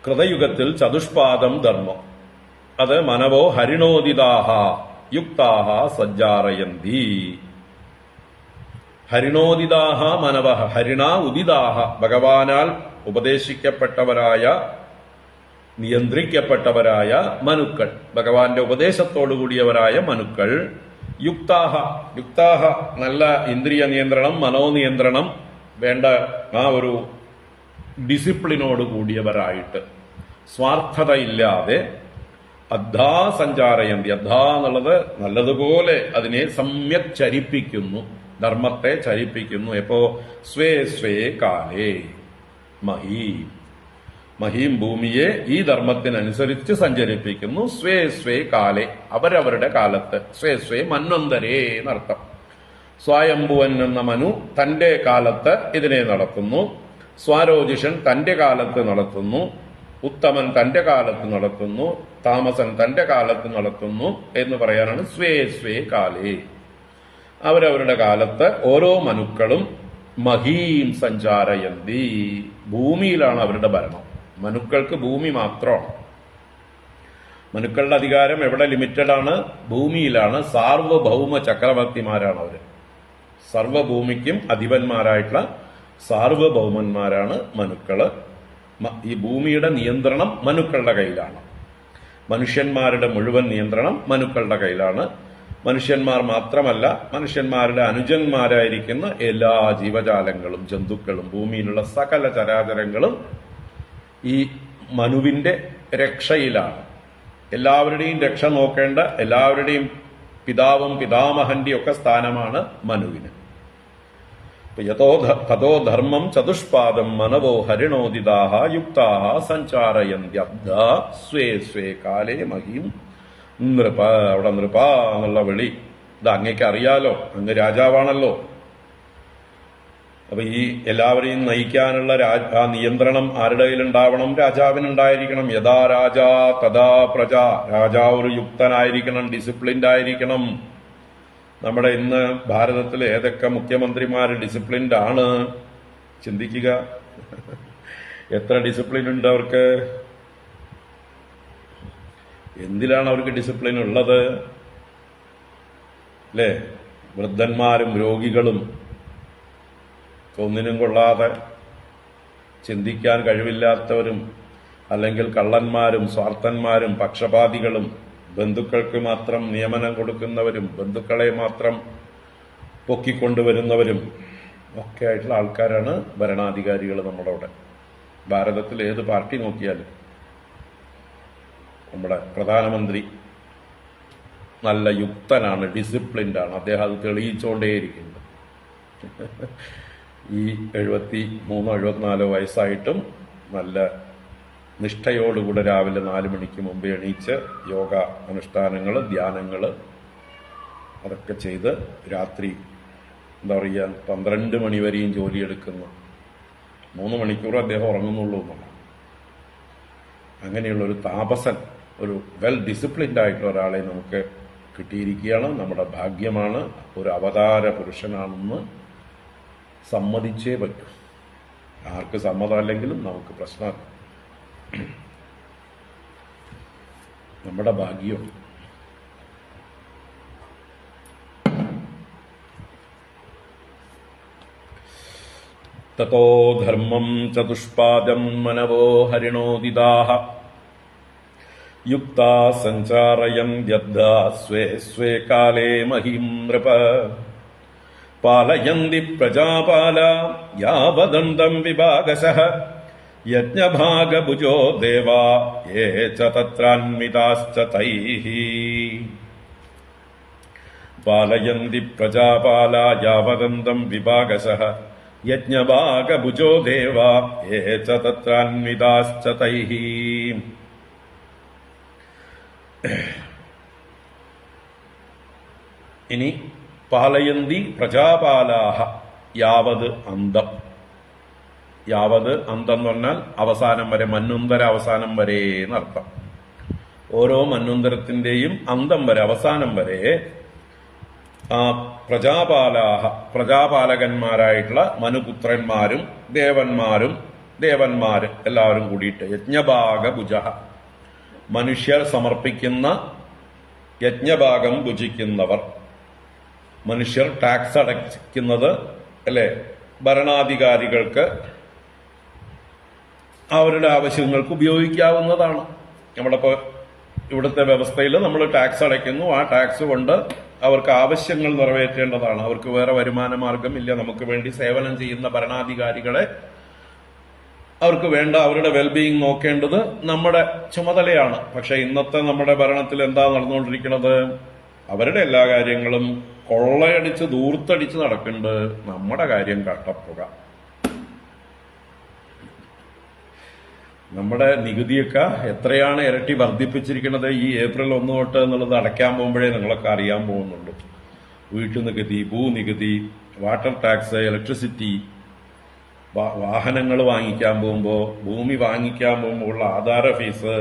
കൃതയുഗത്തിൽ ചതുഷ്പാദം ധർമ്മം, അത് മനവോ ഹരിണോദിതാഹ യുക്താഹ സജ്ജാരയന്തി. ഹരിണോദിതാഹ മനവഹ, ഹരിണ ഉദിതാഹ, ഭഗവാനാൽ ഉപദേശിക്കപ്പെട്ടവരായ, നിയന്ത്രിക്കപ്പെട്ടവരായ മനുക്കൾ, ഭഗവാന്റെ ഉപദേശത്തോടുകൂടിയവരായ മനുക്കൾ യുക്താഹ നല്ല ഇന്ദ്രിയ നിയന്ത്രണം, മനോനിയന്ത്രണം വേണ്ട ആ ഒരു ഡിസിപ്ലിനോട് കൂടിയവരായിട്ട്, സ്വാർത്ഥതയില്ലാതെ അദ്ധാ സഞ്ചാരയന്തി. അദ്ധാ എന്നുള്ളത് നല്ലതുപോലെ അതിനെ സമ്യക് ചരിപ്പിക്കുന്നു, ധർമ്മത്തെ ചരിപ്പിക്കുന്നു. എപ്പോ സ്വേ സ്വേ കാലേ മഹീം ഭൂമിയെ ഈ ധർമ്മത്തിനനുസരിച്ച് സഞ്ചരിപ്പിക്കുന്നു. സ്വേ സ്വേ കാലേ അവരവരുടെ കാലത്ത്. സ്വേ സ്വേ മന്വന്തരേ എന്നർത്ഥം. സ്വയംഭുവൻ എന്ന മനു തന്റെ കാലത്ത് ഇതിനെ നടത്തുന്നു. സ്വാരോജിഷൻ തന്റെ കാലത്ത് നടത്തുന്നു. ഉത്തമൻ തന്റെ കാലത്ത് നടത്തുന്നു. താമസൻ തന്റെ കാലത്ത് നടത്തുന്നു എന്ന് പറയാനാണ് സ്വേ സ്വേ കാലേ. അവരവരുടെ കാലത്ത് ഓരോ മനുക്കളും മഹീം സഞ്ചാരയന്തി. ഭൂമിയിലാണ് അവരുടെ ഭരണം. മനുക്കൾക്ക് ഭൂമി മാത്രമാണ്. മനുക്കളുടെ അധികാരം എവിടെ ലിമിറ്റഡ് ആണ്? ഭൂമിയിലാണ്. സാർവഭൗമ ചക്രവർത്തിമാരാണ് അവര്. സർവഭൂമിക്കും അധിപന്മാരായിട്ടുള്ള സാർവഭൗമന്മാരാണ് മനുക്കള്. ഈ ഭൂമിയുടെ നിയന്ത്രണം മനുക്കളുടെ കയ്യിലാണ്. മനുഷ്യന്മാരുടെ മുഴുവൻ നിയന്ത്രണം മനുക്കളുടെ കയ്യിലാണ്. മനുഷ്യന്മാർ മാത്രമല്ല, മനുഷ്യന്മാരുടെ അനുജന്മാരായിരിക്കുന്ന എല്ലാ ജീവജാലങ്ങളും ജന്തുക്കളും ഭൂമിയിലുള്ള സകല ചരാചരങ്ങളും ഈ മനുവിന്റെ രക്ഷയിലാണ്. എല്ലാവരുടെയും രക്ഷ നോക്കേണ്ട, എല്ലാവരുടെയും പിതാവും പിതാമഹന്റെ ഒക്കെ സ്ഥാനമാണ് മനുവിന്. തതോ ധർമ്മം ചതുഷ്പാദം മനവോ ഹരിണോദിതാഹ യുക്താഹ സഞ്ചാരയന്ത്യബ്ധാ സ്വേ സ്വേ കാലേ മഹീം നൃപ. അവിടെ നൃപ എന്നുള്ള വിളി ഇത് അങ്ങേക്ക് അറിയാലോ, അങ്ങ് രാജാവാണല്ലോ. അപ്പൊ ഈ എല്ലാവരെയും നയിക്കാനുള്ള ആ നിയന്ത്രണം ആരുടെ കയ്യിലുണ്ടാവണം? രാജാവിനുണ്ടായിരിക്കണം. യഥാ രാജാ തഥാ പ്രജ. രാജാവ് ഒരു യുക്തനായിരിക്കണം, ഡിസിപ്ലിൻഡ് ആയിരിക്കണം. നമ്മുടെ ഇന്ന് ഭാരതത്തിൽ ഏതൊക്കെ മുഖ്യമന്ത്രിമാർ ഡിസിപ്ലിൻഡ് ആണ് ചിന്തിക്കുക. എത്ര ഡിസിപ്ലിൻ ഉണ്ട് അവർക്ക്? എന്തിലാണ് അവർക്ക് ഡിസിപ്ലിൻ ഉള്ളത്? അല്ലേ? വൃദ്ധന്മാരും രോഗികളും ഒന്നിനും കൊള്ളാതെ ചിന്തിക്കാൻ കഴിവില്ലാത്തവരും, അല്ലെങ്കിൽ കള്ളന്മാരും സ്വാർത്ഥന്മാരും പക്ഷപാതികളും, ബന്ധുക്കൾക്ക് മാത്രം നിയമനം കൊടുക്കുന്നവരും ബന്ധുക്കളെ മാത്രം പൊക്കിക്കൊണ്ടുവരുന്നവരും ഒക്കെ ആയിട്ടുള്ള ആൾക്കാരാണ് ഭരണാധികാരികൾ നമ്മുടെ അവിടെ. ഭാരതത്തിൽ ഏത് പാർട്ടി നോക്കിയാലും നമ്മുടെ പ്രധാനമന്ത്രി നല്ല യുക്തനാണ്, ഡിസിപ്ലിൻഡാണ്. അദ്ദേഹം അത് തെളിയിച്ചുകൊണ്ടേയിരിക്കുന്നത്. ഈ 73-74 വയസ്സായിട്ടും നല്ല നിഷ്ഠയോടുകൂടെ രാവിലെ 4 മണിക്ക് മുമ്പ് എണീച്ച് യോഗ അനുഷ്ഠാനങ്ങൾ, ധ്യാനങ്ങൾ അതൊക്കെ ചെയ്ത് രാത്രി 12 മണി വരെയും ജോലിയെടുക്കുന്ന 3 മണിക്കൂർ അദ്ദേഹം ഉറങ്ങുന്നുള്ളൂ എന്നാണ്. അങ്ങനെയുള്ളൊരു താപസൻ, ഒരു വെൽ ഡിസിപ്ലിൻഡ് ആയിട്ടുള്ള ഒരാളെ നമുക്ക് കിട്ടിയിരിക്കുകയാണ്. നമ്മുടെ ഭാഗ്യമാണ്. ഒരു അവതാര പുരുഷനാണെന്ന് സമ്മതിച്ചേ പറ്റൂ. ആർക്ക് സമ്മതമല്ലെങ്കിലും നമുക്ക് പ്രശ്നമാണ്. നമ്മുടെ ഭാഗ്യം. തതോ ധർമ്മം ചതുഷ്പാദം മനവോ ഹരിണോദിതാഹ യുക്താ സഞ്ചാരയന്ത്യബ്ധാ സ്വേ സ്വേ കാലേ മഹീം നൃപ പാലയന്തി പ്രജാപാല യാവദന്തം വിഭാഗശഃ യജ്ഞഭാഗഭുജോ ദേവാ യേ ച തത്രാന്വിതാശ്ച തൈഃ. പാലയന്തി പ്രജാപാല യാവദന്തം വിഭാഗശഃ യജ്ഞഭാഗഭുജോ ദേവാ യേ ച തത്രാന്വിതാശ്ച തൈഃ. ഇനി പാലയന്തി പ്രജാപാലാഹ യാവത് അന്തം. യാവത് അന്തം എന്ന് പറഞ്ഞാൽ അവസാനം വരെ, മന്വന്തര അവസാനം വരെ എന്നർത്ഥം. ഓരോ മന്വന്തരത്തിന്റെയും അന്തം വരെ, അവസാനം വരെ ആ പ്രജാപാലാഹ, പ്രജാപാലകന്മാരായിട്ടുള്ള മനുപുത്രന്മാരും ദേവന്മാര് എല്ലാവരും കൂടിയിട്ട് യജ്ഞഭാഗഭുജ, മനുഷ്യർ സമർപ്പിക്കുന്ന യജ്ഞഭാഗം ഭുജിക്കുന്നവർ. മനുഷ്യർ ടാക്സ് അടയ്ക്കുന്നത് അല്ലെ, ഭരണാധികാരികൾക്ക് അവരുടെ ആവശ്യങ്ങൾക്ക് ഉപയോഗിക്കാവുന്നതാണ്. നമ്മളിപ്പോ ഇവിടുത്തെ വ്യവസ്ഥയിൽ നമ്മൾ ടാക്സ് അടയ്ക്കുന്നു. ആ ടാക്സ് കൊണ്ട് അവർക്ക് ആവശ്യങ്ങൾ നിറവേറ്റേണ്ടതാണ്. അവർക്ക് വേറെ വരുമാന മാർഗമില്ല. നമുക്ക് വേണ്ടി സേവനം ചെയ്യുന്ന ഭരണാധികാരികളെ അവർക്ക് വേണ്ട അവരുടെ വെൽബീയിങ് നോക്കേണ്ടത് നമ്മുടെ ചുമതലയാണ്. പക്ഷെ ഇന്നത്തെ നമ്മുടെ ഭരണത്തിൽ എന്താ നടന്നുകൊണ്ടിരിക്കുന്നത്? അവരുടെ എല്ലാ കാര്യങ്ങളും കൊള്ളയടിച്ച് ദൂർത്തടിച്ച് നടക്കുന്നുണ്ട്. നമ്മുടെ കാര്യം കട്ടപ്പുക. നമ്മുടെ നികുതിയൊക്കെ എത്രയാണ് ഇരട്ടി വർദ്ധിപ്പിച്ചിരിക്കുന്നത് ഈ ഏപ്രിൽ 1 തൊട്ട് എന്നുള്ളത് അടയ്ക്കാൻ പോകുമ്പോഴേ നിങ്ങളൊക്കെ അറിയാൻ പോകുന്നുള്ളൂ. വീട്ടുനികുതി, ഭൂനികുതി, വാട്ടർ ടാക്സ്, ഇലക്ട്രിസിറ്റി, വാഹനങ്ങൾ വാങ്ങിക്കാൻ പോകുമ്പോൾ, ഭൂമി വാങ്ങിക്കാൻ പോകുമ്പോൾ ഉള്ള ആധാര ഫീസ്,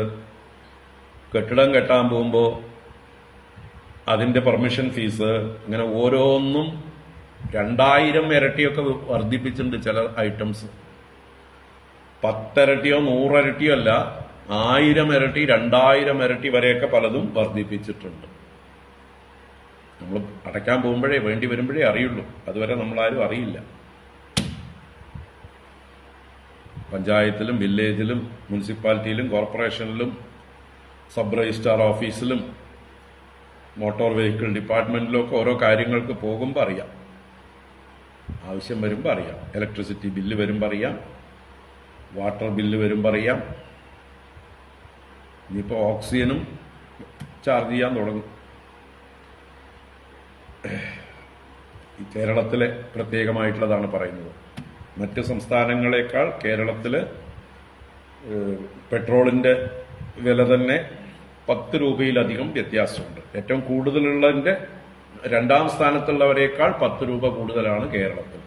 കെട്ടിടം കെട്ടാൻ പോകുമ്പോൾ അതിന്റെ പെർമിഷൻ ഫീസ്, ഇങ്ങനെ ഓരോന്നും 2000 ഇരട്ടിയൊക്കെ വർദ്ധിപ്പിച്ചിട്ടുണ്ട് ചില ഐറ്റംസ്. 10 ഇരട്ടിയോ 100 ഇരട്ടിയോ അല്ല, 1000 ഇരട്ടി 2000 ഇരട്ടി വരെയൊക്കെ പലതും വർദ്ധിപ്പിച്ചിട്ടുണ്ട്. നമ്മൾ അടയ്ക്കാൻ പോകുമ്പോഴേ വേണ്ടി വരുമ്പോഴേ അറിയുള്ളൂ. അതുവരെ നമ്മളാരും അറിയില്ല. പഞ്ചായത്തിലും വില്ലേജിലും മുനിസിപ്പാലിറ്റിയിലും കോർപ്പറേഷനിലും സബ് രജിസ്ട്രാർ ഓഫീസിലും മോട്ടോർ വെഹിക്കിൾ ഡിപ്പാർട്ട്മെന്റിലും ഒക്കെ ഓരോ കാര്യങ്ങൾക്ക് പോകുമ്പോൾ അറിയാം. ആവശ്യം വരുമ്പോൾ അറിയാം. ഇലക്ട്രിസിറ്റി ബില്ല് വരുമ്പോൾ അറിയാം, വാട്ടർ ബില്ല് വരുമ്പോൾ അറിയാം. ഇനിയിപ്പോൾ ഓക്സിജനും ചാർജ് ചെയ്യാൻ തുടങ്ങും. ഈ കേരളത്തിലെ പ്രത്യേകമായിട്ടുള്ളതാണ് പറയുന്നത്. മറ്റ് സംസ്ഥാനങ്ങളെക്കാൾ കേരളത്തില് പെട്രോളിന്റെ വില തന്നെ 10 രൂപയിലധികം വ്യത്യാസമുണ്ട്. ഏറ്റവും കൂടുതലുള്ളതിന്റെ 2ാം സ്ഥാനത്തുള്ളവരെക്കാൾ 10 രൂപ കൂടുതലാണ് കേരളത്തിൽ.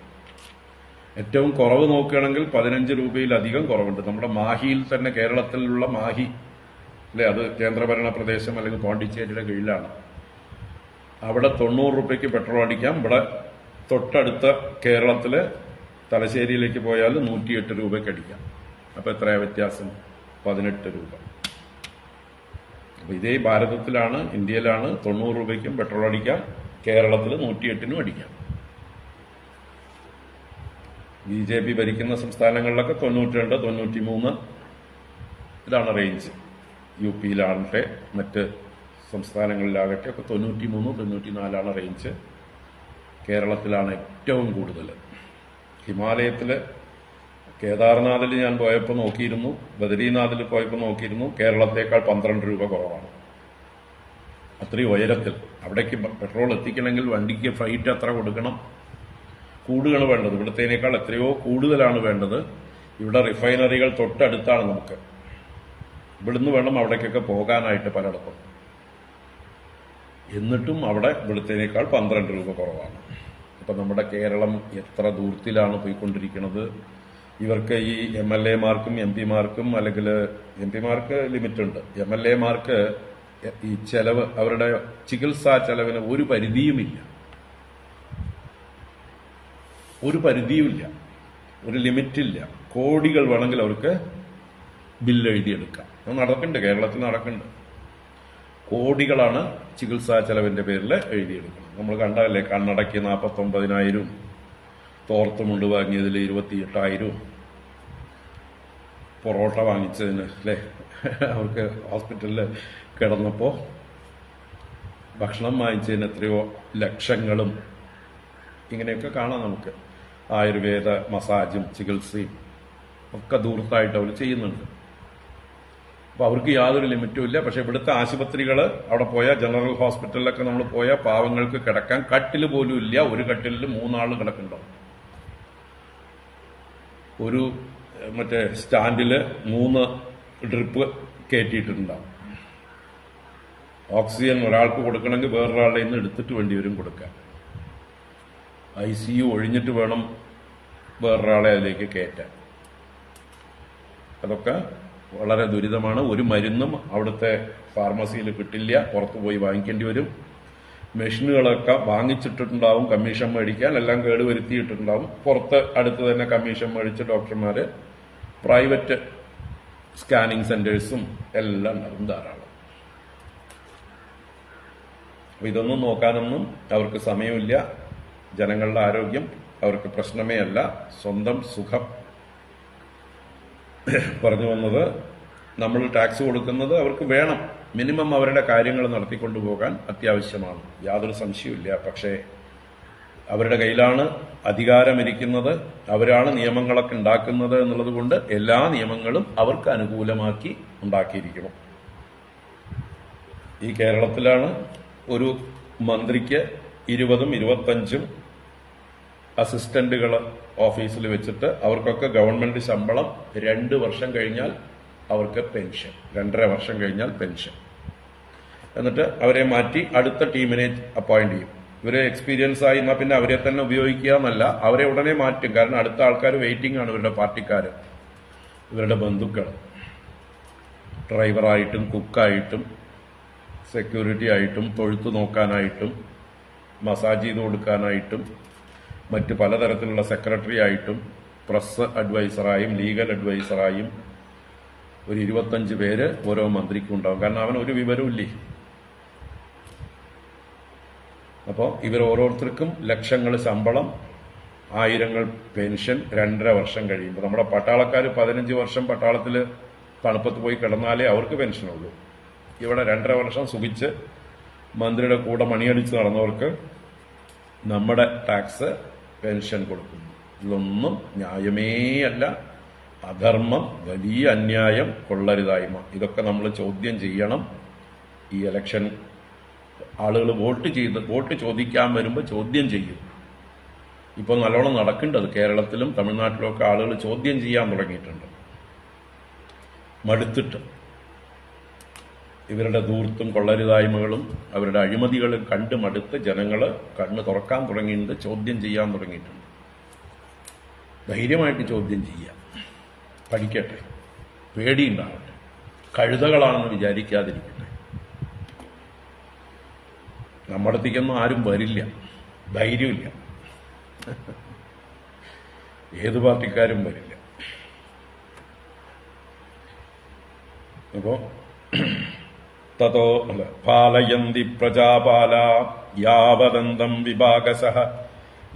ഏറ്റവും കുറവ് നോക്കുകയാണെങ്കിൽ 15 രൂപയിലധികം കുറവുണ്ട്. നമ്മുടെ മാഹിയിൽ തന്നെ, കേരളത്തിലുള്ള മാഹി അല്ലെ, അത് കേന്ദ്രഭരണ പ്രദേശം അല്ലെങ്കിൽ പോണ്ടിച്ചേരിയുടെ കീഴിലാണ്. അവിടെ 90 രൂപയ്ക്ക് പെട്രോൾ അടിക്കാം. ഇവിടെ തൊട്ടടുത്ത കേരളത്തില് തലശ്ശേരിയിലേക്ക് പോയാൽ 108 രൂപയ്ക്ക് അടിക്കാം. അപ്പൊ എത്രയാ വ്യത്യാസം? 18 രൂപ. അപ്പൊ ഇതേ ഭാരതത്തിലാണ്, ഇന്ത്യയിലാണ് 90 രൂപയ്ക്കും പെട്രോൾ അടിക്കാം, കേരളത്തിൽ 108നും അടിക്കാം. BJP ഭരിക്കുന്ന സംസ്ഥാനങ്ങളിലൊക്കെ 92, 93 ഇതാണ് റേഞ്ച്. UP-യിലാകട്ടെ മറ്റ് സംസ്ഥാനങ്ങളിലാകട്ടെ ഒക്കെ 93, 94 റേഞ്ച്. കേരളത്തിലാണ് ഏറ്റവും കൂടുതൽ. ഹിമാലയത്തില് കേദാർനാഥിൽ ഞാൻ പോയപ്പോൾ നോക്കിയിരുന്നു, ബദരീനാഥിൽ പോയപ്പോൾ നോക്കിയിരുന്നു, കേരളത്തേക്കാൾ 12 രൂപ കുറവാണ്. അത്രയും ഉയരത്തിൽ. അവിടേക്ക് പെട്രോൾ എത്തിക്കണമെങ്കിൽ വണ്ടിക്ക് ഫ്രൈറ്റ് എത്ര കൊടുക്കണം? കൂടുതലാണ് വേണ്ടത്. ഇവിടത്തേനേക്കാൾ എത്രയോ കൂടുതലാണ് വേണ്ടത്. ഇവിടെ റിഫൈനറികൾ തൊട്ടടുത്താണ് നമുക്ക്. ഇവിടുന്ന് വേണം അവിടേക്കൊക്കെ പോകാനായിട്ട് പലയിടത്തും. എന്നിട്ടും അവിടെ ഇവിടുത്തേനേക്കാൾ 12 രൂപ കുറവാണ്. അപ്പൊ നമ്മുടെ കേരളം എത്ര ദൂരത്തിലാണ് പോയിക്കൊണ്ടിരിക്കുന്നത്. ഇവർക്ക് ഈ MLA-മാർക്കും MP-മാർക്കും, അല്ലെങ്കിൽ MP-മാർക്ക് ലിമിറ്റ് ഉണ്ട്, MLA-മാർക്ക് ഈ ചെലവ്, അവരുടെ ചികിത്സാ ചെലവിന് ഒരു പരിധിയുമില്ല. ഒരു പരിധിയുമില്ല, ഒരു ലിമിറ്റില്ല. കോടികൾ വേണമെങ്കിൽ അവർക്ക് ബില്ല് എഴുതിയെടുക്കാം. അത് നടക്കുന്നുണ്ട്, കേരളത്തിൽ നടക്കുന്നുണ്ട്. കോടികളാണ് ചികിത്സാ ചെലവിന്റെ പേരിൽ എഴുതിയെടുക്കുന്നത്. നമ്മൾ കണ്ടതല്ലേ, കണ്ണടയ്ക്ക് 49,000, തോർത്തുമുണ്ട് വാങ്ങിയതിൽ 28,000, പൊറോട്ട വാങ്ങിച്ചതിന് അല്ലേ, അവർക്ക് ഹോസ്പിറ്റലിൽ കിടന്നപ്പോ ഭക്ഷണം വാങ്ങിച്ചതിന് എത്രയോ ലക്ഷങ്ങളും. ഇങ്ങനെയൊക്കെ കാണാം നമുക്ക്. ആയുർവേദ മസാജും ചികിത്സയും ഒക്കെ ദൂരത്തായിട്ട് അവർ ചെയ്യുന്നുണ്ട്. അപ്പൊ അവർക്ക് യാതൊരു ലിമിറ്റും ഇല്ല. പക്ഷെ ഇവിടുത്തെ ആശുപത്രികൾ, അവിടെ പോയാൽ ജനറൽ ഹോസ്പിറ്റലിലൊക്കെ നമ്മൾ പോയാൽ പാവങ്ങൾക്ക് കിടക്കാൻ കട്ടിൽ പോലും ഇല്ല. ഒരു കട്ടിലിൽ 3 ആള് കിടക്കുന്നുണ്ടാവും. ഒരു മറ്റേ സ്റ്റാൻഡില് 3 ഡ്രിപ്പ് കയറ്റിയിട്ടുണ്ടാവും. ഓക്സിജൻ ഒരാൾക്ക് കൊടുക്കണമെങ്കിൽ വേറൊരാളുടെ നിന്ന് എടുത്തിട്ട് വേണ്ടി വരും കൊടുക്കാൻ. ICU ഒഴിഞ്ഞിട്ട് വേണം വേറൊരാളെ അതിലേക്ക് കയറ്റാൻ. അതൊക്കെ വളരെ ദുരിതമാണ്. ഒരു മരുന്നും അവിടുത്തെ ഫാർമസിയിൽ കിട്ടില്ല, പുറത്തു പോയി വാങ്ങിക്കേണ്ടി വരും. മെഷീനുകളൊക്കെ വാങ്ങിച്ചിട്ടുണ്ടാവും കമ്മീഷൻ മേടിക്കാൻ, എല്ലാം കേടുവരുത്തിയിട്ടുണ്ടാവും. പുറത്ത് അടുത്ത് തന്നെ കമ്മീഷൻ മേടിച്ച് ഡോക്ടർമാര് പ്രൈവറ്റ് സ്കാനിങ് സെന്റേഴ്സും എല്ലാം ഉണ്ടാവും ധാരാളം. അപ്പൊ ഇതൊന്നും നോക്കാനൊന്നും അവർക്ക് സമയമില്ല. ജനങ്ങളുടെ ആരോഗ്യം അവർക്ക് പ്രശ്നമേ അല്ല, സ്വന്തം സുഖം. പറഞ്ഞു വന്നത് നമ്മൾ ടാക്സ് കൊടുക്കുന്നത് അവർക്ക് വേണം. മിനിമം അവരുടെ കാര്യങ്ങൾ നടത്തിക്കൊണ്ടുപോകാൻ അത്യാവശ്യമാണ്, യാതൊരു സംശയവുമില്ല. പക്ഷേ അവരുടെ കയ്യിലാണ് അധികാരമിരിക്കുന്നത്, അവരാണ് നിയമങ്ങളൊക്കെ ഉണ്ടാക്കുന്നത് എന്നുള്ളത് കൊണ്ട് എല്ലാ നിയമങ്ങളും അവർക്ക് അനുകൂലമാക്കി ഉണ്ടാക്കിയിരിക്കണം. ഈ കേരളത്തിലാണ് ഒരു മന്ത്രിക്ക് 20ഉം 25ഉം അസിസ്റ്റന്റുകൾ ഓഫീസിൽ വെച്ചിട്ട് അവർക്കൊക്കെ ഗവൺമെന്റ് ശമ്പളം 2 വർഷം കഴിഞ്ഞാൽ അവർക്ക് പെൻഷൻ, 2.5 വർഷം കഴിഞ്ഞാൽ പെൻഷൻ. എന്നിട്ട് അവരെ മാറ്റി അടുത്ത ടീമിനെ അപ്പോയിന്റ് ചെയ്യും. ഇവരെ എക്സ്പീരിയൻസ് ആയി എന്നാൽ പിന്നെ അവരെ തന്നെ ഉപയോഗിക്കുക എന്നല്ല, അവരെ ഉടനെ മാറ്റും. കാരണം അടുത്ത ആൾക്കാർ വെയിറ്റിംഗ് ആണ്, ഇവരുടെ പാർട്ടിക്കാർ, ഇവരുടെ ബന്ധുക്കൾ, ഡ്രൈവറായിട്ടും കുക്കായിട്ടും സെക്യൂരിറ്റി ആയിട്ടും തൊഴുത്തു നോക്കാനായിട്ടും മസാജ് ചെയ്ത് കൊടുക്കാനായിട്ടും മറ്റ് പലതരത്തിലുള്ള സെക്രട്ടറി ആയിട്ടും പ്രസ് അഡ്വൈസറായും ലീഗൽ അഡ്വൈസറായും ഒരു 25 പേര് ഓരോ മന്ത്രിക്കും ഉണ്ടാവും. കാരണം അവൻ ഒരു വിവരവും ഇല്ലേ. അപ്പോൾ ഇവർ ഓരോരുത്തർക്കും ലക്ഷങ്ങൾ ശമ്പളം, ആയിരങ്ങൾ പെൻഷൻ 2.5 വർഷം കഴിയുമ്പോൾ. നമ്മുടെ പട്ടാളക്കാർ 15 വർഷം പട്ടാളത്തിൽ തണുപ്പത്ത് പോയി കിടന്നാലേ അവർക്ക് പെൻഷനുള്ളൂ. ഇവിടെ 2.5 വർഷം സുഖിച്ച് മന്ത്രിയുടെ കൂടെ മണിയടിച്ച് നടന്നവർക്ക് നമ്മുടെ ടാക്സ് പെൻഷൻ കൊടുക്കുന്നു. ഇതൊന്നും ന്യായമേ അല്ല, അധർമ്മം, വലിയ അന്യായം, കൊള്ളരുതായ്മ. ഇതൊക്കെ നമ്മൾ ചോദ്യം ചെയ്യണം. ഈ ഇലക്ഷൻ ആളുകൾ വോട്ട് ചോദിക്കാൻ വരുമ്പോൾ ചോദ്യം ചെയ്യും. ഇപ്പോൾ നല്ലോണം നടക്കേണ്ടത് കേരളത്തിലും തമിഴ്നാട്ടിലും ഒക്കെ ആളുകൾ ചോദ്യം ചെയ്യാൻ തുടങ്ങിയിട്ടുണ്ട്. മടുത്തിട്ട് ഇവരുടെ ധൂർത്തും കൊള്ളരുതായ്മകളും അവരുടെ അഴിമതികളും കണ്ട് മടുത്ത് ജനങ്ങൾ കണ്ണ് തുറക്കാൻ തുടങ്ങിയിട്ടുണ്ട്, ചോദ്യം ചെയ്യാൻ തുടങ്ങിയിട്ടുണ്ട്. ധൈര്യമായിട്ട് ചോദ്യം ചെയ്യാം, പഠിക്കട്ടെ, പേടിയുണ്ടാവട്ടെ, കഴുതകളാണെന്ന് വിചാരിക്കാതിരിക്കട്ടെ. നമ്മുടെ അടുത്തേക്കൊന്നും ആരും വരില്ല, ധൈര്യമില്ല, ഏത് പാർട്ടിക്കാരും വരില്ല. അപ്പോ തതോ പാലയന്തി പ്രജാപാല യാവദന്തം വിഭാഗസഃ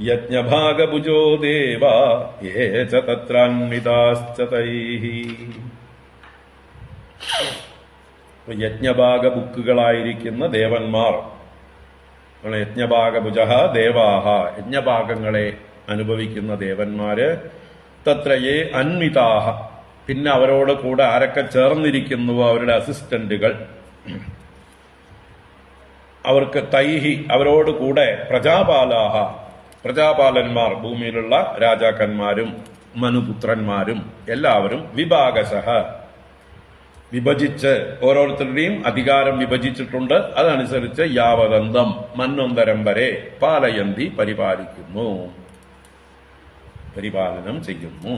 യജ്ഞഭാഗഭുജോ ദേവ യേ ച തത്രാന്വിതാശ്ച തൈഃ. യജ്ഞഭാഗ ബുക്കുകളായിരിക്കുന്ന ദേവന്മാർ, യജ്ഞഭാഗഭുജഃ ദേവാഹ, യജ്ഞഭാഗങ്ങളെ അനുഭവിക്കുന്ന ദേവന്മാര്, തത്ര യേ അന്വിതാഹ, പിന്നെ അവരോട് കൂടെ ആരൊക്കെ ചേർന്നിരിക്കുന്നുവോ അവരുടെ അസിസ്റ്റന്റുകൾ, അവർക്ക് തൈഹി, അവരോട് കൂടെ പ്രജാപാലാഹ, പ്രജാപാലന്മാർ, ഭൂമിയിലുള്ള രാജാക്കന്മാരും മനുപുത്രന്മാരും എല്ലാവരും വിഭാഗശഃ, വിഭജിച്ച് ഓരോരുത്തരുടെയും അധികാരം വിഭജിച്ചിട്ടുണ്ട്. അതനുസരിച്ച് യാവദന്തം, മന്നൊന്തരം വരെ, പാലയന്തി, പരിപാലിക്കുന്നു, പരിപാലനം ചെയ്യുന്നു.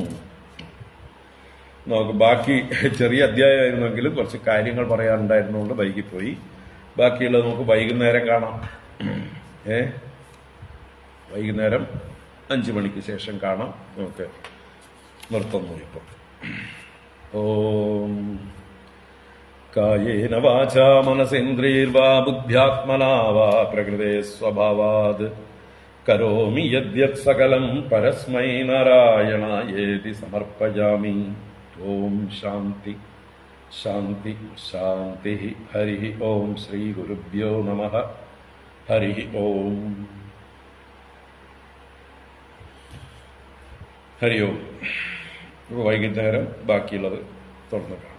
നമുക്ക് ബാക്കി ചെറിയ അധ്യായമായിരുന്നെങ്കിലും കുറച്ച് കാര്യങ്ങൾ പറയാനുണ്ടായിരുന്നുകൊണ്ട് വൈകിപ്പോയി. ബാക്കിയുള്ളത് നമുക്ക് വൈകുന്നേരം കാണാം. വൈകുന്നേരം 5 മണിക്ക് ശേഷം കാണാം. നമുക്ക് നിർത്തുന്നു ഇപ്പോൾ. ഓം കായേന വാചാ മനസേന്ദ്രിയൈർവാ ബുദ്ധ്യാത്മനാ വാ പ്രകൃതേ സ്വഭാവാത് കരോമി യദ്യത് സകലം പരസ്മൈ നാരായണായേതി സമർപ്പയാമി. ഓം ശാന്തി ശാന്തി ശാന്തി. ഹരി ഓം. ശ്രീ ഗുരുഭ്യോ നമഃ. ഹരി ഓം. ഹരി ഓം. വൈകുന്നേരം ബാക്കിയുള്ളത് തുറന്നു കാണാം.